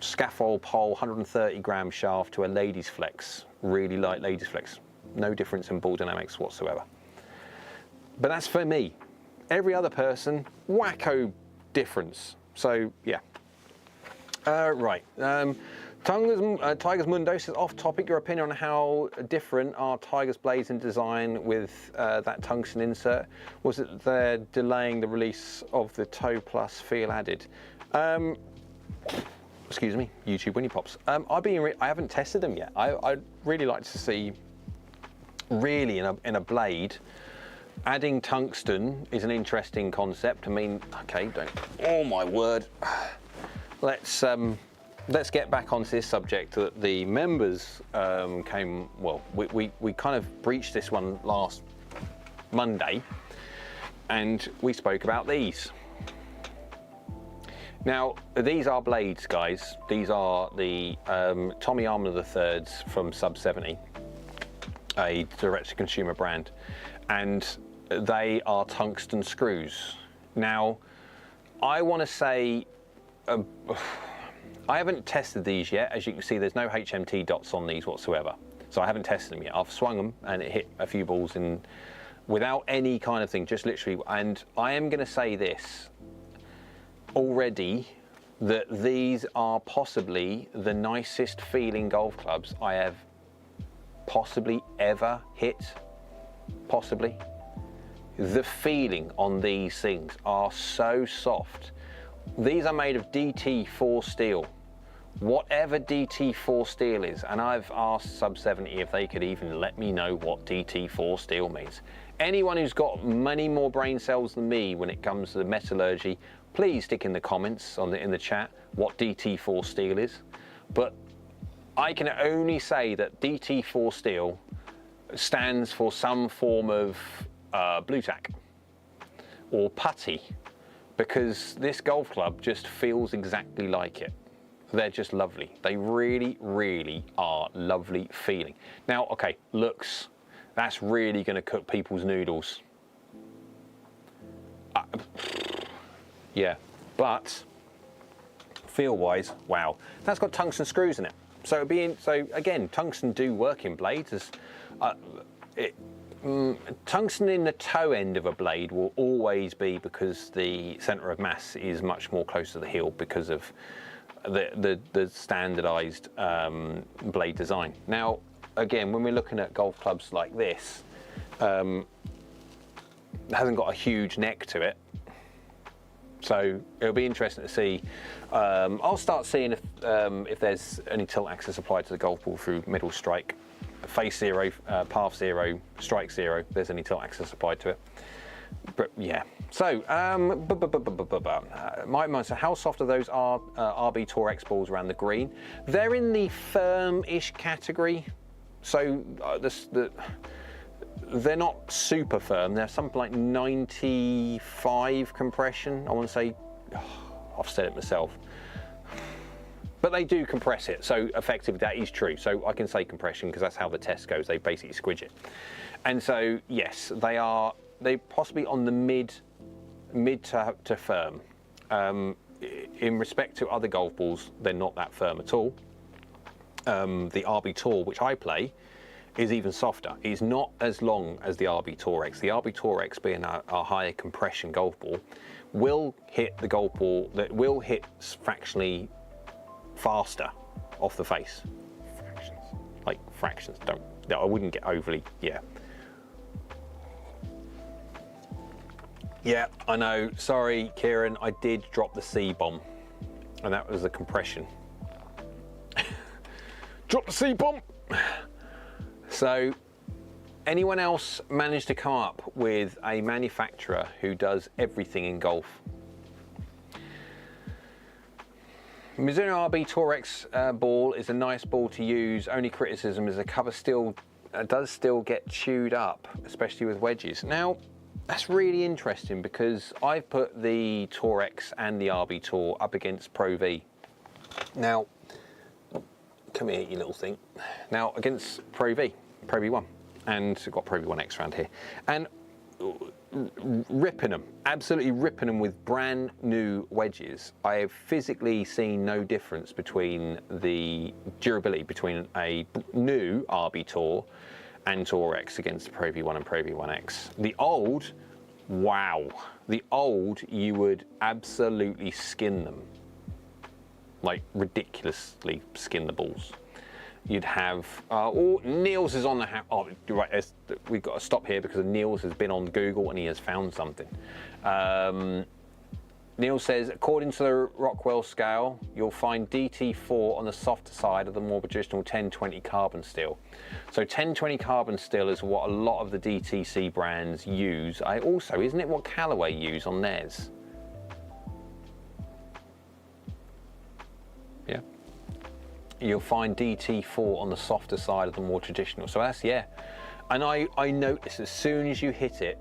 scaffold pole 130 gram shaft to a ladies flex, really light ladies flex, no difference in ball dynamics whatsoever. But that's for me. Every other person, wacko difference. So yeah. Right. Tiger's Mundo says, off topic, your opinion on how different are Tiger's blades in design with that tungsten insert? Was it they're delaying the release of the toe plus feel added? Excuse me, YouTube Winnie Pops. I haven't tested them yet. I'd really like to see, really in a blade, adding tungsten is an interesting concept. I mean, okay, oh my word. Let's get back onto this subject that the members came, well, we kind of breached this one last Monday, and we spoke about these. Now, these are blades, guys. These are the Tommy Armour III's from Sub 70, a direct-to-consumer brand, and they are tungsten screws. Now, I want to say, I haven't tested these yet. As you can see, there's no HMT dots on these whatsoever. So I haven't tested them yet. I've swung them and it hit a few balls in without any kind of thing, just literally. And I am going to say this already, that these are possibly the nicest feeling golf clubs I have possibly ever hit. Possibly. The feeling on these things are so soft. These are made of DT4 steel. Whatever DT4 steel is, and I've asked Sub 70 if they could even let me know what DT4 steel means. Anyone who's got many more brain cells than me when it comes to the metallurgy, please stick in the comments in the chat what DT4 steel is. But I can only say that DT4 steel stands for some form of blue tack or putty, because this golf club just feels exactly like it. They're just lovely. They really, really are lovely feeling. Now, okay, looks, that's really going to cook people's noodles. Yeah, but feel-wise, wow. That's got tungsten screws in it. So again, tungsten do work in blades. Tungsten in the toe end of a blade will always be, because the center of mass is much more close to the heel because of the standardized blade design. Now, again, when we're looking at golf clubs like this, it hasn't got a huge neck to it. So it'll be interesting to see. I'll start seeing if there's any tilt axis applied to the golf ball through middle strike, face zero, path zero, strike zero, if there's any tilt axis applied to it. But yeah, so so how soft are those RB Tour X balls around the green? They're in the firm-ish category. So they're not super firm. They're something like 95 compression. I want to say, I've said it myself. But they do compress it, so effectively that is true. So I can say compression because that's how the test goes. They basically squidge it. And so, yes, they possibly on the mid to firm. In respect to other golf balls, they're not that firm at all. The RB Tour, which I play, is even softer. It's not as long as the RB Tour X. The RB Tour X, being a higher compression golf ball, will hit the golf ball, that will hit fractionally faster off the face. Fractions. Like fractions. I wouldn't get overly, yeah. Yeah, I know. Sorry, Kieran, I did drop the C-bomb, and that was the compression. Drop the C-bomb! So, anyone else managed to come up with a manufacturer who does everything in golf? Mizuno RB Tour X ball is a nice ball to use. Only criticism is the cover does still get chewed up, especially with wedges. Now, that's really interesting because I've put the Tour X and the RB Tour up against Pro V. Now, come here, you little thing. Now, against Pro V1, and I've got Pro V1 X around here, and ripping them, absolutely ripping them with brand new wedges. I have physically seen no difference between the durability between a new RB Tour and Tour X against the Pro V1 and Pro V1 X. The old, wow, the old, you would absolutely skin them, like ridiculously skin the balls. You'd have, oh, Niels is on the, oh, right, we've got to stop here because Niels has been on Google and he has found something. Niels says, according to the Rockwell scale, you'll find DT4 on the softer side of the more traditional 1020 carbon steel. So 1020 carbon steel is what a lot of the DTC brands use. Isn't it what Callaway use on theirs? Yeah. You'll find DT4 on the softer side of the more traditional. So that's, yeah. And I noticed as soon as you hit it,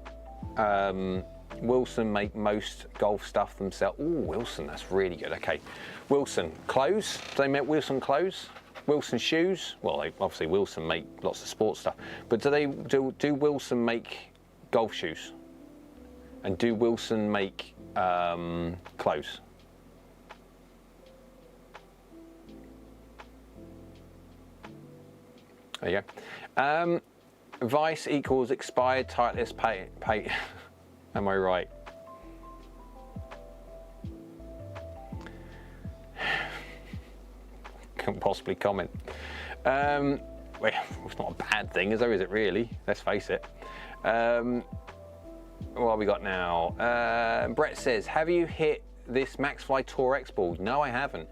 Wilson make most golf stuff themselves. Oh, Wilson, that's really good. Okay, Wilson, clothes. Do they make Wilson clothes? Wilson shoes? Well, obviously Wilson make lots of sports stuff. But do Wilson make golf shoes? And do Wilson make clothes? There you go. Vice equals expired Titleist pay. Am I right? Can't possibly comment. Well, it's not a bad thing, is it really? Let's face it. What have we got now? Brett says, have you hit this Maxfly Tour X ball? No, I haven't.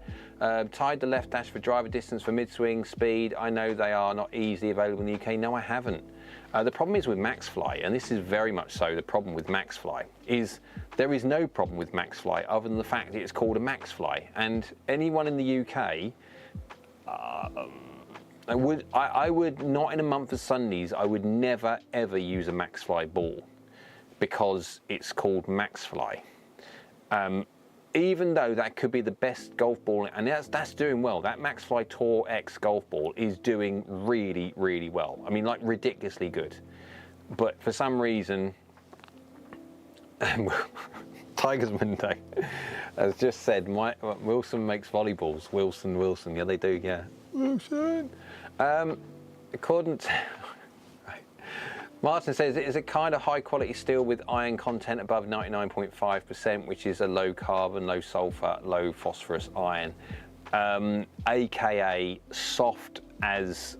Tied the left dash for driver distance for mid-swing speed. I know they are not easily available in the UK. No, I haven't. The problem is with Maxfly, and this is very much so the problem with Maxfly, is there is no problem with Maxfly other than the fact that it's called a Maxfly. And anyone in the UK, I would not in a month of Sundays, I would never ever use a Maxfly ball because it's called Maxfly. Even though that could be the best golf ball, and that's doing well. That Maxfly Tour X golf ball is doing really, really well. I mean, like ridiculously good. But for some reason, Tiger's Monday has just said, Wilson makes volleyballs. Wilson, yeah, they do, yeah. Wilson. According to Martin says, is it kind of high quality steel with iron content above 99.5%, which is a low carbon, low sulfur, low phosphorus iron, aka soft as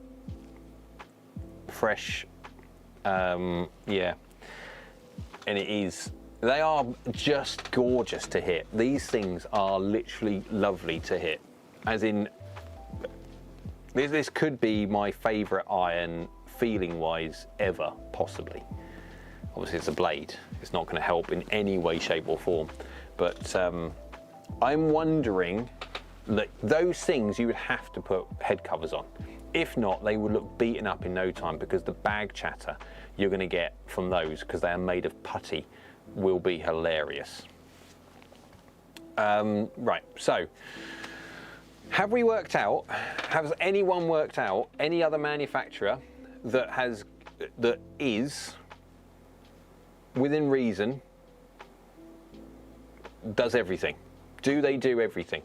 fresh, yeah, and it is. They are just gorgeous to hit. These things are literally lovely to hit, as in, this could be my favorite iron feeling wise ever, possibly. Obviously it's a blade, it's not going to help in any way, shape or form, but I'm wondering that those things you would have to put head covers on. If not, they would look beaten up in no time, because the bag chatter you're going to get from those, because they are made of putty, will be hilarious. Right, so have we worked out, has anyone worked out any other manufacturer that is within reason, does everything? Do they do everything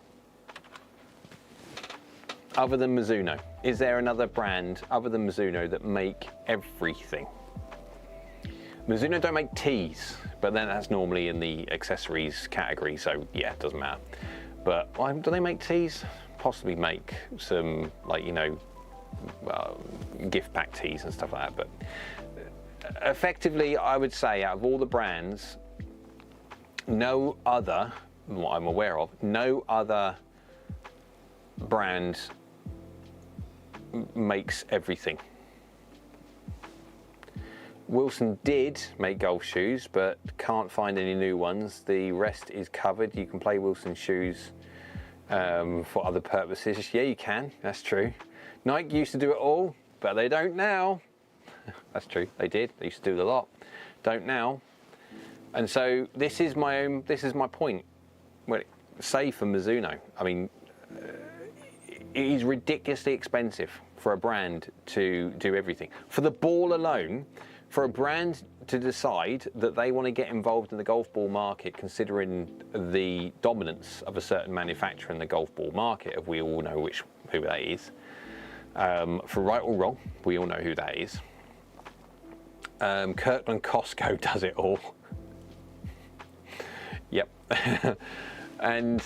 other than Mizuno? Is there another brand other than Mizuno that make everything? Mizuno don't make tees, but then that's normally in the accessories category, so yeah, it doesn't matter. But do they make tees? Possibly make some, like, you know, gift pack tees and stuff like that. But effectively, I would say out of all the brands, no other, what I'm aware of, no other brand makes everything. Wilson did make golf shoes, but can't find any new ones. The rest is covered. You can play Wilson shoes for other purposes. Yeah, you can, that's true. Nike used to do it all, but they don't now. That's true, they did. They used to do it a lot. Don't now. And so this is my point. Well, say for Mizuno, I mean, it is ridiculously expensive for a brand to do everything. For the ball alone, for a brand to decide that they want to get involved in the golf ball market, considering the dominance of a certain manufacturer in the golf ball market, if we all know who that is, for right or wrong, we all know who that is. Kirkland Costco does it all. Yep. And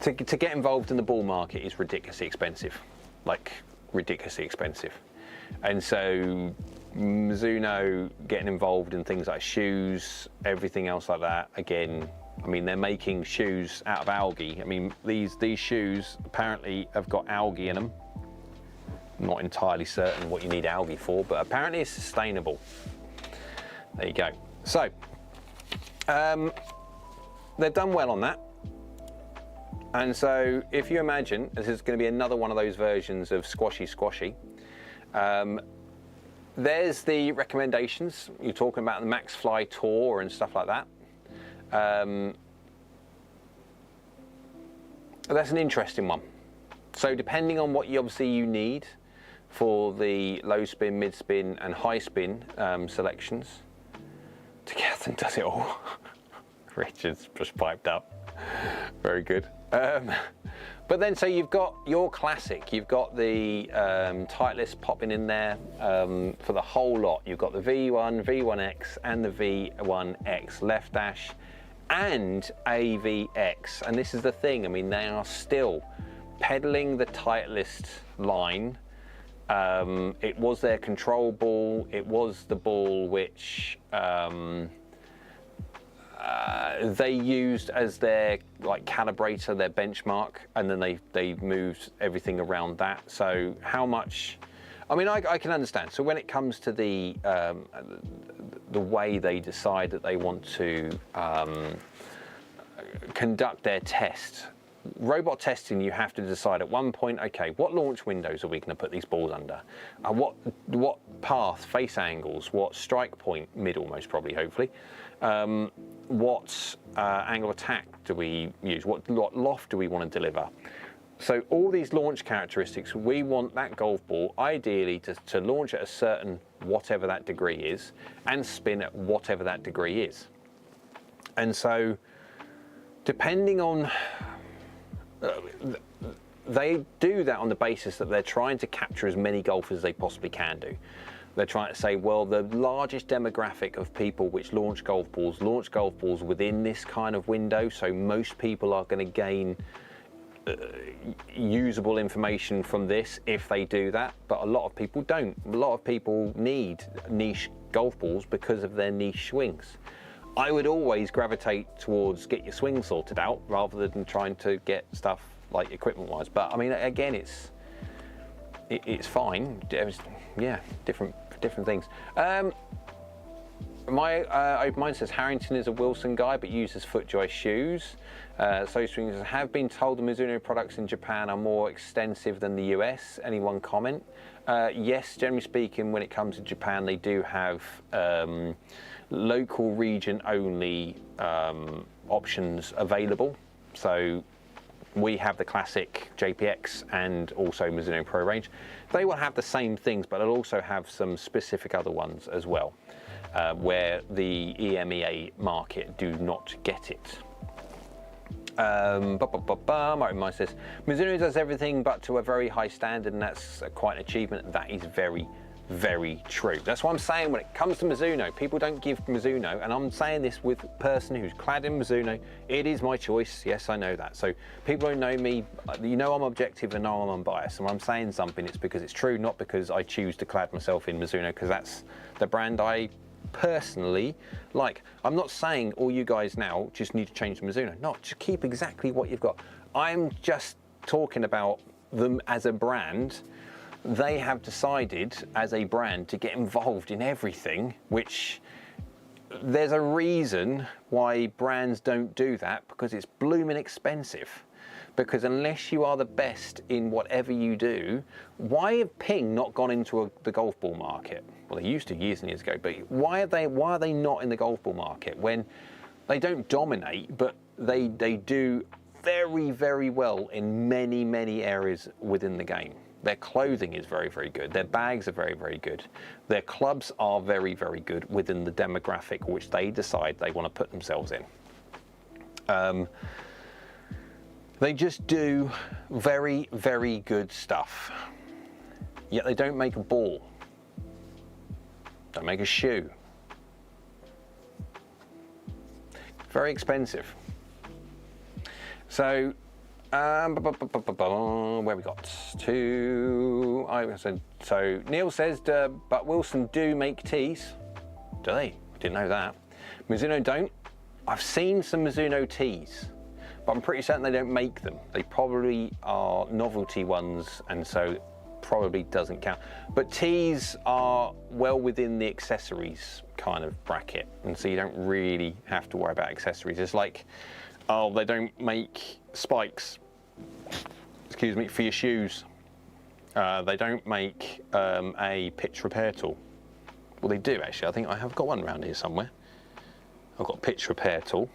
to get involved in the ball market is ridiculously expensive, like ridiculously expensive. And so Mizuno getting involved in things like shoes, everything else like that, again, I mean, they're making shoes out of algae. I mean, these shoes apparently have got algae in them. I'm not entirely certain what you need algae for, but apparently it's sustainable. There you go. So, they've done well on that. And so if you imagine, this is going to be another one of those versions of squashy. There's the recommendations. You're talking about the Max Fly Tour and stuff like that. That's an interesting one. So depending on what you need for the low spin, mid spin and high spin selections, Decathlon does it all. Richard's just piped up. Very good. But then, so you've got your classic, you've got the Titleist popping in there for the whole lot. You've got the V1, V1X and the V1X left dash and AVX. And this is the thing, I mean, they are still peddling the Titleist line. It was their control ball. It was the ball which they used as their calibrator, their benchmark, and then they moved everything around that. So how much? I mean, I can understand. So when it comes to the way they decide that they want to conduct their test, robot testing, you have to decide at one point, okay, what launch windows are we going to put these balls under? What path, face angles, what strike point, middle most probably, hopefully. What angle of attack do we use? What loft do we want to deliver? So all these launch characteristics, we want that golf ball ideally to launch at a certain whatever that degree is and spin at whatever that degree is. And so depending on, they do that on the basis that they're trying to capture as many golfers as they possibly can do. They're trying to say, well, the largest demographic of people which launch golf balls within this kind of window, so most people are going to gain usable information from this if they do that, but a lot of people don't. A lot of people need niche golf balls because of their niche swings. I would always gravitate towards get your swing sorted out rather than trying to get stuff like equipment-wise. But I mean, again, it's fine. Yeah, different things. Mine says Harrington is a Wilson guy but uses FootJoy shoes. So swingers have been told the Mizuno products in Japan are more extensive than the US. Anyone comment? Yes, generally speaking, when it comes to Japan, they do have local region only options available. So we have the classic JPX and also Mizuno Pro range. They will have the same things, but they'll also have some specific other ones as well, where the EMEA market do not get it. Mine says, Mizuno does everything but to a very high standard, and that's quite an achievement. That is very, very true. That's what I'm saying when it comes to Mizuno. People don't give Mizuno, and I'm saying this with a person who's clad in Mizuno. It is my choice. Yes, I know that. So people who know me, you know I'm objective and know I'm unbiased. And when I'm saying something, it's because it's true, not because I choose to clad myself in Mizuno, because that's the brand I personally like. I'm not saying all you guys now just need to change the Mizuno. No, just keep exactly what you've got. I'm just talking about them as a brand. They have decided as a brand to get involved in everything, which there's a reason why brands don't do that, because it's blooming expensive. Because unless you are the best in whatever you do, why have Ping not gone into the golf ball market? Well, they used to years and years ago, but why are they not in the golf ball market when they don't dominate, but they do very, very well in many, many areas within the game? Their clothing is very, very good. Their bags are very, very good. Their clubs are very, very good within the demographic which they decide they want to put themselves in. They just do very, very good stuff. Yet they don't make a ball. Don't make a shoe. Very expensive. So, where we got to? So Neil says, but Wilson do make tees. Do they? I didn't know that. Mizuno don't. I've seen some Mizuno tees, but I'm pretty certain they don't make them. They probably are novelty ones, and so probably doesn't count. But tees are well within the accessories kind of bracket, and so you don't really have to worry about accessories. It's like, oh, they don't make spikes, excuse me, for your shoes. They don't make a pitch repair tool. Well, they do actually. I think I have got one around here somewhere. I've got a pitch repair tool.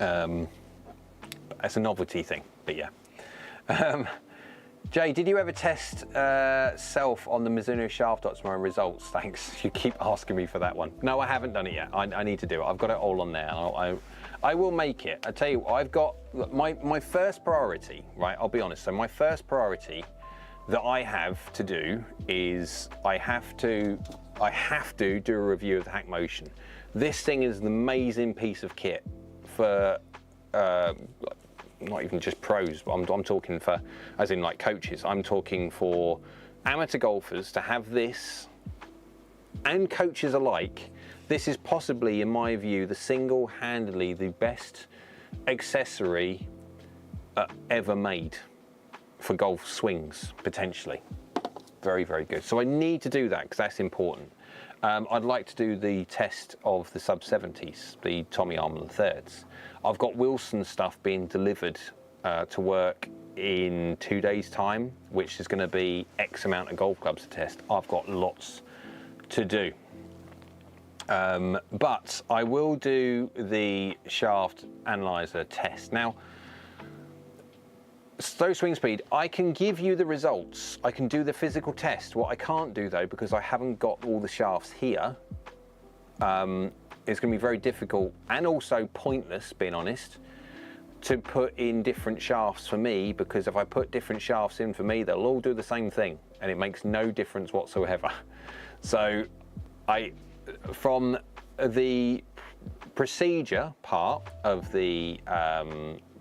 It's a novelty thing, but yeah. Jay, did you ever test self on the Mizuno shaft optimizer results? Thanks. You keep asking me for that one. No, I haven't done it yet. I need to do it. I've got it all on there. I will make it. I tell you what, I've got my first priority, right? I'll be honest. So my first priority that I have to do is I have to do a review of the Hack Motion. This thing is an amazing piece of kit for not even just pros, but I'm talking for, as in like coaches, I'm talking for amateur golfers to have this, and coaches alike. This is possibly, in my view, the single-handedly the best accessory ever made for golf swings, potentially. Very, very good. So I need to do that because that's important. I'd like to do the test of the sub-70s, the Tommy Armour thirds. I've got Wilson stuff being delivered to work in 2 days' time, which is going to be X amount of golf clubs to test. I've got lots to do. But I will do the shaft analyzer test. Now, slow swing speed, I can give you the results. I can do the physical test. What I can't do though, because I haven't got all the shafts here, it's going to be very difficult and also pointless, being honest, to put in different shafts for me, because if I put different shafts in for me, they'll all do the same thing and it makes no difference whatsoever. So from the procedure part of the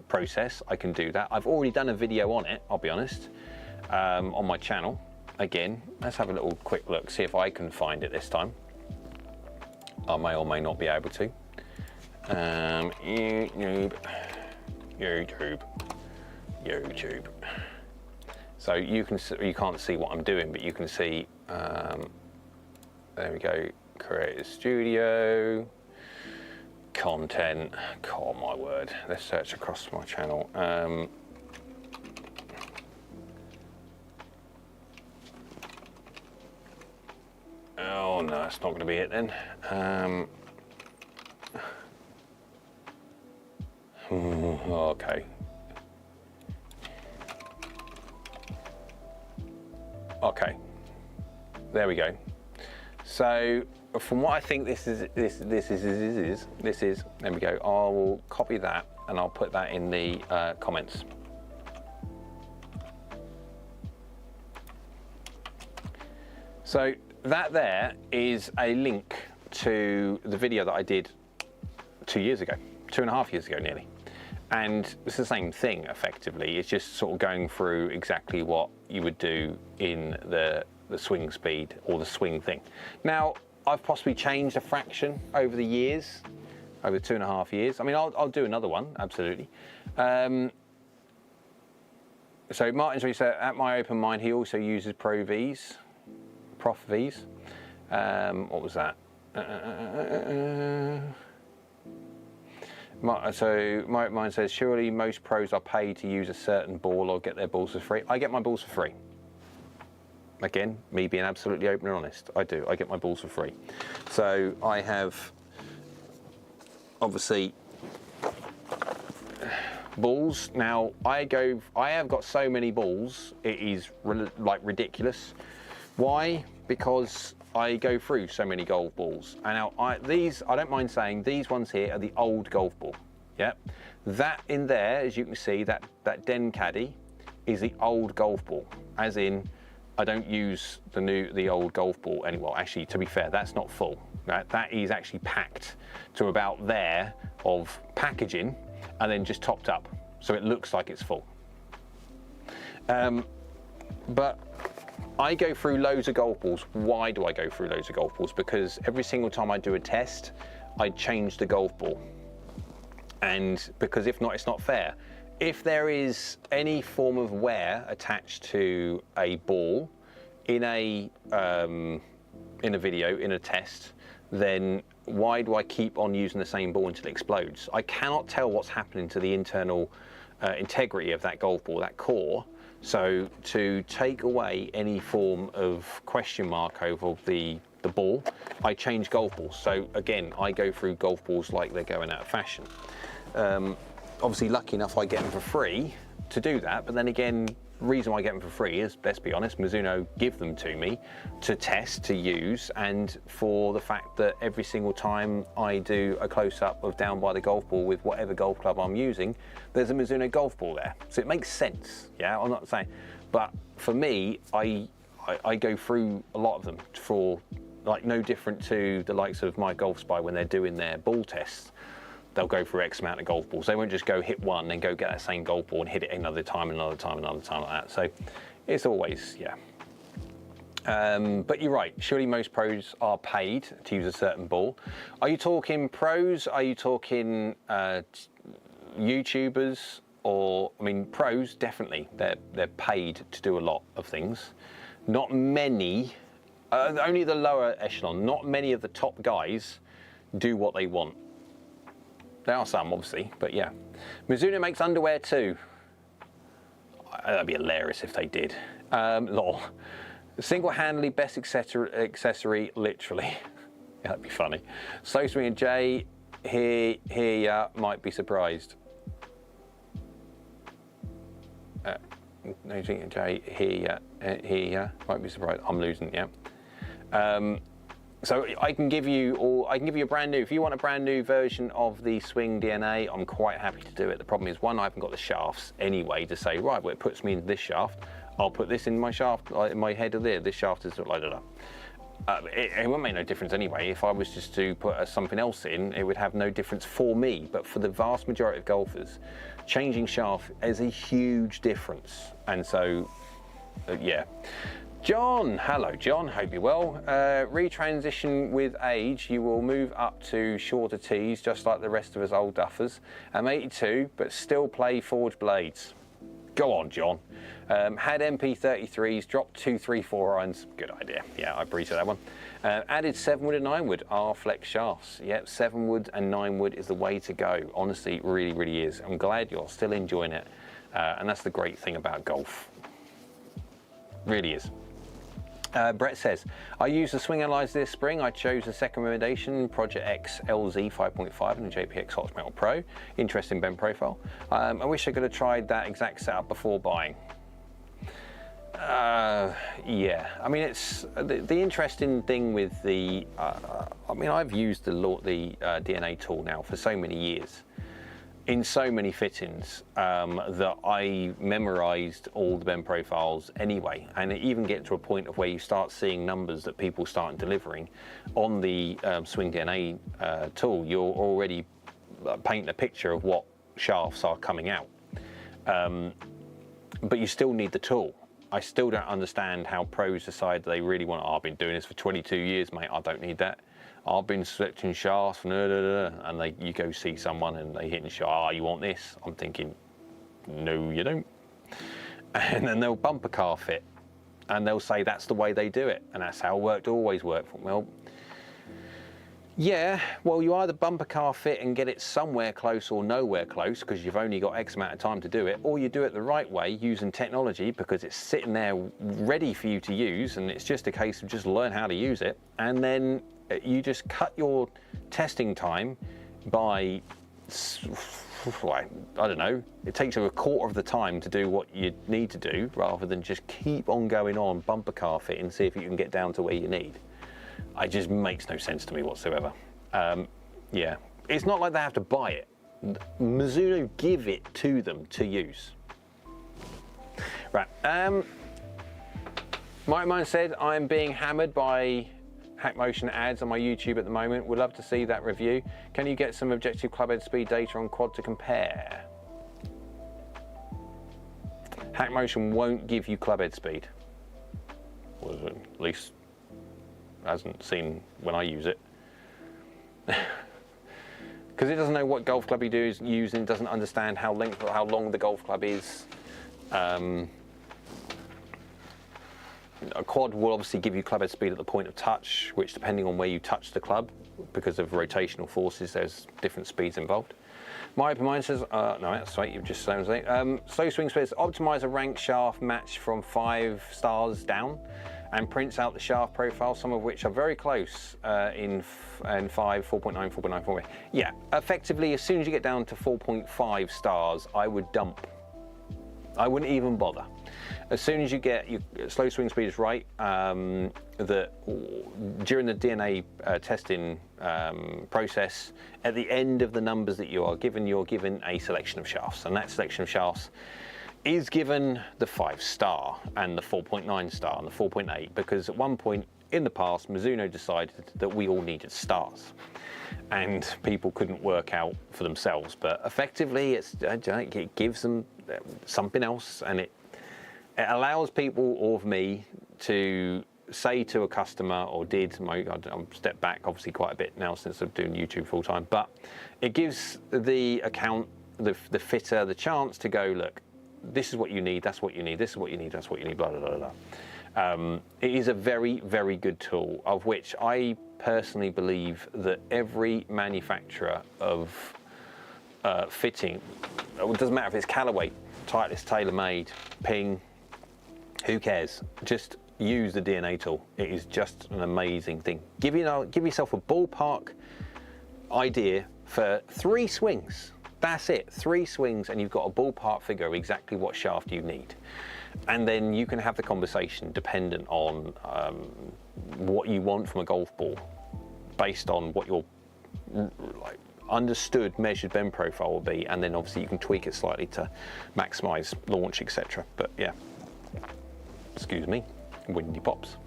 process, I can do that. I've already done a video on it, I'll be honest, on my channel. Again, let's have a little quick look, see if I can find it this time. I may or may not be able to. YouTube. So you can't see what I'm doing, but you can see. There we go. Create a studio. Content. God, my word. Let's search across my channel. Oh no, it's not going to be it then. Okay. Okay. There we go. So from what I think this is, there we go. I will copy that and I'll put that in the comments. So that there is a link to the video that I did 2 years ago, 2.5 years ago nearly. And it's the same thing effectively. It's just sort of going through exactly what you would do in the swing speed or the swing thing. Now, I've possibly changed a fraction over the years, over 2.5 years. I mean, I'll do another one, absolutely. So Martin's really said, at my open mind, he also uses Prof Vs. What was that? So my open mind says, surely most pros are paid to use a certain ball or get their balls for free. I get my balls for free. Again, me being absolutely open and honest, I do. I get my balls for free. So I have, obviously, balls. Now I have got so many balls, it is like ridiculous. Why? Because I go through so many golf balls. And now I don't mind saying, these ones here are the old golf ball. Yeah, that in there, as you can see, that Den Caddy is the old golf ball. As in, I don't use the old golf ball anymore. Actually, to be fair, that's not full. Right? That is actually packed to about there of packaging, and then just topped up, so it looks like it's full. But I go through loads of golf balls. Why do I go through loads of golf balls? Because every single time I do a test, I change the golf ball. And because if not, it's not fair. If there is any form of wear attached to a ball in a video, in a test, then why do I keep on using the same ball until it explodes? I cannot tell what's happening to the internal integrity of that golf ball, that core. So to take away any form of question mark over the ball, I change golf balls. So again, I go through golf balls like they're going out of fashion. Obviously lucky enough I get them for free to do that, but then again, the reason why I get them for free is, let's be honest, Mizuno give them to me to test, to use, and for the fact that every single time I do a close-up of down by the golf ball with whatever golf club I'm using, there's a Mizuno golf ball there. So it makes sense, yeah, I'm not saying, but for me, I go through a lot of them for, like, no different to the likes of My Golf Spy when they're doing their ball tests. They'll go through X amount of golf balls. They won't just go hit one and go get that same golf ball and hit it another time, another time, another time like that. So it's always, yeah. But you're right, surely most pros are paid to use a certain ball. Are you talking pros? Are you talking YouTubers? Or, I mean, pros, definitely. They're paid to do a lot of things. Not many, only the lower echelon, not many of the top guys do what they want. There are some, obviously, but yeah. Mizuno makes underwear too. That'd be hilarious if they did. Lol. Single-handedly best accessory, literally. Yeah, that'd be funny. Slow Swing and Jay, here ya, might be surprised. No Swing and Jay, here ya, might be surprised. I'm losing, yeah. So I can give you a brand new, if you want a brand new version of the Swing DNA, I'm quite happy to do it. The problem is, one, I haven't got the shafts anyway to say, right, well, it puts me into this shaft. I'll put this in my shaft, like in my head of there. This shaft is like that. It won't make no difference anyway. If I was just to put something else in, it would have no difference for me. But for the vast majority of golfers, changing shaft is a huge difference. And so, yeah. John, hello John, hope you're well. Retransition with age, you will move up to shorter tees, just like the rest of us old duffers. I'm 82, but still play forged blades. Go on, John. Had MP33s, dropped 2, 3, 4 irons. Good idea. Yeah, I appreciate that one. Added 7-wood and 9-wood R-flex shafts. Yep, 7-wood and 9-wood is the way to go. Honestly, it really, really is. I'm glad you're still enjoying it. And that's the great thing about golf. Really is. Brett says, I used the swing analyzer this spring. I chose the second recommendation, Project X LZ 5.5 and the JPX Hot Metal Pro. Interesting bend profile. I wish I could have tried that exact setup before buying. Yeah, I mean, it's the interesting thing with the, I mean, I've used the DNA tool now for so many years, in so many fittings, that I memorized all the bend profiles anyway. And it even get to a point of where you start seeing numbers that people start delivering on the Swing DNA tool. You're already painting a picture of what shafts are coming out. But you still need the tool. I still don't understand how pros decide they really want, oh, I've been doing this for 22 years, mate, I don't need that. I've been selecting shafts, and you go see someone and they hit and shaft, oh, you want this? I'm thinking, no, you don't. And then they'll bumper car fit, and they'll say that's the way they do it, and that's how it always worked. Well, yeah, well, you either bumper car fit and get it somewhere close or nowhere close because you've only got X amount of time to do it, or you do it the right way using technology because it's sitting there ready for you to use, and it's just a case of just learn how to use it, and then you just cut your testing time by, I don't know, it takes you a quarter of the time to do what you need to do rather than just keep on going on bumper car fit and see if you can get down to where you need. It just makes no sense to me whatsoever. Yeah, it's not like they have to buy it. Mizuno give it to them to use. Right, Mine said, I'm being hammered by Hack Motion ads on my YouTube at the moment. Would love to see that review. Can you get some objective club head speed data on quad to compare? Hack Motion won't give you club head speed. Well, at least hasn't seen when I use it. Because it doesn't know what golf club you use and it doesn't understand how long the golf club is. A quad will obviously give you club head speed at the point of touch, which depending on where you touch the club, because of rotational forces, there's different speeds involved. My open mind says, no, that's right, you've just said slow swing speeds, optimize a rank shaft match from 5 stars down, and prints out the shaft profile, some of which are very close in 5, 4.9, 4.9, 4.9. Yeah, effectively, as soon as you get down to 4.5 stars, I would dump. I wouldn't even bother. As soon as you get your slow swing speed is right, during the DNA testing process, at the end of the numbers that you're given a selection of shafts, and that selection of shafts is given the 5-star and the 4.9 star and the 4.8, because at one point in the past, Mizuno decided that we all needed stars and people couldn't work out for themselves. But effectively, it gives them something else, and it allows people or me to say to a customer, or I'm stepped back obviously quite a bit now since I'm doing YouTube full time, but it gives the account, the fitter, the chance to go, look, this is what you need, that's what you need, this is what you need, that's what you need, blah, blah, blah, blah. It is a very, very good tool, of which I personally believe that every manufacturer of fitting, it doesn't matter if it's Callaway, Titleist, TaylorMade, Ping, who cares? Just use the DNA tool. It is just an amazing thing. Give yourself a ballpark idea for 3 swings. That's it, 3 swings, and you've got a ballpark figure of exactly what shaft you need. And then you can have the conversation dependent on what you want from a golf ball, based on what your understood measured bend profile will be, and then obviously you can tweak it slightly to maximize launch, etc. But yeah, excuse me, windy pops.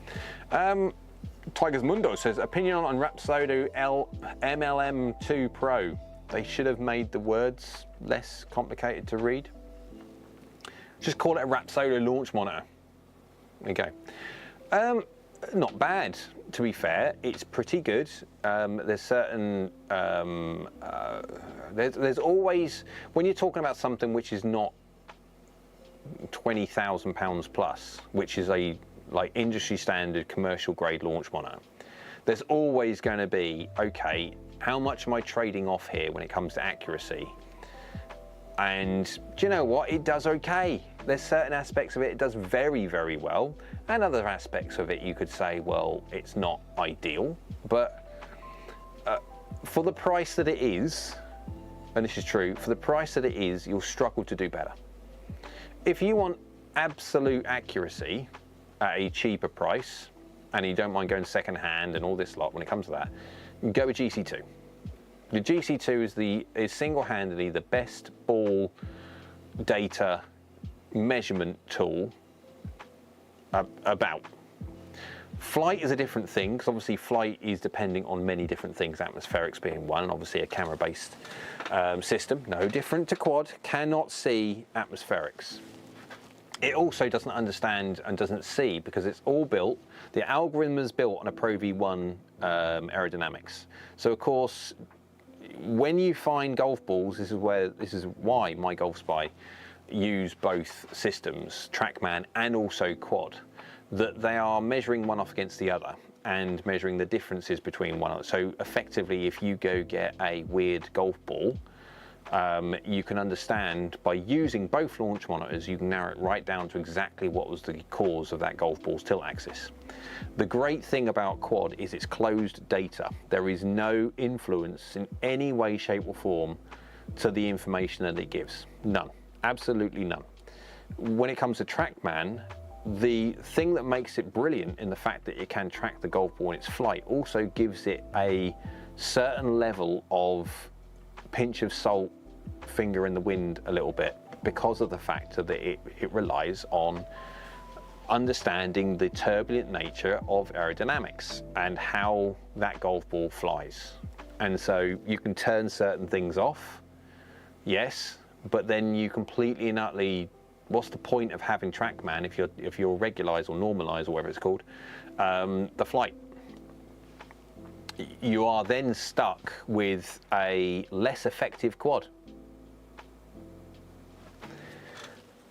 Tigers Mundo says, opinion on Rapsodo MLM2 Pro. They should have made the words less complicated to read. Just call it a Rapsodo launch monitor. There you go. Not bad, to be fair. It's pretty good. There's certain, there's always, when you're talking about something which is not £20,000 plus, which is a industry standard commercial grade launch monitor, there's always going to be, okay, how much am I trading off here when it comes to accuracy? And do you know what? It does okay. There's certain aspects of it does very, very well, and other aspects of it you could say, well, it's not ideal. But for the price that it is, and this is true, for the price that it is, you'll struggle to do better. If you want absolute accuracy at a cheaper price, and you don't mind going second hand and all this lot when it comes to that, go with GC2. The GC2 is single-handedly the best ball data measurement tool about. Flight is a different thing, because obviously flight is depending on many different things, atmospherics being one, and obviously a camera-based system, no different to quad, cannot see atmospherics. it also doesn't understand and doesn't see, because it's all built, the algorithm is built on a Pro V1 aerodynamics. So of course, when you find golf balls, this is why my Golf Spy use both systems, TrackMan and also Quad, that they are measuring one off against the other and measuring the differences between one another. So effectively, if you go get a weird golf ball, you can understand by using both launch monitors, you can narrow it right down to exactly what was the cause of that golf ball's tilt axis. The great thing about Quad is it's closed data. There is no influence in any way, shape or form to the information that it gives. None, absolutely none. When it comes to TrackMan, the thing that makes it brilliant in the fact that it can track the golf ball in its flight also gives it a certain level of pinch of salt, finger in the wind a little bit, because of the fact that it relies on understanding the turbulent nature of aerodynamics and how that golf ball flies. And so you can turn certain things off, yes, but then you completely and utterly, what's the point of having TrackMan if you're regularize or normalize or whatever it's called, the flight? You are then stuck with a less effective Quad.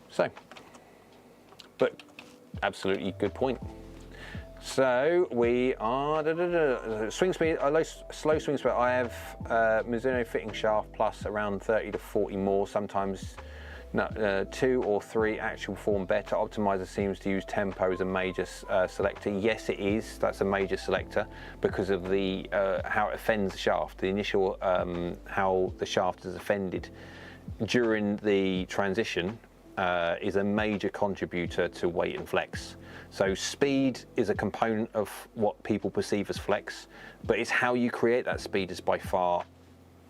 So, but absolutely good point. So we are swing speed, slow swing speed. I have Mizuno fitting shaft plus around 30 to 40 more, sometimes 2 or 3 actual form better. Optimizer seems to use tempo as a major selector. Yes, it is. That's a major selector because of the how it offends the shaft. The initial how the shaft is offended during the transition is a major contributor to weight and flex. So speed is a component of what people perceive as flex, but it's how you create that speed is by far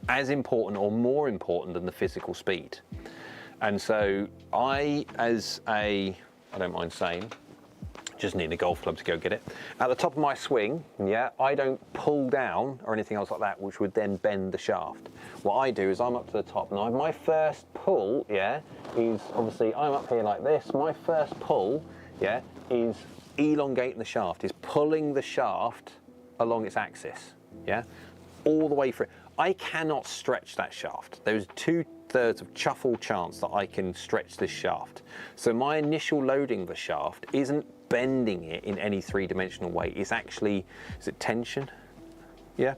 as important or more important than the physical speed. And so I don't mind saying, just need a golf club to go get it. At the top of my swing, yeah, I don't pull down or anything else like that, which would then bend the shaft. What I do is I'm up to the top. Now my first pull, yeah, is obviously I'm up here like this. My first pull, yeah, is elongating the shaft, is pulling the shaft along its axis, yeah, all the way through. I cannot stretch that shaft. There's 2/3 of chuffle chance that I can stretch this shaft. So my initial loading of the shaft isn't bending it in any 3-dimensional way. It's actually, is it tension? Yeah.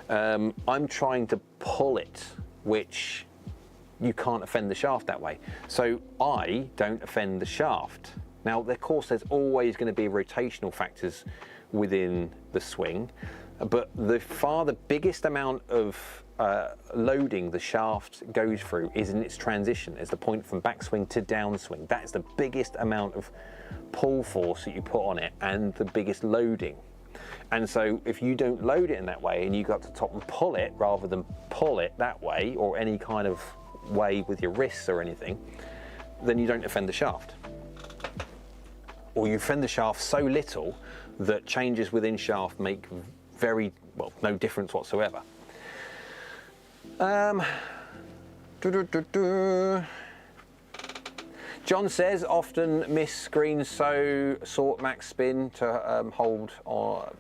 I'm trying to pull it, which you can't offend the shaft that way. So I don't offend the shaft. Now, of course, there's always going to be rotational factors within the swing, but the biggest amount of loading the shaft goes through is in its transition. It's the point from backswing to downswing. That's the biggest amount of pull force that you put on it and the biggest loading. And so if you don't load it in that way and you go up to the top and pull it rather than pull it that way or any kind of way with your wrists or anything, then you don't offend the shaft. Or you offend the shaft so little that changes within shaft make no difference whatsoever. John says often miss screens, so sort max spin to hold on.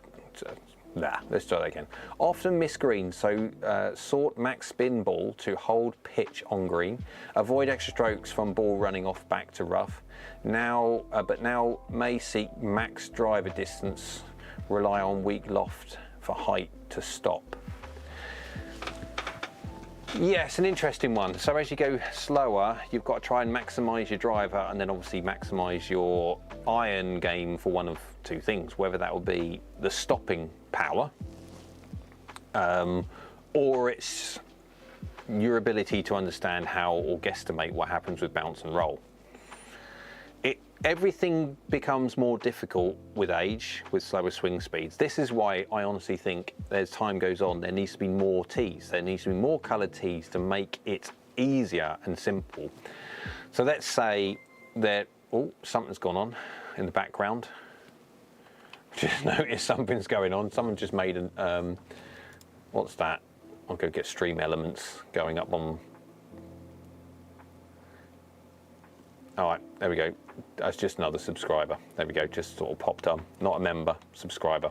Let's try that again. Often miss greens, so sort max spin ball to hold pitch on green. Avoid extra strokes from ball running off back to rough. But now may seek max driver distance. Rely on weak loft for height to stop. Yes, an interesting one. So as you go slower, you've got to try and maximise your driver and then obviously maximise your iron game for one of two things, whether that will be the stopping power or it's your ability to understand how or guesstimate what happens with bounce and roll. Everything becomes more difficult with age, with slower swing speeds. This is why I honestly think as time goes on, there needs to be more tees. There needs to be more coloured tees to make it easier and simple. So let's say that, something's gone on in the background. Just noticed something's going on. Someone just made an, what's that? I'll go get stream elements going up on. All right, there we go. That's just another subscriber. There we go, just sort of popped on. Not a member, subscriber.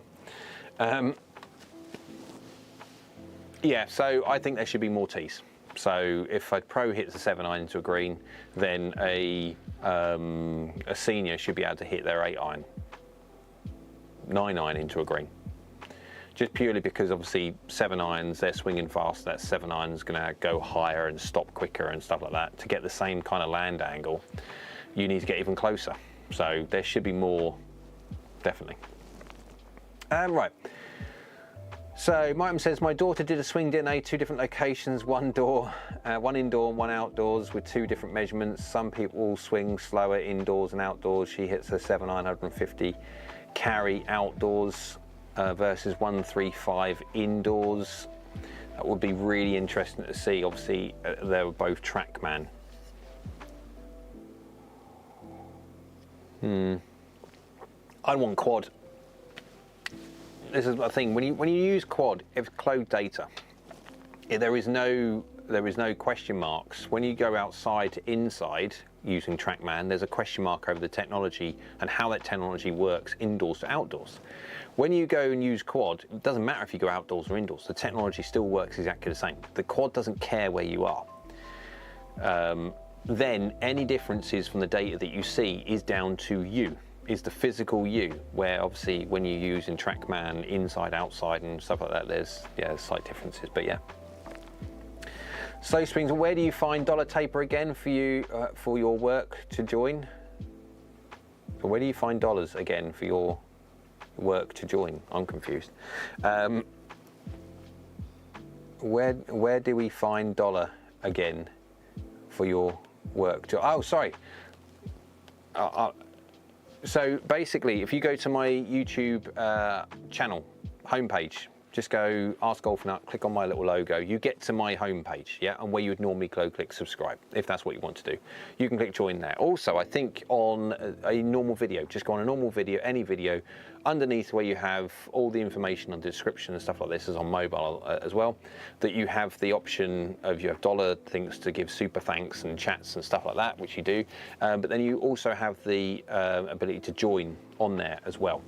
Yeah, so I think there should be more tees. So if a pro hits a 7-iron into a green, then a senior should be able to hit their 8-iron, 9-iron into a green. Just purely because obviously 7-irons, they're swinging fast, that 7-iron's gonna go higher and stop quicker and stuff like that. To get the same kind of land angle, you need to get even closer. So there should be more, definitely. Right. So Mike says, my daughter did a swing DNA, 2 different locations, one indoor and one outdoors with 2 different measurements. Some people swing slower indoors and outdoors. She hits a 7-iron 150 carry outdoors versus 135 indoors. That would be really interesting to see. Obviously, they were both TrackMan. I want quad. This is the thing, when you use quad, it's closed data. There is no question marks. When you go outside to inside using TrackMan, there's a question mark over the technology and how that technology works indoors to outdoors. When you go and use quad, it doesn't matter if you go outdoors or indoors, the technology still works exactly the same. The quad doesn't care where you are. Then any differences from the data that you see is down to you. Is the physical you, where obviously when you use in TrackMan inside, outside and stuff like that, there's slight differences, but yeah. Slow Springs, where do you find dollar taper again for you for your work to join? Where do you find dollars again for your work to join? I'm confused. Where do we find dollar again for your work to? Oh, sorry. So basically, if you go to my YouTube channel homepage, just go AskGolfNut, click on my little logo, you get to my homepage, yeah, and where you would normally go click subscribe, if that's what you want to do. You can click join there. Also, I think on a normal video, just go on a normal video, any video, underneath where you have all the information on the description and stuff like this is on mobile as well, that you have the option of, you have dollar things to give super thanks and chats and stuff like that, which you do, but then you also have the ability to join on there as well.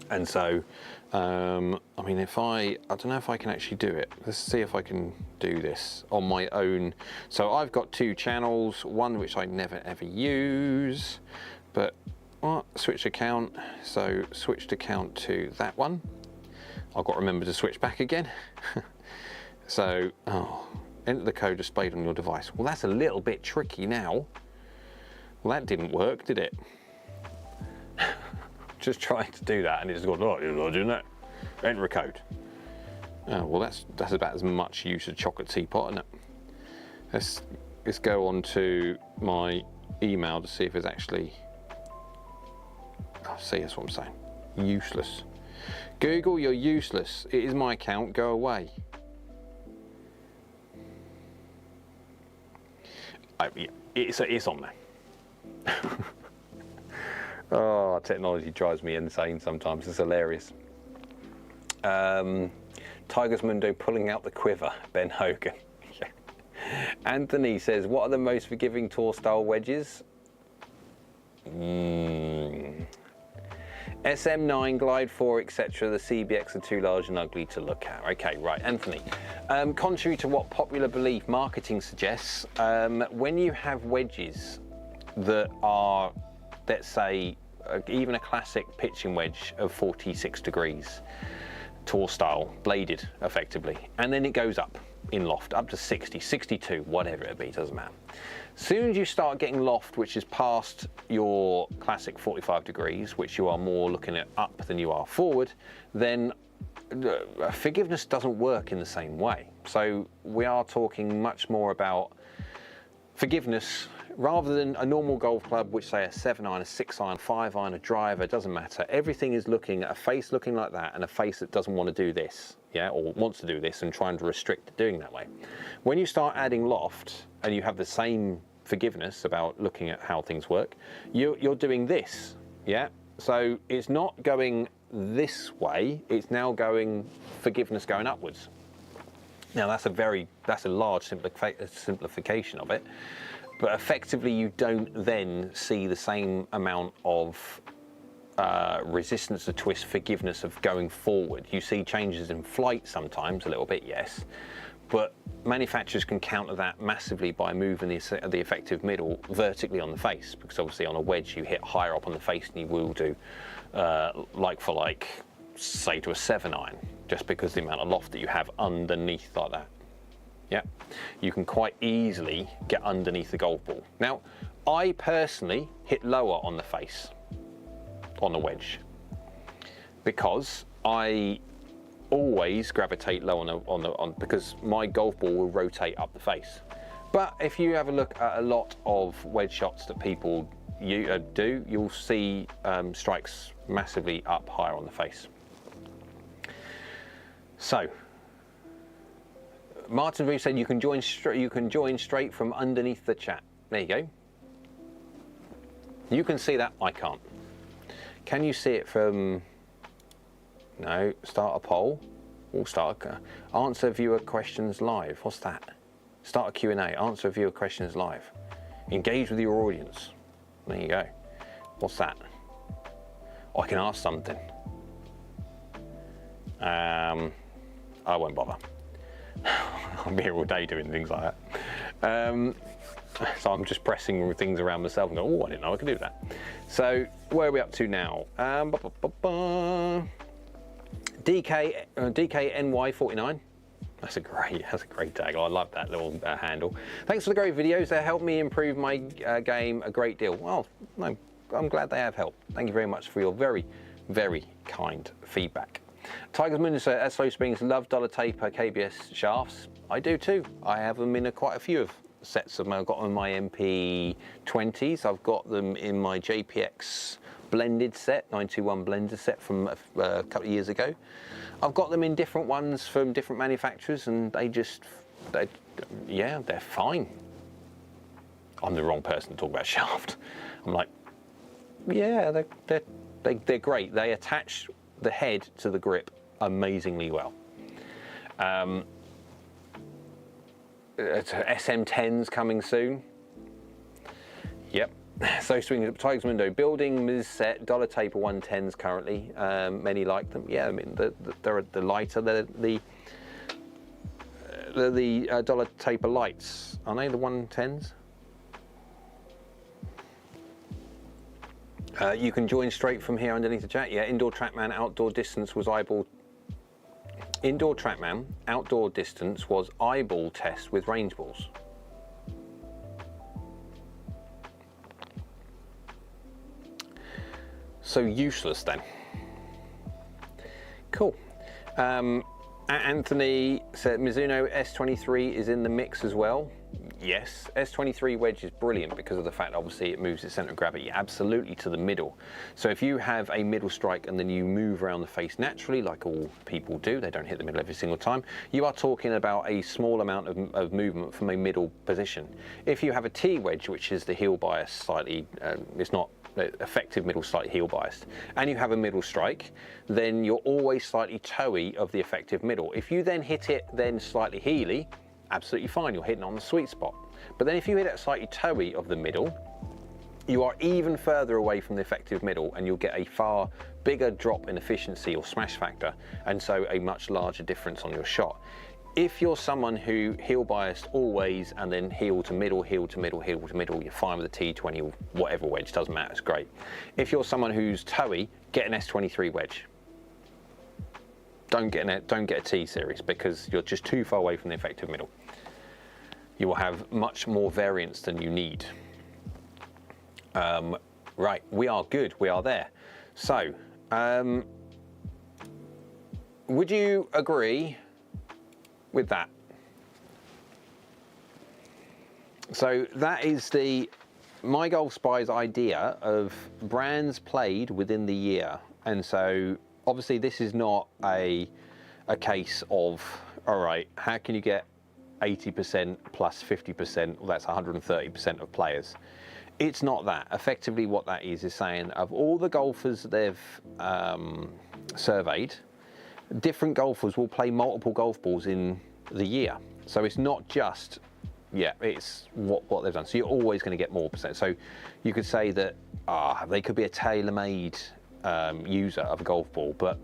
And so, I mean, I don't know if I can actually do it. Let's see if I can do this on my own. So I've got 2 channels, one which I never ever use, but switch account. So switched account to that one. I've got to remember to switch back again. So, enter the code displayed on your device. Well, that's a little bit tricky now. Well, that didn't work, did it? Just trying to do that and it's gone, oh, you're not doing that. Enter a code. Oh, well, that's about as much use of chocolate teapot, isn't it? Let's go on to my email to see if it's actually, see, that's what I'm saying. Useless. Google, you're useless. It is my account, go away. It's on there. Oh, technology drives me insane sometimes. It's hilarious. Tigers Mundo pulling out the quiver, Ben Hogan. Yeah. Anthony says, what are the most forgiving tour style wedges? SM9, Glide 4, etc. The CBX are too large and ugly to look at. Okay, right, Anthony. Contrary to what popular belief marketing suggests, when you have wedges that are, let's say, even a classic pitching wedge of 46 degrees, tour style, bladed effectively, and then it goes up in loft, up to 60, 62, whatever it be, doesn't matter. As soon as you start getting loft, which is past your classic 45 degrees, which you are more looking at up than you are forward, then forgiveness doesn't work in the same way. So we are talking much more about forgiveness rather than a normal golf club, which say a 7-iron, a 6-iron, 5-iron, a driver, it doesn't matter. Everything is looking at a face looking like that and a face that doesn't want to do this, yeah, or wants to do this and trying to restrict doing that way. When you start adding loft and you have the same forgiveness about looking at how things work, you're doing this, yeah? So it's not going this way, it's now going forgiveness going upwards. Now that's a large simplification of it. but effectively you don't then see the same amount of resistance to twist, forgiveness of going forward. You see changes in flight sometimes, a little bit, yes, but manufacturers can counter that massively by moving the effective middle vertically on the face, because obviously on a wedge you hit higher up on the face than you will do like for like, say, to a 7-iron, just because the amount of loft that you have underneath like that. Yeah, you can quite easily get underneath the golf ball. Now, I personally hit lower on the face on the wedge because I always gravitate low on because my golf ball will rotate up the face. But if you have a look at a lot of wedge shots that people do, you'll see strikes massively up higher on the face. So Martin V said you can join straight from underneath the chat. There you go. You can see that, I can't. Can you see it from, no, start a poll, or answer viewer questions live. What's that? Start a Q&A, answer viewer questions live. Engage with your audience. There you go. What's that? I can ask something. I won't bother. I'm here all day doing things like that. So I'm just pressing things around myself and go, oh, I didn't know I could do that. So where are we up to now? DKNY49. That's a great tag. I love that little handle. Thanks for the great videos. They helped me improve my game a great deal. Well, no, I'm glad they have helped. Thank you very much for your very, very kind feedback. Tiger's Moon says, at Slow Springs, love dollar taper KBS shafts. I do too. I have them in quite a few of sets of them. I've got them in my MP20s. I've got them in my JPX blended set, 921 blended set from a couple of years ago. I've got them in different ones from different manufacturers, and yeah, they're fine. I'm the wrong person to talk about shaft. I'm like, yeah, they're great. They attach the head to the grip amazingly well. SM10s coming soon. Yep. So swing Tiger's Window building Miz set dollar taper 110s currently. Many like them. Yeah, I mean they're the lighter. They're the dollar taper lights. Aren't they the 110s? You can join straight from here underneath the chat. Yeah, indoor TrackMan outdoor distance was eyeball. Indoor TrackMan outdoor distance was eyeball test with range balls. So useless then. Cool. Anthony said Mizuno S23 is in the mix as well. Yes, S23 wedge is brilliant because of the fact obviously it moves its center of gravity absolutely to the middle. So if you have a middle strike and then you move around the face naturally, like all people do, they don't hit the middle every single time, you are talking about a small amount of movement from a middle position. If you have a T wedge, which is the heel bias slightly, it's not effective middle slightly heel biased, and you have a middle strike, then you're always slightly toey of the effective middle. If you then hit it then slightly heely, absolutely fine, you're hitting on the sweet spot. But then if you hit it slightly toey of the middle, you are even further away from the effective middle, and you'll get a far bigger drop in efficiency or smash factor, and so a much larger difference on your shot. If you're someone who heel biased always and then heel to middle, heel to middle, heel to middle, you're fine with a T20 or whatever wedge, doesn't matter, it's great. If you're someone who's toey, get an S23 wedge. Don't get a T series because you're just too far away from the effective middle. You will have much more variance than you need. Right, we are good, we are there. So, would you agree with that? So that is the My Golf Spy's idea of brands played within the year. And so obviously this is not a case of, all right, how can you get 80% plus 50%, well, that's 130% of players. It's not that. Effectively what that is saying of all the golfers they've surveyed, different golfers will play multiple golf balls in the year. So it's not just Yeah, it's what they've done. So you're always going to get more percent. So you could say that they could be a tailor-made user of a golf ball, but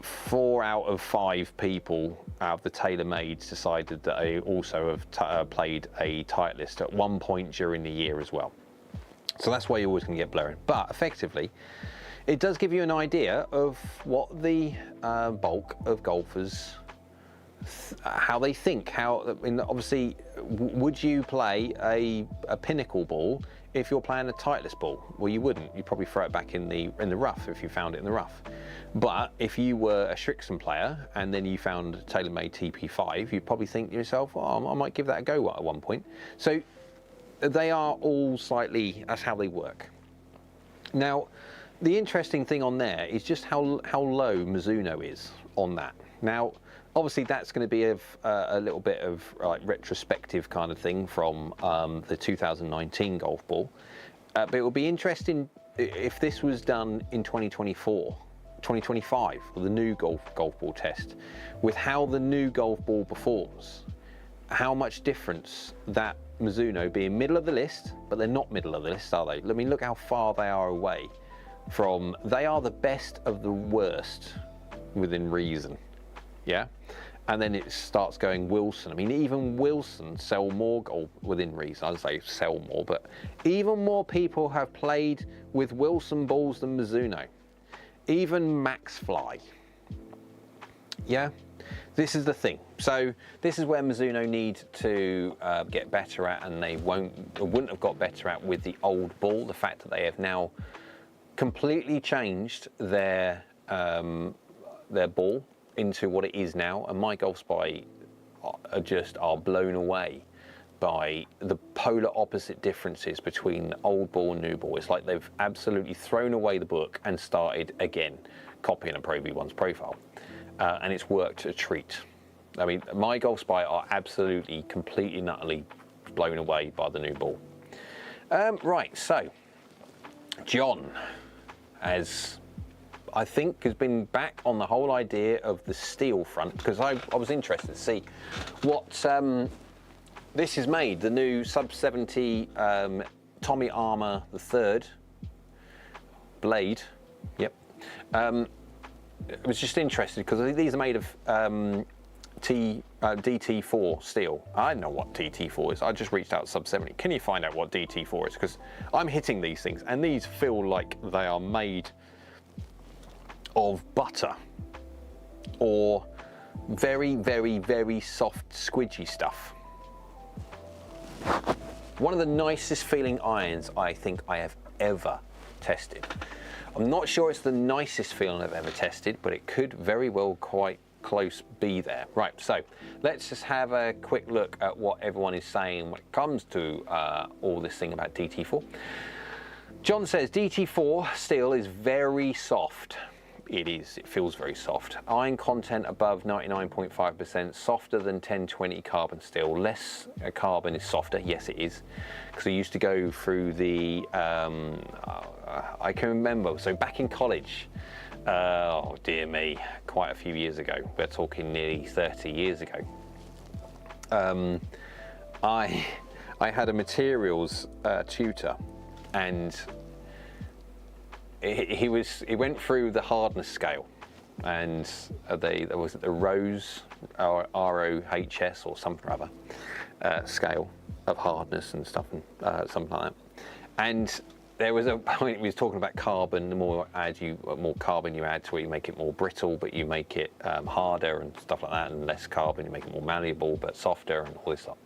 4 out of 5 people out of the tailor-mades decided that they also have played a Titleist at one point during the year as well. So that's why you're always going to get blurring. But effectively, it does give you an idea of what the bulk of golfers, how they think. Obviously, would you play a pinnacle ball if you're playing a Titleist ball? Well, you wouldn't. You'd probably throw it back in the rough if you found it in the rough. But if you were a Strixon player and then you found a TaylorMade TP5, you'd probably think to yourself, oh, I might give that a go at one point. So they are all slightly, that's how they work. Now, the interesting thing on there is just how low Mizuno is on that. Now, obviously that's going to be a little bit of like retrospective kind of thing from the 2019 golf ball. But it will be interesting if this was done in 2024, 2025, with the new golf ball test, with how the new golf ball performs, how much difference that Mizuno being middle of the list, but they're not middle of the list, are they? I mean, look how far they are away from, they are the best of the worst within reason, yeah? And then it starts going Wilson. I mean, even Wilson sell more golf within reason. I'd say sell more, but even more people have played with Wilson balls than Mizuno. Even Max Fly, yeah? This is the thing. So this is where Mizuno need to get better at, and they wouldn't have got better at with the old ball. The fact that they have now completely changed their ball into what it is now, and my Golf Spy are blown away by the polar opposite differences between the old ball and new ball. It's like they've absolutely thrown away the book and started again, copying a Pro V1's profile. And it's worked a treat. I mean, my Golf Spy are absolutely, completely, and utterly blown away by the new ball. Right, so John, as I think, has been back on the whole idea of the steel front, because I was interested to see what this is made, the new Sub 70 Tommy Armour the third blade. Yep. I was just interested because these are made of DT4 steel. I know what DT4 is. I just reached out to Sub 70. Can you find out what DT4 is? Because I'm hitting these things and these feel like they are made of butter or very, very, very soft, squidgy stuff. One of the nicest feeling irons I think I have ever tested. I'm not sure it's the nicest feeling I've ever tested, but it could very well quite close be there. Right, so let's just have a quick look at what everyone is saying when it comes to all this thing about DT4. John says DT4 steel is very soft. It is, it feels very soft. Iron content above 99.5%, softer than 1020 carbon steel. Less carbon is softer, yes it is. Because I used to go through the, I can remember, so back in college, oh dear me, quite a few years ago, we're talking nearly 30 years ago. I had a materials tutor, and he went through the hardness scale, and there was the ROHS, or ROHS or something or other, scale of hardness and stuff, and something like that. And there was a point he was talking about carbon. The more carbon you add to it, you make it more brittle, but you make it harder and stuff like that, and less carbon, you make it more malleable but softer and all this stuff.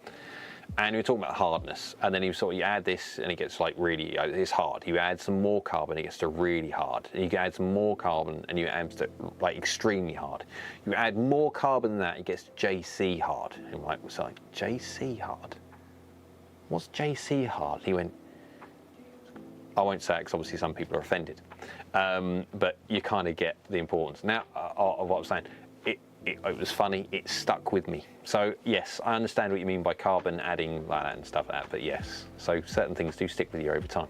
And we were talking about hardness, and then you add this and it gets like really, it's hard. You add some more carbon, it gets to really hard. And you can add some more carbon and you add to like extremely hard. You add more carbon than that, it gets to JC hard. And I'm like, what's like, JC hard? What's JC hard? He went, I won't say it because obviously some people are offended. But you kind of get the importance. Now, of what I'm saying, it was funny, it stuck with me. So yes, I understand what you mean by carbon adding like that and stuff like that, but yes, so certain things do stick with you over time.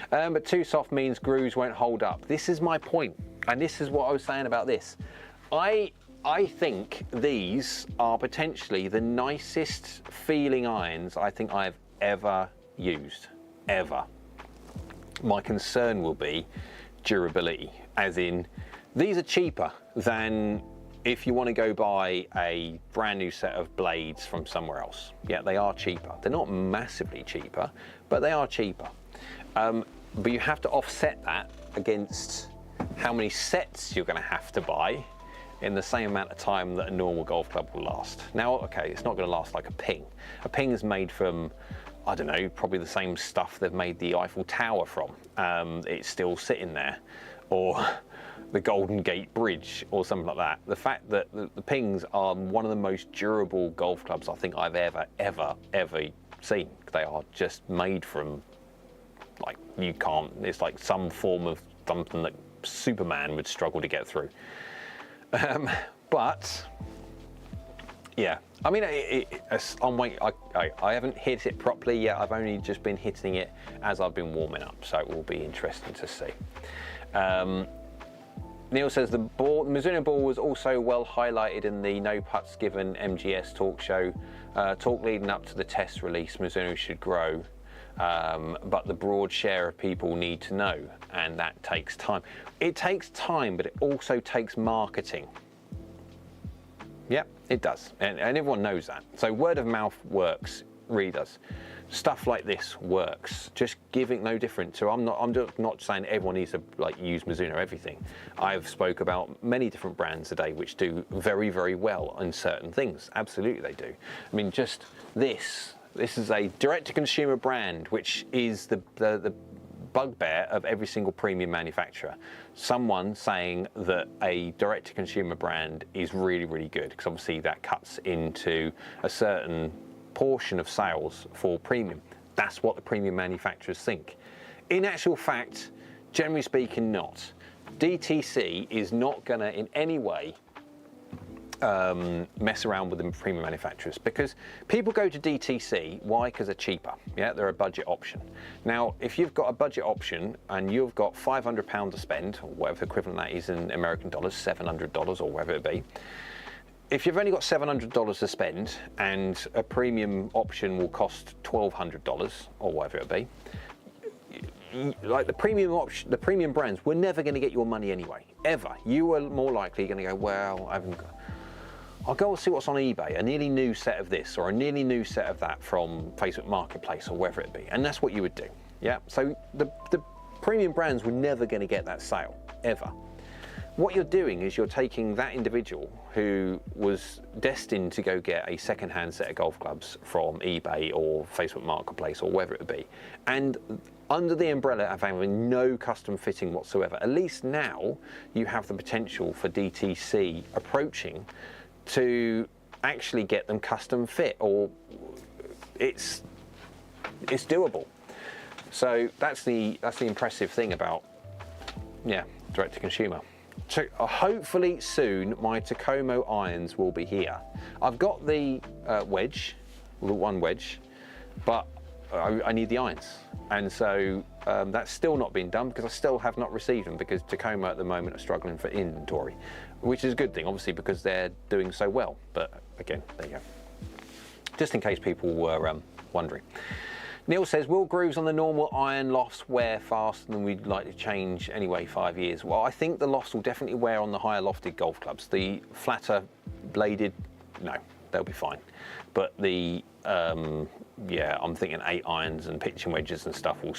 But too soft means grooves won't hold up. This is my point, and this is what I was saying about this. I I think these are potentially the nicest feeling irons I think I've ever used, ever. My concern will be durability, as in these are cheaper than if you want to go buy a brand new set of blades from somewhere else. Yeah, they are cheaper. They're not massively cheaper, but they are cheaper. But you have to offset that against how many sets you're going to have to buy in the same amount of time that a normal golf club will last. Now, okay, it's not going to last like a ping. A ping is made from, I don't know, probably the same stuff they've made the Eiffel Tower from. It's still sitting there. Or the Golden Gate Bridge or something like that. The fact that the pings are one of the most durable golf clubs I think I've ever seen. They are just made from, like, you can't, it's like some form of something that Superman would struggle to get through. But yeah, I mean, I haven't hit it properly yet. I've only just been hitting it as I've been warming up, so it will be interesting to see. Neil says the Mizuno ball was also well highlighted in the No Putts Given MGS talk show. Talk leading up to the test release, Mizuno should grow, but the broad share of people need to know, and that takes time. It takes time, but it also takes marketing. Yep, it does, and everyone knows that. So word of mouth works, really does. Stuff like this works. Just giving, no different. So I'm just not saying everyone needs to like use Mizuno everything. I've spoke about many different brands today which do very, very well in certain things. Absolutely they do. I mean, just this is a direct-to-consumer brand, which is the bugbear of every single premium manufacturer. Someone saying that a direct-to-consumer brand is really, really good, because obviously that cuts into a certain portion of sales for premium. That's what the premium manufacturers think. In actual fact, generally speaking, not. DTC is not going to in any way mess around with the premium manufacturers, because people go to DTC. Why? Because they're cheaper. Yeah, they're a budget option. Now, if you've got a budget option and you've got £500 to spend, or whatever equivalent that is in American dollars, $700 or whatever it be. If you've only got $700 to spend and a premium option will cost $1,200 or whatever it be, like the premium brands, we're never going to get your money anyway, ever. You are more likely going to go, well, I'll go and see what's on eBay, a nearly new set of this or a nearly new set of that from Facebook Marketplace or wherever it be, and that's what you would do. Yeah. So the premium brands were never going to get that sale ever. What you're doing is you're taking that individual who was destined to go get a second-hand set of golf clubs from eBay or Facebook Marketplace or wherever it would be, and under the umbrella of having no custom fitting whatsoever, at least now you have the potential for DTC approaching to actually get them custom fit, or it's doable. So that's the impressive thing about, yeah, direct to consumer. So hopefully soon my Tacoma irons will be here. I've got the wedge, the one wedge, but I need the irons, and so that's still not been done because I still have not received them, because Tacoma at the moment are struggling for inventory, which is a good thing obviously because they're doing so well. But again, there you go, just in case people were wondering. Neil says, will grooves on the normal iron lofts wear faster than we'd like to change anyway, 5 years? Well, I think the lofts will definitely wear on the higher lofted golf clubs. The flatter bladed, no, they'll be fine. But the, yeah, I'm thinking 8 irons and pitching wedges and stuff will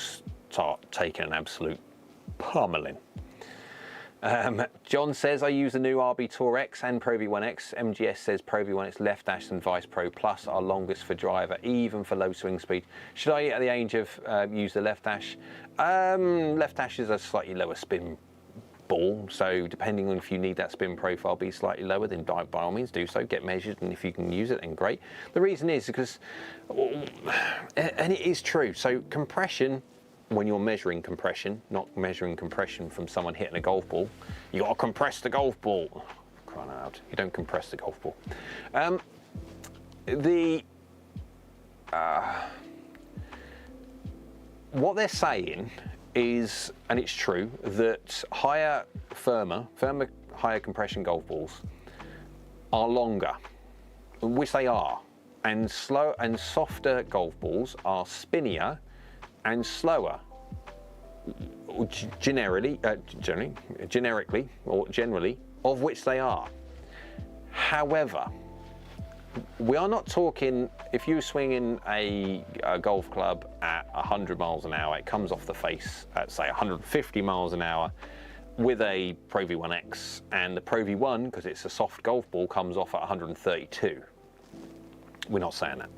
start taking an absolute pummeling. John says, I use the new RB Tour X and Pro V1X. MGS says Pro V1X Left Dash and Vice Pro Plus are longest for driver, even for low swing speed. Should I, at the age of, use the Left Dash? Left Dash is a slightly lower spin ball, so depending on if you need that spin profile be slightly lower, then by all means do so, get measured, and if you can use it, then great. The reason is because, and it is true, so compression, when you're measuring compression, not measuring compression from someone hitting a golf ball, you got to compress the golf ball. Crying out, you don't compress the golf ball. What they're saying is, and it's true, that higher, firmer, higher compression golf balls are longer, which they are, and slow and softer golf balls are spinnier and slower, generically, of which they are. However, we are not talking, if you're swinging a golf club at 100 miles an hour, it comes off the face at say 150 miles an hour with a Pro V1X, and the Pro V1, because it's a soft golf ball, comes off at 132. We're not saying that.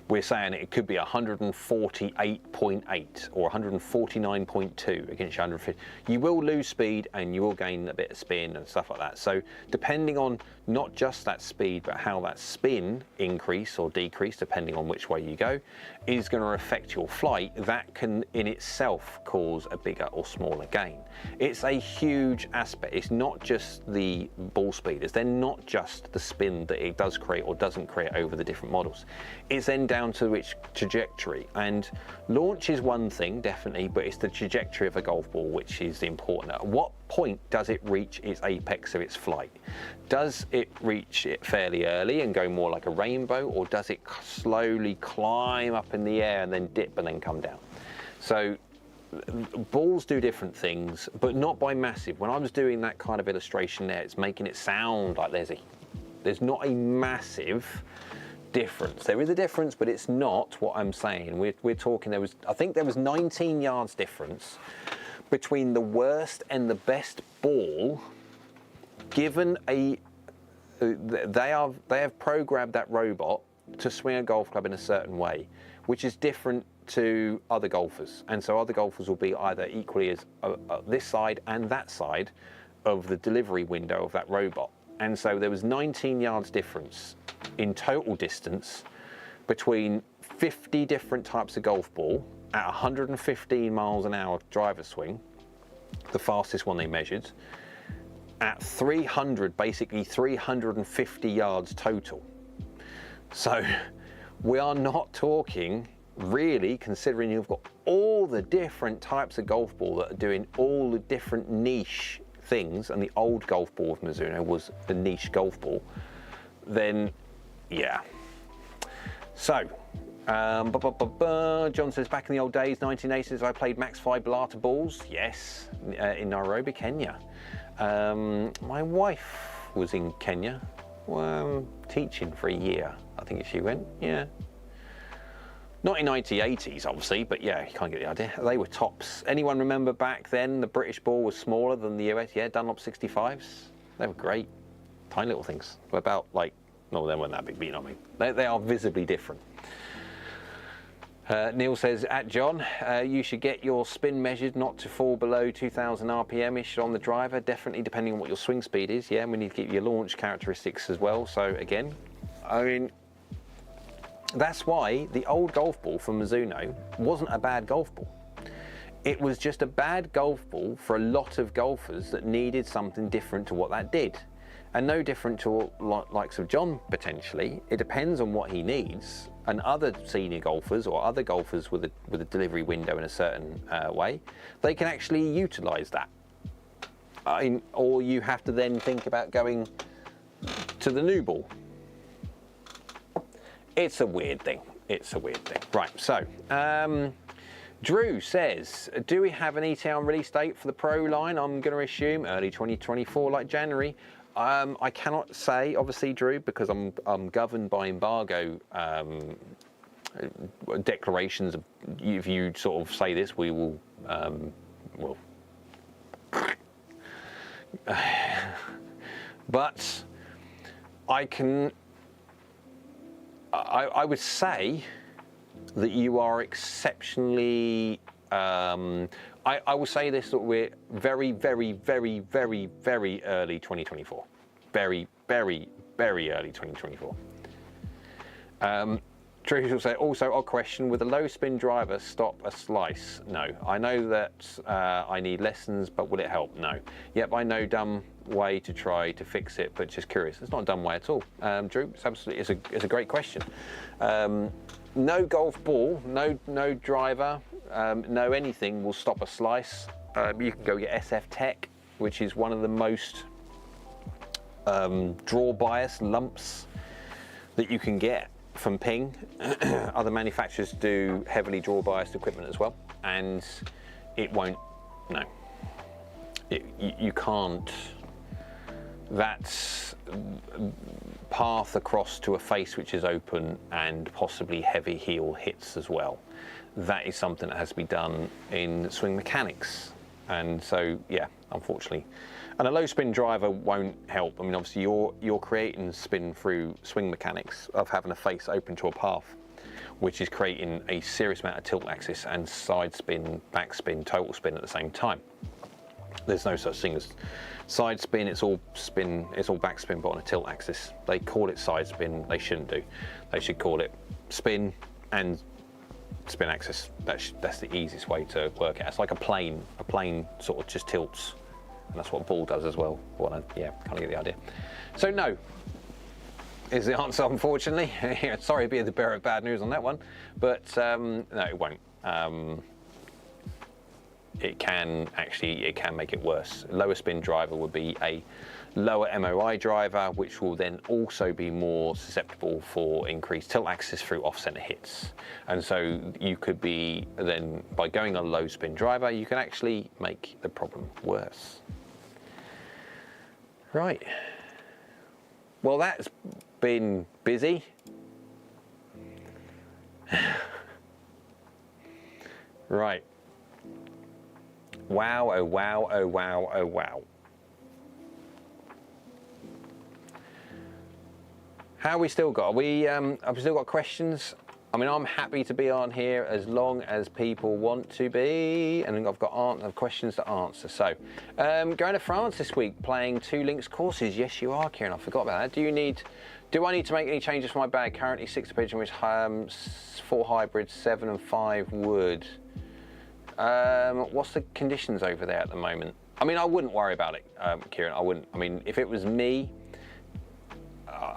We're saying it could be 148.8 or 149.2 against your 150. You will lose speed and you will gain a bit of spin and stuff like that. So depending on not just that speed, but how that spin increase or decrease, depending on which way you go, is going to affect your flight. That can in itself cause a bigger or smaller gain. It's a huge aspect. It's not just the ball speeders. They're not just the spin that it does create or doesn't create over the different models. It's then down to which trajectory, and launch is one thing definitely, but it's the trajectory of a golf ball which is important. At what point does it reach its apex of its flight? Does it reach it fairly early and go more like a rainbow, or does it slowly climb up in the air and then dip and then come down? So balls do different things, but not by massive. When I was doing that kind of illustration there, it's making it sound like there's not a massive difference. There is a difference, but it's not what I'm saying. We're talking, I think there was 19 yards difference between the worst and the best ball, given they have programmed that robot to swing a golf club in a certain way, which is different to other golfers. And so other golfers will be either equally as this side and that side of the delivery window of that robot. And so there was 19 yards difference in total distance between 50 different types of golf ball at 115 miles an hour driver swing, the fastest one they measured, at 350 yards total. So we are not talking really, considering you've got all the different types of golf ball that are doing all the different niche things, and the old golf ball of Mizuno was the niche golf ball, then yeah. So John says, back in the old days, 1980s, I played Max 5 Balata balls. Yes, in Nairobi, Kenya. My wife was in Kenya, teaching for a year. I think she went, yeah. Not in 1980s, obviously, but yeah, you can't get the idea. They were tops. Anyone remember back then the British ball was smaller than the US? Yeah, Dunlop 65s. They were great. Tiny little things. About like, no, they weren't that big, but you know what I mean. They are visibly different. Neil says, at John, you should get your spin measured not to fall below 2,000 RPM-ish on the driver, definitely depending on what your swing speed is. Yeah, and we need to get your launch characteristics as well. So again, I mean, that's why the old golf ball from Mizuno wasn't a bad golf ball. It was just a bad golf ball for a lot of golfers that needed something different to what that did. And no different to likes of John, potentially. It depends on what he needs. And other senior golfers or other golfers with a delivery window in a certain way, they can actually utilize that. Or you have to then think about going to the new ball. It's a weird thing. It's a weird thing. Right, so Drew says, do we have an ETA release date for the Pro line? I'm going to assume early 2024, like January. I cannot say, obviously, Drew, because I'm governed by embargo declarations. If you sort of say this, we will, well. But I would say that you are exceptionally, I will say this, that we're very, very, very, very, very early 2024. Very, very, very early 2024. Trish will say, also odd question, with a low spin driver stop a slice? No. I know that I need lessons, but will it help? No. Yep, I know dumb way to try to fix it, but just curious. It's not a dumb way at all. Drew, it's absolutely, it's a great question. No golf ball, no driver, no anything will stop a slice. You can go get SF Tech, which is one of the most draw bias lumps that you can get from ping. Other manufacturers do heavily draw biased equipment as well, and it won't, no. You can't, that's path across to a face which is open and possibly heavy heel hits as well. That is something that has to be done in swing mechanics. And so, yeah, unfortunately. And a low spin driver won't help. I mean, obviously you're creating spin through swing mechanics of having a face open to a path, which is creating a serious amount of tilt axis and side spin, back spin, total spin at the same time. There's no such thing as side spin, it's all spin, it's all back spin, but on a tilt axis. They call it side spin, they shouldn't do. They should call it spin and spin axis. That's the easiest way to work it. It's like a plane sort of just tilts, and that's what a ball does as well. Yeah, kind of get the idea. So no, is the answer, unfortunately. Sorry to be the bearer of bad news on that one, but no, it won't. It can make it worse. Lower spin driver would be a lower MOI driver, which will then also be more susceptible for increased tilt axis through off-center hits. And so you could be then, by going on a low spin driver, you can actually make the problem worse. Right. Well, that's been busy. Right. Wow, oh wow, oh wow, oh wow. How we still got? I've still got questions. I mean, I'm happy to be on here as long as people want to be, and I've got questions to answer. So, going to France this week, playing 2 links courses. Yes, you are, Kieran. I forgot about that. Do I need to make any changes for my bag? Currently 6 pigeon, which 4 hybrids, 7 and 5 wood. What's the conditions over there at the moment? I mean, I wouldn't worry about it, Kieran. I wouldn't. I mean, if it was me,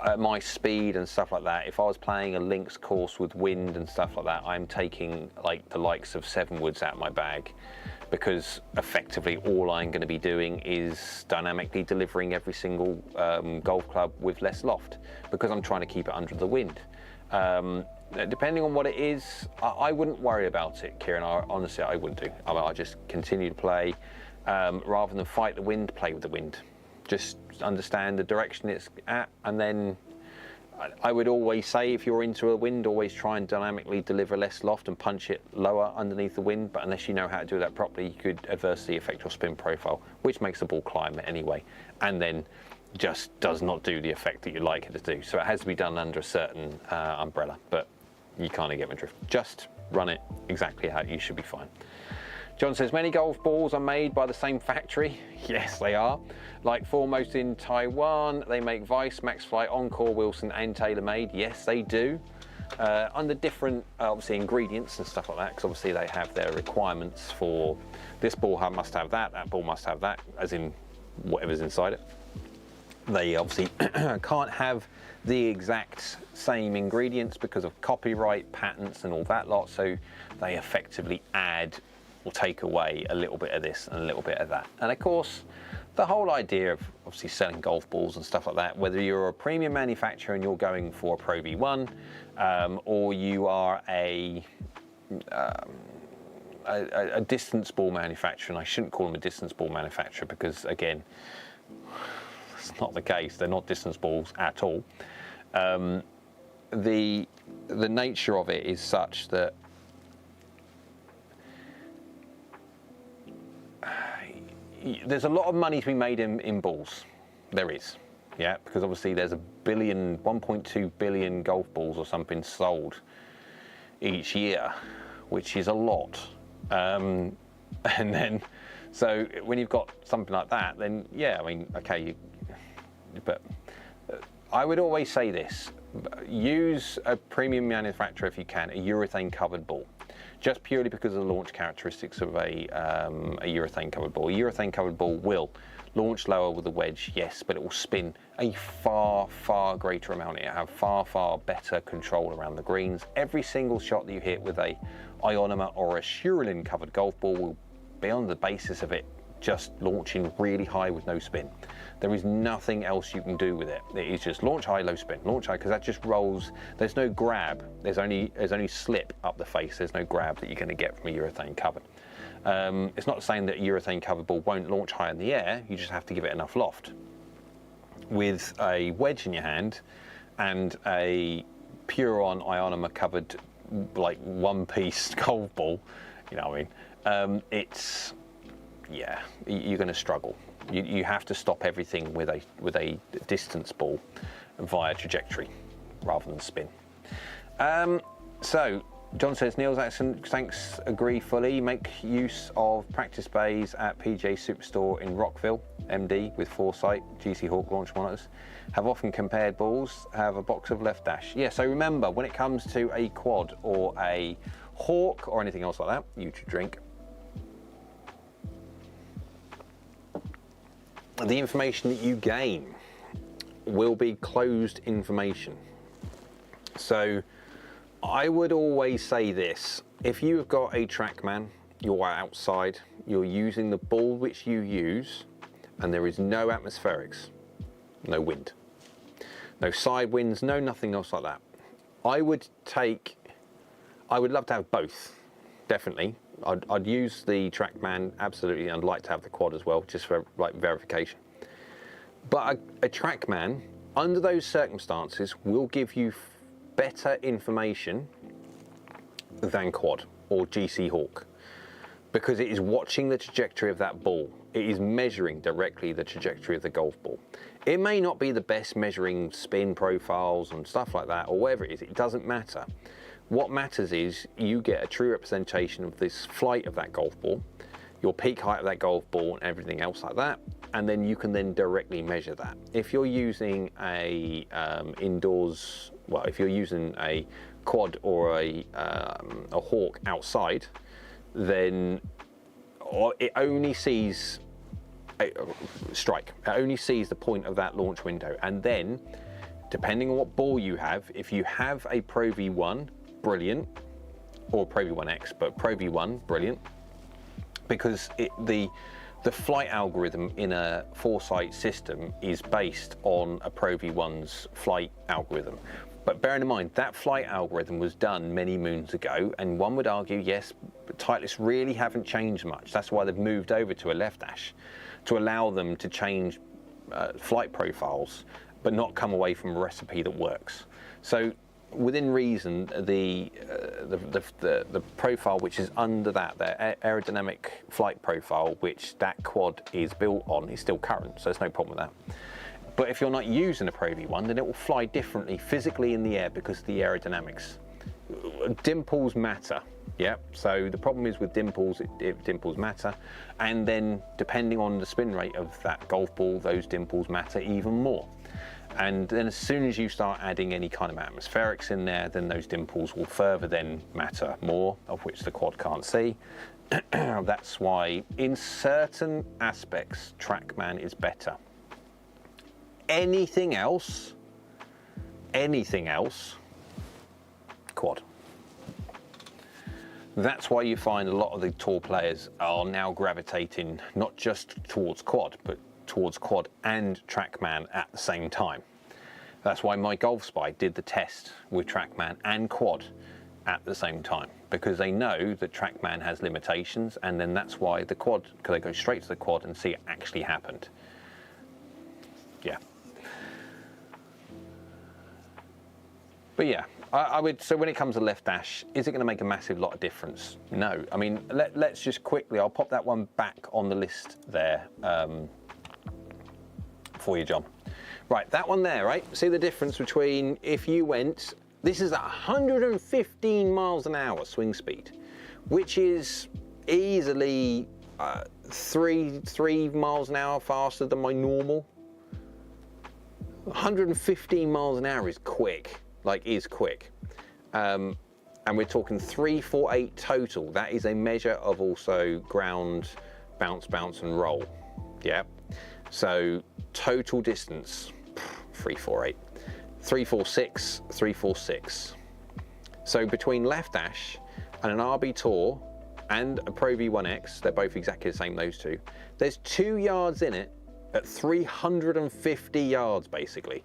at my speed and stuff like that, if I was playing a links course with wind and stuff like that, I'm taking like the likes of 7 woods out of my bag, because effectively all I'm going to be doing is dynamically delivering every single golf club with less loft, because I'm trying to keep it under the wind. Depending on what it is, I wouldn't worry about it, Kieran. Honestly, I wouldn't do. I just continue to play, rather than fight the wind, play with the wind. Just understand the direction it's at, and then I would always say, if you're into a wind, always try and dynamically deliver less loft and punch it lower underneath the wind. But unless you know how to do that properly, you could adversely affect your spin profile, which makes the ball climb anyway, and then just does not do the effect that you'd like it to do. So it has to be done under a certain umbrella, but you kind of get my drift. Just run it exactly how you should be fine. John says, many golf balls are made by the same factory. Yes, they are. Like Foremost in Taiwan, they make Vice, Maxfly, Encore, Wilson and TaylorMade. Yes, they do. Under different, obviously, ingredients and stuff like that, because obviously they have their requirements for this ball must have that ball must have that, as in whatever's inside it. They obviously can't have the exact same ingredients because of copyright, patents and all that lot, so they effectively add or take away a little bit of this and a little bit of that. And of course, the whole idea of obviously selling golf balls and stuff like that, whether you're a premium manufacturer and you're going for a Pro V1, or you are a distance ball manufacturer, and I shouldn't call them a distance ball manufacturer because, again, it's not the case. They're not distance balls at all. The nature of it is such that there's a lot of money to be made in balls. There is, yeah, because obviously there's 1.2 billion golf balls or something sold each year, which is a lot. And then, so when you've got something like that, then yeah, I mean, okay, but I would always say this: use a premium manufacturer if you can, a urethane covered ball. Just purely because of the launch characteristics of a urethane covered ball. A urethane covered ball will launch lower with a wedge, yes, but it will spin a far, far greater amount. It'll have far, far better control around the greens. Every single shot that you hit with a ionomer or a Surelin covered golf ball will be on the basis of it just launching really high with no spin. There is nothing else you can do with it. It is just launch high, low spin, launch high, because that just rolls. There's no grab. There's only slip up the face. There's no grab that you're going to get from a urethane covered. It's not saying that a urethane covered ball won't launch high in the air. You just have to give it enough loft. With a wedge in your hand and a Puron Ionomer covered, like, one-piece golf ball, you know what I mean? It's, yeah, you're going to struggle. You have to stop everything with a distance ball via trajectory rather than spin. So John says, Neil's accent, thanks, agree fully. Make use of practice bays at PGA Superstore in Rockville, MD, with Foresight, GC Hawk launch monitors. Have often compared balls, have a box of left dash. Yeah, so remember, when it comes to a quad or a Hawk or anything else like that, you should drink. The information that you gain will be closed information. So I would always say this: if you've got a TrackMan, you're outside, you're using the ball which you use, and there is no atmospherics, no wind, no side winds, no nothing else like that, I would love to have both, definitely. I'd use the TrackMan, absolutely, and I'd like to have the quad as well, just for like verification. But a TrackMan, under those circumstances, will give you better information than quad or GC Hawk, because it is watching the trajectory of that ball. It is measuring directly the trajectory of the golf ball. It may not be the best measuring spin profiles and stuff like that, or whatever it is, it doesn't matter. What matters is you get a true representation of this flight of that golf ball, your peak height of that golf ball and everything else like that, and then you can then directly measure that. If you're using a indoors, well, if you're using a quad or a Hawk outside, then it only sees a strike. It only sees the point of that launch window, and then depending on what ball you have, if you have a Pro V1, brilliant, or Pro V1X, but Pro V1, brilliant, because the flight algorithm in a Foresight system is based on a Pro V1's flight algorithm. But bearing in mind, that flight algorithm was done many moons ago, and one would argue, yes, but Titleists really haven't changed much. That's why they've moved over to a left dash, to allow them to change flight profiles, but not come away from a recipe that works. So within reason, the profile which is under that, the aerodynamic flight profile, which that quad is built on, is still current, so there's no problem with that. But if you're not using a Pro V1, then it will fly differently physically in the air because of the aerodynamics. Dimples matter, yeah. So the problem is with dimples, dimples matter, and then depending on the spin rate of that golf ball, those dimples matter even more. And then as soon as you start adding any kind of atmospherics in there, then those dimples will further then matter more, of which the quad can't see. That's why in certain aspects, TrackMan is better. Anything else, quad. That's why you find a lot of the tour players are now gravitating not just towards quad, but towards quad and TrackMan at the same time. That's why my Golf Spy did the test with TrackMan and quad at the same time, because they know that TrackMan has limitations, and then that's why the quad, because they go straight to the quad and see it actually happened. Yeah. But yeah, I would, so when it comes to left dash, is it going to make a massive lot of difference? No. I mean, let's just quickly, I'll pop that one back on the list there for you, John. Right, that one there, right? See the difference between if you went, this is 115 miles an hour swing speed, which is easily 3 miles an hour faster than my normal. 115 miles an hour is quick. Like, is quick. And we're talking 348 total. That is a measure of also ground, bounce, bounce, and roll. Yeah. So total distance, 348. 346, 346. So between left dash and an RB Tour and a Pro V1X, they're both exactly the same, those two. There's 2 yards in it at 350 yards basically,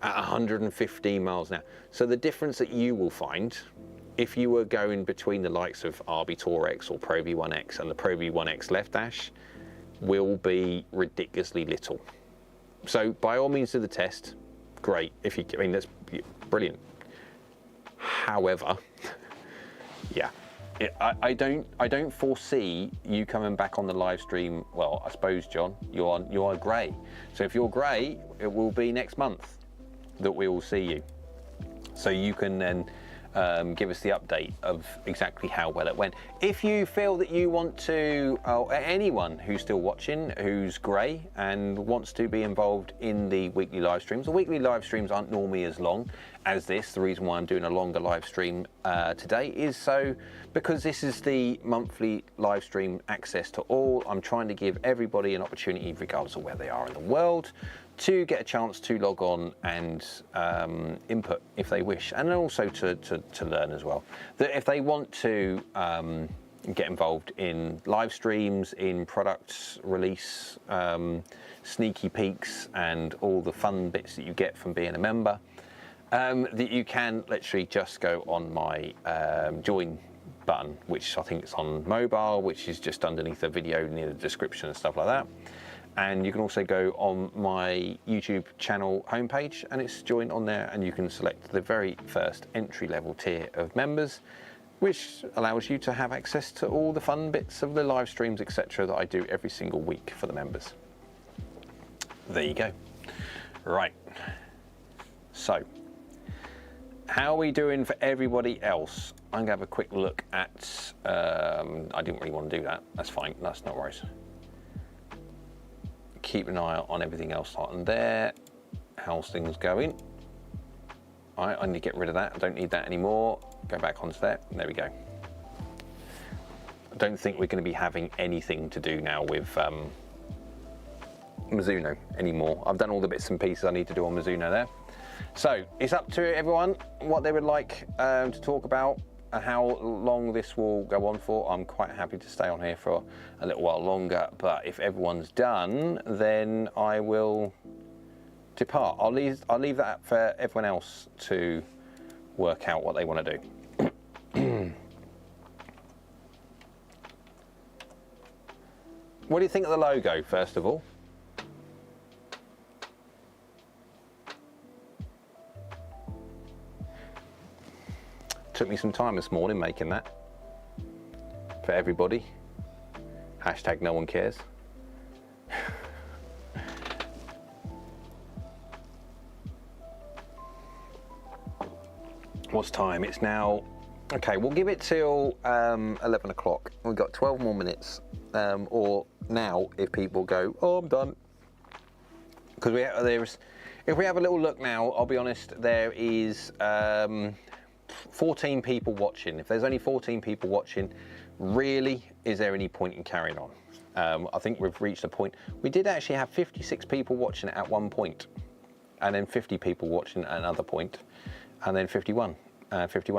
at 115 miles an hour. So the difference that you will find if you were going between the likes of RB Tour X or Pro V1X and the Pro V1X left dash will be ridiculously little. So by all means do the test, great. If you, I mean, that's brilliant. However, yeah, I don't foresee you coming back on the live stream. Well, I suppose, John, you are grey. So if you're grey, it will be next month that we will see you. So you can then give us the update of exactly how well it went. If you feel that you want to, anyone who's still watching, who's grey and wants to be involved in the weekly live streams, the weekly live streams aren't normally as long as this. The reason why I'm doing a longer live stream today is because this is the monthly live stream access to all. I'm trying to give everybody an opportunity, regardless of where they are in the world, to get a chance to log on and input if they wish, and also to learn as well. That if they want to get involved in live streams, in products release, sneaky peeks, and all the fun bits that you get from being a member, that you can literally just go on my join button, which I think it's on mobile, which is just underneath the video near the description and stuff like that. And you can also go on my YouTube channel homepage and it's joined on there, and you can select the very first entry-level tier of members, which allows you to have access to all the fun bits of the live streams, etc., that I do every single week for the members. There you go. Right. So, how are we doing for everybody else? I'm gonna have a quick look at, I didn't really want to do that. That's fine, that's no worries. Keep an eye on everything else on there. How's things going? I need to get rid of that. I don't need that anymore. Go back onto that. There we go. I don't think we're going to be having anything to do now with Mizuno anymore. I've done all the bits and pieces I need to do on Mizuno there. So it's up to everyone what they would like to talk about and how long this will go on for. I'm quite happy to stay on here for a little while longer, but if everyone's done, then I will depart. I'll leave that for everyone else to work out what they want to do. What do you think of the logo, first of all? Took me some time this morning making that for everybody. Hashtag no one cares. What's time? It's now, okay, we'll give it till 11 o'clock. We've got 12 more minutes, or now if people go, oh, I'm done. Because if we have a little look now, I'll be honest, there is 14 people watching. If there's only 14 people watching, really, is there any point in carrying on? I think we've reached a point. We did actually have 56 people watching at one point, and then 50 people watching at another point, and then 51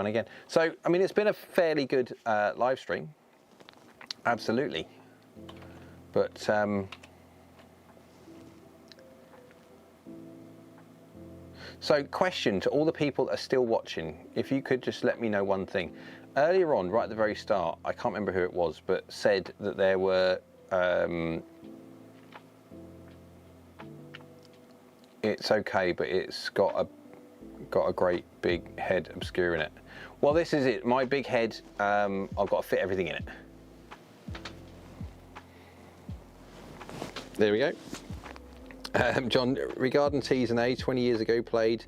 again. So, I mean, it's been a fairly good live stream, absolutely. But so, question to all the people that are still watching, if you could just let me know one thing. Earlier on, right at the very start, I can't remember who it was, but said that there were, it's okay, but it's got a great big head obscuring it. Well, this is it. My big head, I've got to fit everything in it. There we go. John, regarding tees and A, 20 years ago played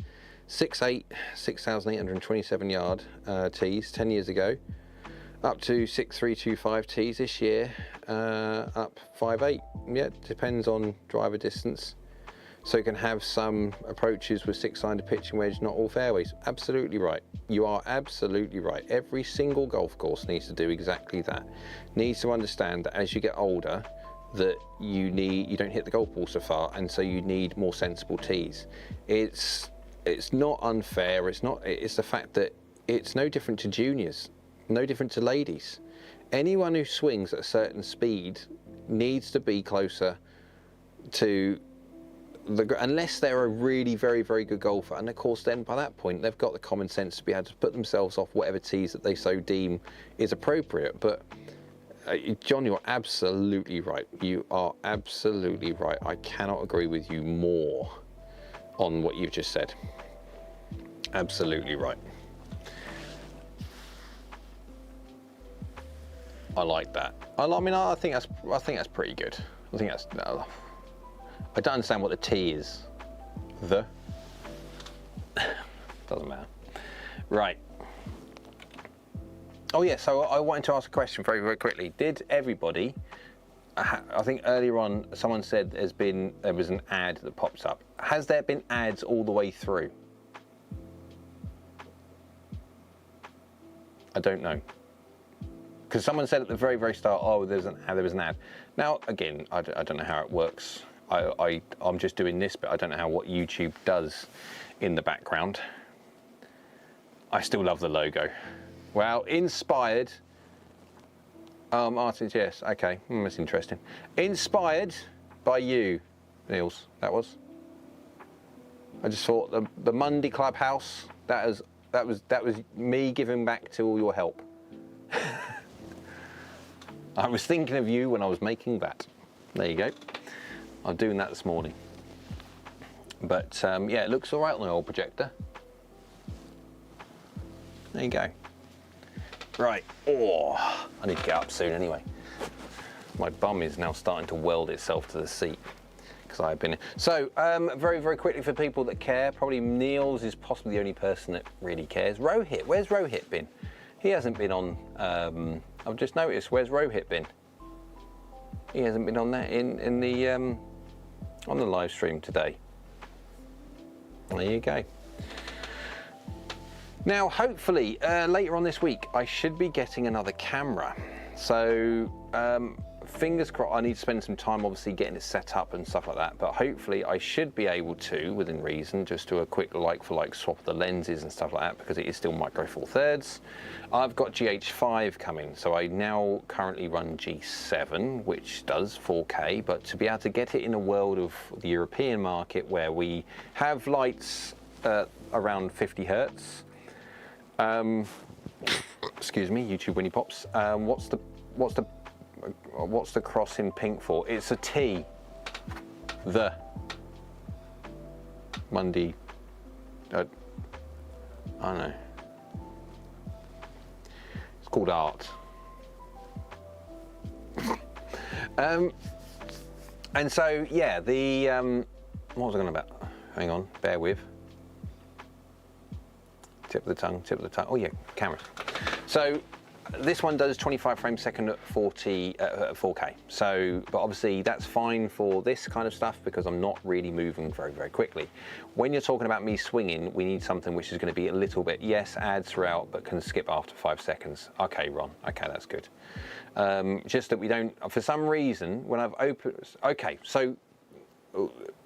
6'8", 6,827 yard tees 10 years ago, up to 6,325 tees this year, up 5'8". Yeah, depends on driver distance. So you can have some approaches with 6-iron pitching wedge, not all fairways. Absolutely right. You are absolutely right. Every single golf course needs to do exactly that. Needs to understand that as you get older, that you don't hit the golf ball so far, and so you need more sensible tees. It's not unfair. It's the fact that it's no different to juniors, no different to ladies. Anyone who swings at a certain speed needs to be closer to unless they're a really very good golfer, and of course then by that point they've got the common sense to be able to put themselves off whatever tees that they so deem is appropriate. But John, you're absolutely right. You are absolutely right. I cannot agree with you more on what you've just said. Absolutely right. I like that. I mean, I think that's pretty good. I think that's. I don't understand what the T is. The. Doesn't matter. Right. Oh yeah. So I wanted to ask a question very quickly. Did everybody? I think earlier on someone said there was an ad that pops up. Has there been ads all the way through? I don't know. Because someone said at the very start, oh, there was an ad. Now, again, I don't know how it works. I'm just doing this, but I don't know what YouTube does in the background. I still love the logo. Well, inspired. Martin's, yes, okay, that's interesting. Inspired by you, Niels, that was. I just thought the Monday Clubhouse, that was me giving back to all your help. I was thinking of you when I was making that. There you go. I'm doing that this morning. But yeah, it looks all right on the old projector. There you go. Right. Oh, I need to get up soon anyway. My bum is now starting to weld itself to the seat because I've been. So very quickly for people that care, probably Niels is possibly the only person that really cares. Rohit, where's Rohit been? He hasn't been on. I've just noticed. Where's Rohit been? He hasn't been on that in the on the live stream today. There you go. Now, hopefully later on this week, I should be getting another camera. So fingers crossed. I need to spend some time, obviously, getting it set up and stuff like that. But hopefully, I should be able to, within reason, just do a quick like-for-like swap of the lenses and stuff like that, because it is still micro four thirds. I've got GH5 coming, so I now currently run G7, which does 4K. But to be able to get it in a world of the European market where we have lights around 50 hertz. Excuse me, YouTube Winnie Pops. What's the cross in pink for? It's a T. The Monday. I don't know. It's called art. And so yeah, the what was I going about? Hang on, bear with. Tip of the tongue. Oh yeah, cameras. So this one does 25 frames a second at 4K. So, but obviously that's fine for this kind of stuff because I'm not really moving very quickly. When you're talking about me swinging, we need something which is going to be a little bit, yes, ads throughout, but can skip after 5 seconds. Okay, Ron. Okay, that's good. Just that we don't, for some reason, when I've opened, okay, so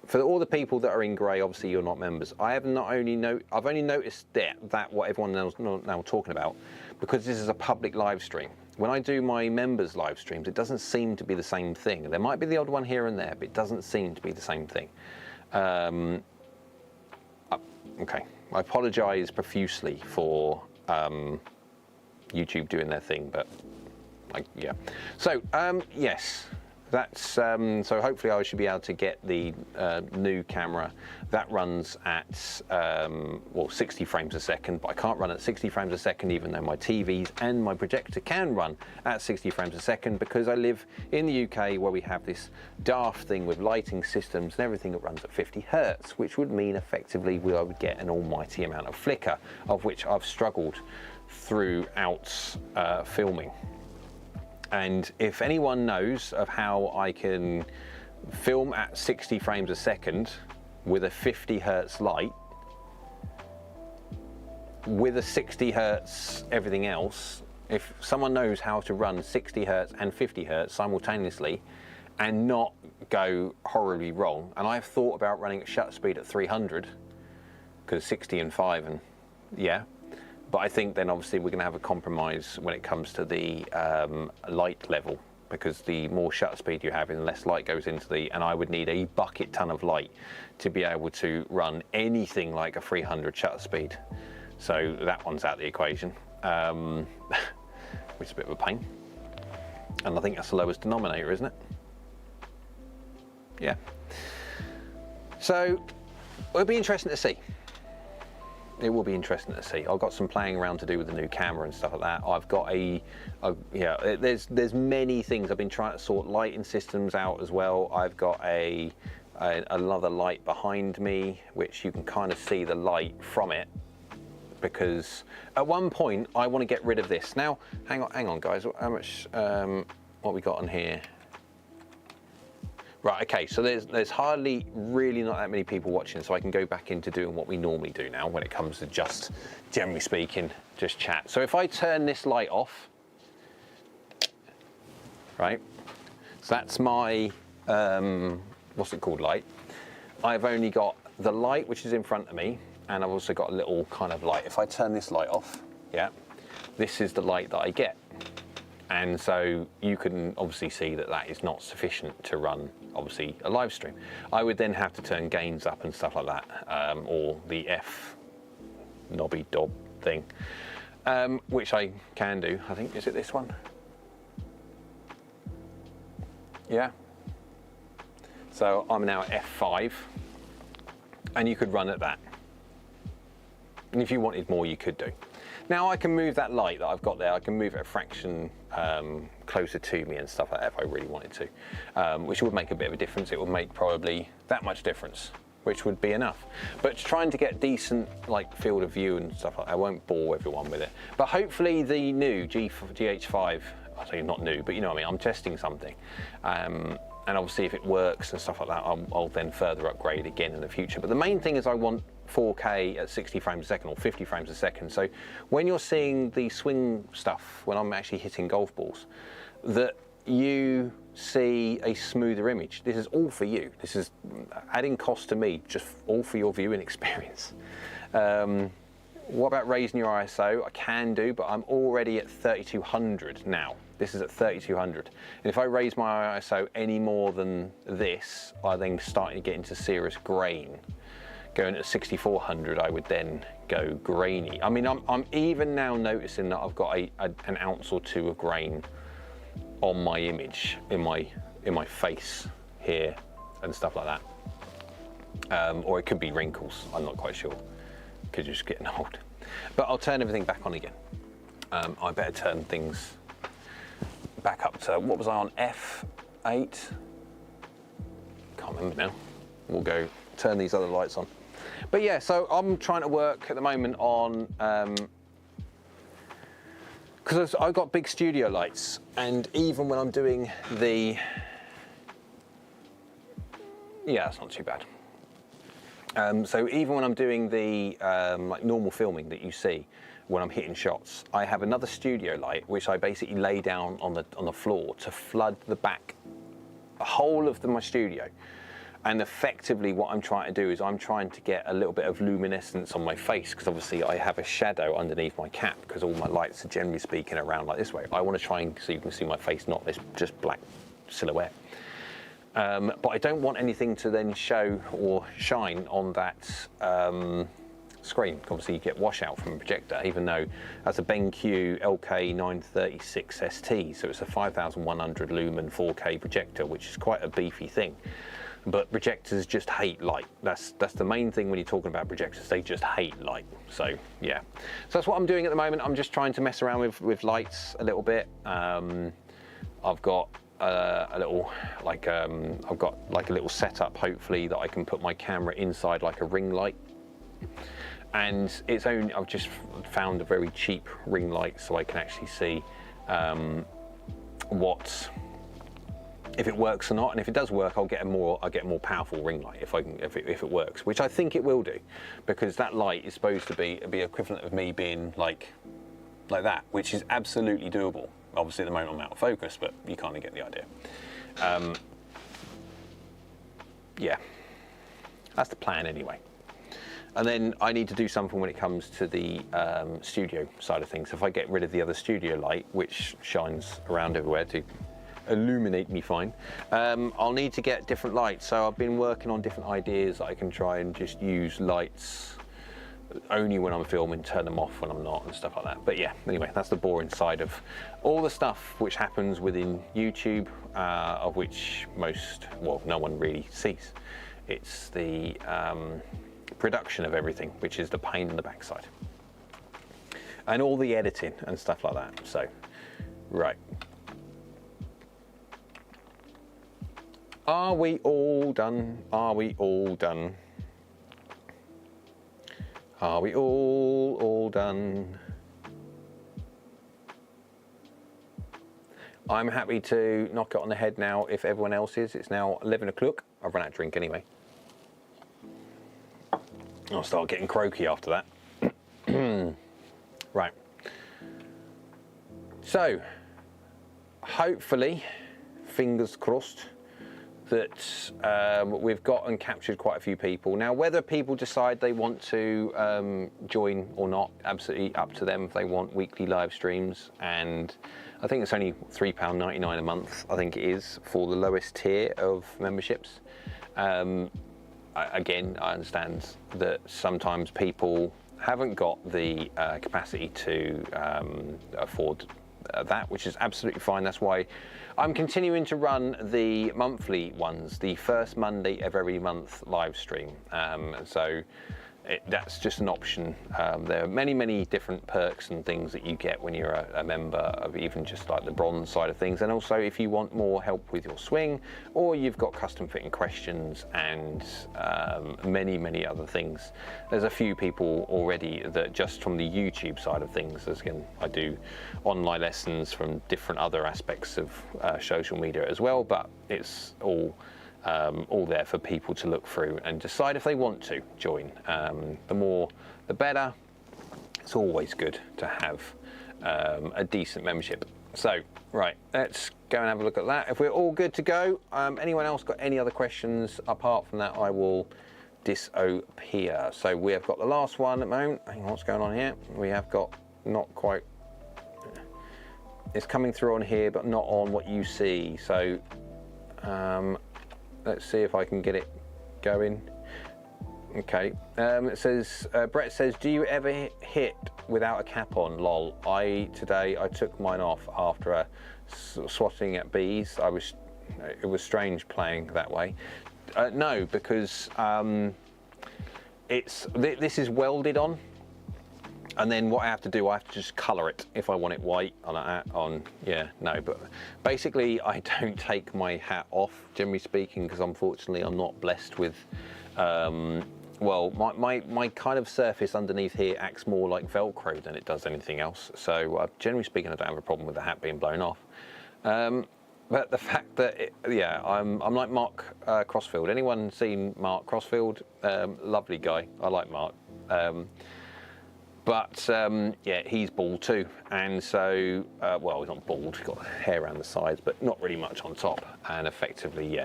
for all the people that are in grey, obviously you're not members. I've only noticed that what everyone else now talking about, because this is a public live stream. When I do my members live streams, it doesn't seem to be the same thing. There might be the odd one here and there, but it doesn't seem to be the same thing. Okay, I apologise profusely for YouTube doing their thing, but yeah. So yes. That's so hopefully I should be able to get the new camera that runs at well 60 frames a second, but I can't run at 60 frames a second even though my TVs and my projector can run at 60 frames a second, because I live in the UK where we have this daft thing with lighting systems and everything that runs at 50 hertz, which would mean effectively I would get an almighty amount of flicker, of which I've struggled throughout filming. And if anyone knows of how I can film at 60 frames a second with a 50 hertz light, with a 60 hertz everything else, if someone knows how to run 60 hertz and 50 hertz simultaneously and not go horribly wrong, and I've thought about running at shutter speed at 300, because 60 and 5 and yeah. But I think then obviously we're going to have a compromise when it comes to the light level because the more shutter speed you have, and less light goes into and I would need a bucket ton of light to be able to run anything like a 300 shutter speed. So that one's out of the equation, which is a bit of a pain. And I think that's the lowest denominator, isn't it? Yeah. So it'll be interesting to see. It will be interesting to see. I've got some playing around to do with the new camera and stuff like that. I've got yeah, there's many things. I've been trying to sort lighting systems out as well. I've got another light behind me, which you can kind of see the light from it, because at one point I want to get rid of this. Now, hang on guys, how much, what we got on here? Right, okay, so there's hardly really not that many people watching, so I can go back into doing what we normally do now when it comes to just, generally speaking, just chat. So if I turn this light off, right, so that's my, what's it called, light. I've only got the light which is in front of me, and I've also got a little kind of light. If I turn this light off, yeah, this is the light that I get. And so you can obviously see that that is not sufficient to run, obviously, a live stream. I would then have to turn gains up and stuff like that, or the F knobby dob thing, which I can do. I think, is it this one? Yeah. So I'm now at F5, and you could run at that. And if you wanted more, you could do. Now I can move that light that I've got there, I can move it a fraction closer to me and stuff like that if I really wanted to, which would make a bit of a difference. It would make probably that much difference, which would be enough. But trying to get decent like field of view and stuff like that, I won't bore everyone with it. But hopefully the new GH5, I say not new, but you know what I mean, I'm testing something. And obviously if it works and stuff like that, I'll then further upgrade again in the future. But the main thing is I want 4K at 60 frames a second or 50 frames a second. So when you're seeing the swing stuff, when I'm actually hitting golf balls, that you see a smoother image. This is all for you. This is adding cost to me, just all for your viewing experience. What about raising your ISO? I can do, but I'm already at 3200 now. This is at 3200. And if I raise my ISO any more than this, I then starting to get into serious grain. Going at 6400, I would then go grainy. I mean, I'm even now noticing that I've got an ounce or two of grain on my image, in my face here and stuff like that. Or it could be wrinkles, I'm not quite sure. Could just getting old. But I'll turn everything back on again. I better turn things back up to, what was I on, F8? Can't remember now. We'll go turn these other lights on. But yeah, so I'm trying to work at the moment on, because I've got big studio lights, and even when I'm doing the, yeah, that's not too bad. So even when I'm doing the like normal filming that you see when I'm hitting shots, I have another studio light which I basically lay down on the floor to flood the whole of my studio. And effectively what I'm trying to do is I'm trying to get a little bit of luminescence on my face, because obviously I have a shadow underneath my cap because all my lights are generally speaking around like this way. I want to try and so you can see my face, not this just black silhouette. But I don't want anything to then show or shine on that screen. Obviously you get washout from a projector, even though that's a BenQ LK936 ST, so it's a 5100 lumen 4K projector, which is quite a beefy thing. But projectors just hate light. That's the main thing when you're talking about projectors, they just hate light. So yeah, so that's what I'm doing at the moment. I'm just trying to mess around with lights a little bit. I've got a little, like, I've got like a little setup hopefully that I can put my camera inside like a ring light. And it's only, I've just found a very cheap ring light so I can actually see if it works or not, and if it does work, I'll get a more powerful ring light if it works, which I think it will do, because that light is supposed to be equivalent of me being like that, which is absolutely doable. Obviously at the moment I'm out of focus, but you kind of get the idea. Yeah, that's the plan anyway. And then I need to do something when it comes to the studio side of things. If I get rid of the other studio light, which shines around everywhere to illuminate me fine. I'll need to get different lights. So I've been working on different ideas. I can try and just use lights only when I'm filming, turn them off when I'm not, and stuff like that. But yeah, anyway, that's the boring side of all the stuff which happens within YouTube, of which no one really sees. It's the production of everything, which is the pain in the backside. And all the editing and stuff like that. So, right. Are we all done? Are we all done? Are we all done? I'm happy to knock it on the head now if everyone else is. It's now 11 o'clock. I've run out of drink anyway. I'll start getting croaky after that. Right. So, hopefully, fingers crossed, that we've got and captured quite a few people. Now, whether people decide they want to join or not, absolutely up to them if they want weekly live streams. And I think it's only £3.99 a month, I think it is, for the lowest tier of memberships. Again, I understand that sometimes people haven't got the capacity to afford that, which is absolutely fine. That's why I'm continuing to run the monthly ones, the first Monday of every month live stream. So that's just an option. There are many different perks and things that you get when you're a member of even just like the bronze side of things. And also if you want more help with your swing, or you've got custom fitting questions and many other things. There's a few people already that just from the YouTube side of things, as again, I do online lessons from different other aspects of social media as well, but it's all there for people to look through and decide if they want to join. The more, the better. It's always good to have a decent membership. So, right, let's go and have a look at that. If we're all good to go, anyone else got any other questions? Apart from that, I will disappear. So we have got the last one at the moment. Hang on, what's going on here? We have got not quite, it's coming through on here, but not on what you see. So, let's see if I can get it going. Okay, it says, Brett says, do you ever hit without a cap on? Lol. Today I took mine off after swatting at bees. It was strange playing that way. No, because this is welded on. And then what I have to do, I have to just colour it if I want it white but basically I don't take my hat off, generally speaking, because unfortunately I'm not blessed with, my kind of surface underneath here acts more like Velcro than it does anything else. So generally speaking, I don't have a problem with the hat being blown off. But the fact that, I'm like Mark Crossfield. Anyone seen Mark Crossfield? Lovely guy, I like Mark. But he's bald too, and so he's not bald. He's got hair around the sides, but not really much on top. And effectively,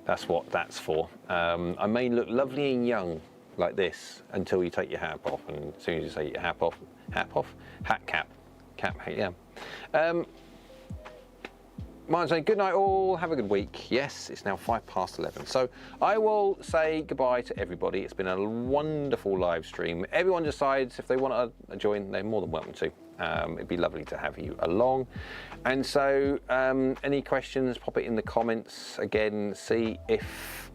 that's what that's for. I may look lovely and young like this until you take your hat off, and as soon as you take your hat cap. Mine's saying good night all, have a good week. Yes, it's now 11:05. So I will say goodbye to everybody. It's been a wonderful live stream. Everyone decides if they want to join, they're more than welcome to. It'd be lovely to have you along. And so any questions, pop it in the comments. Again, see if,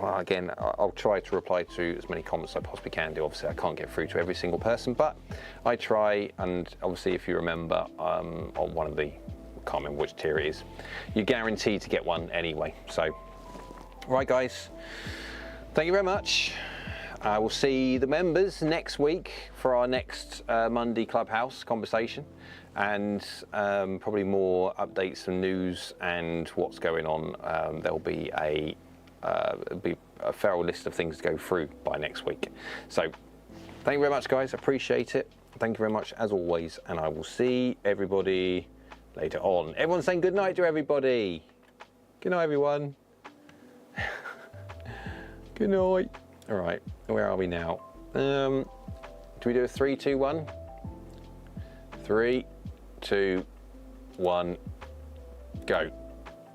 I'll try to reply to as many comments as I possibly can do. Obviously, I can't get through to every single person, but I try. And obviously, if you remember, on one of the, can't remember which tier it is, you're guaranteed to get one anyway. So, right guys, thank you very much. I will see the members next week for our next Monday Clubhouse conversation, and probably more updates and news and what's going on. There'll be a thorough list of things to go through by next week. So, thank you very much guys, appreciate it. Thank you very much as always, and I will see everybody later on. Everyone's saying good night to everybody. Good night, everyone. Good night. All right, where are we now? Do we do a 3, 2, 1? 3, 2, 1, go.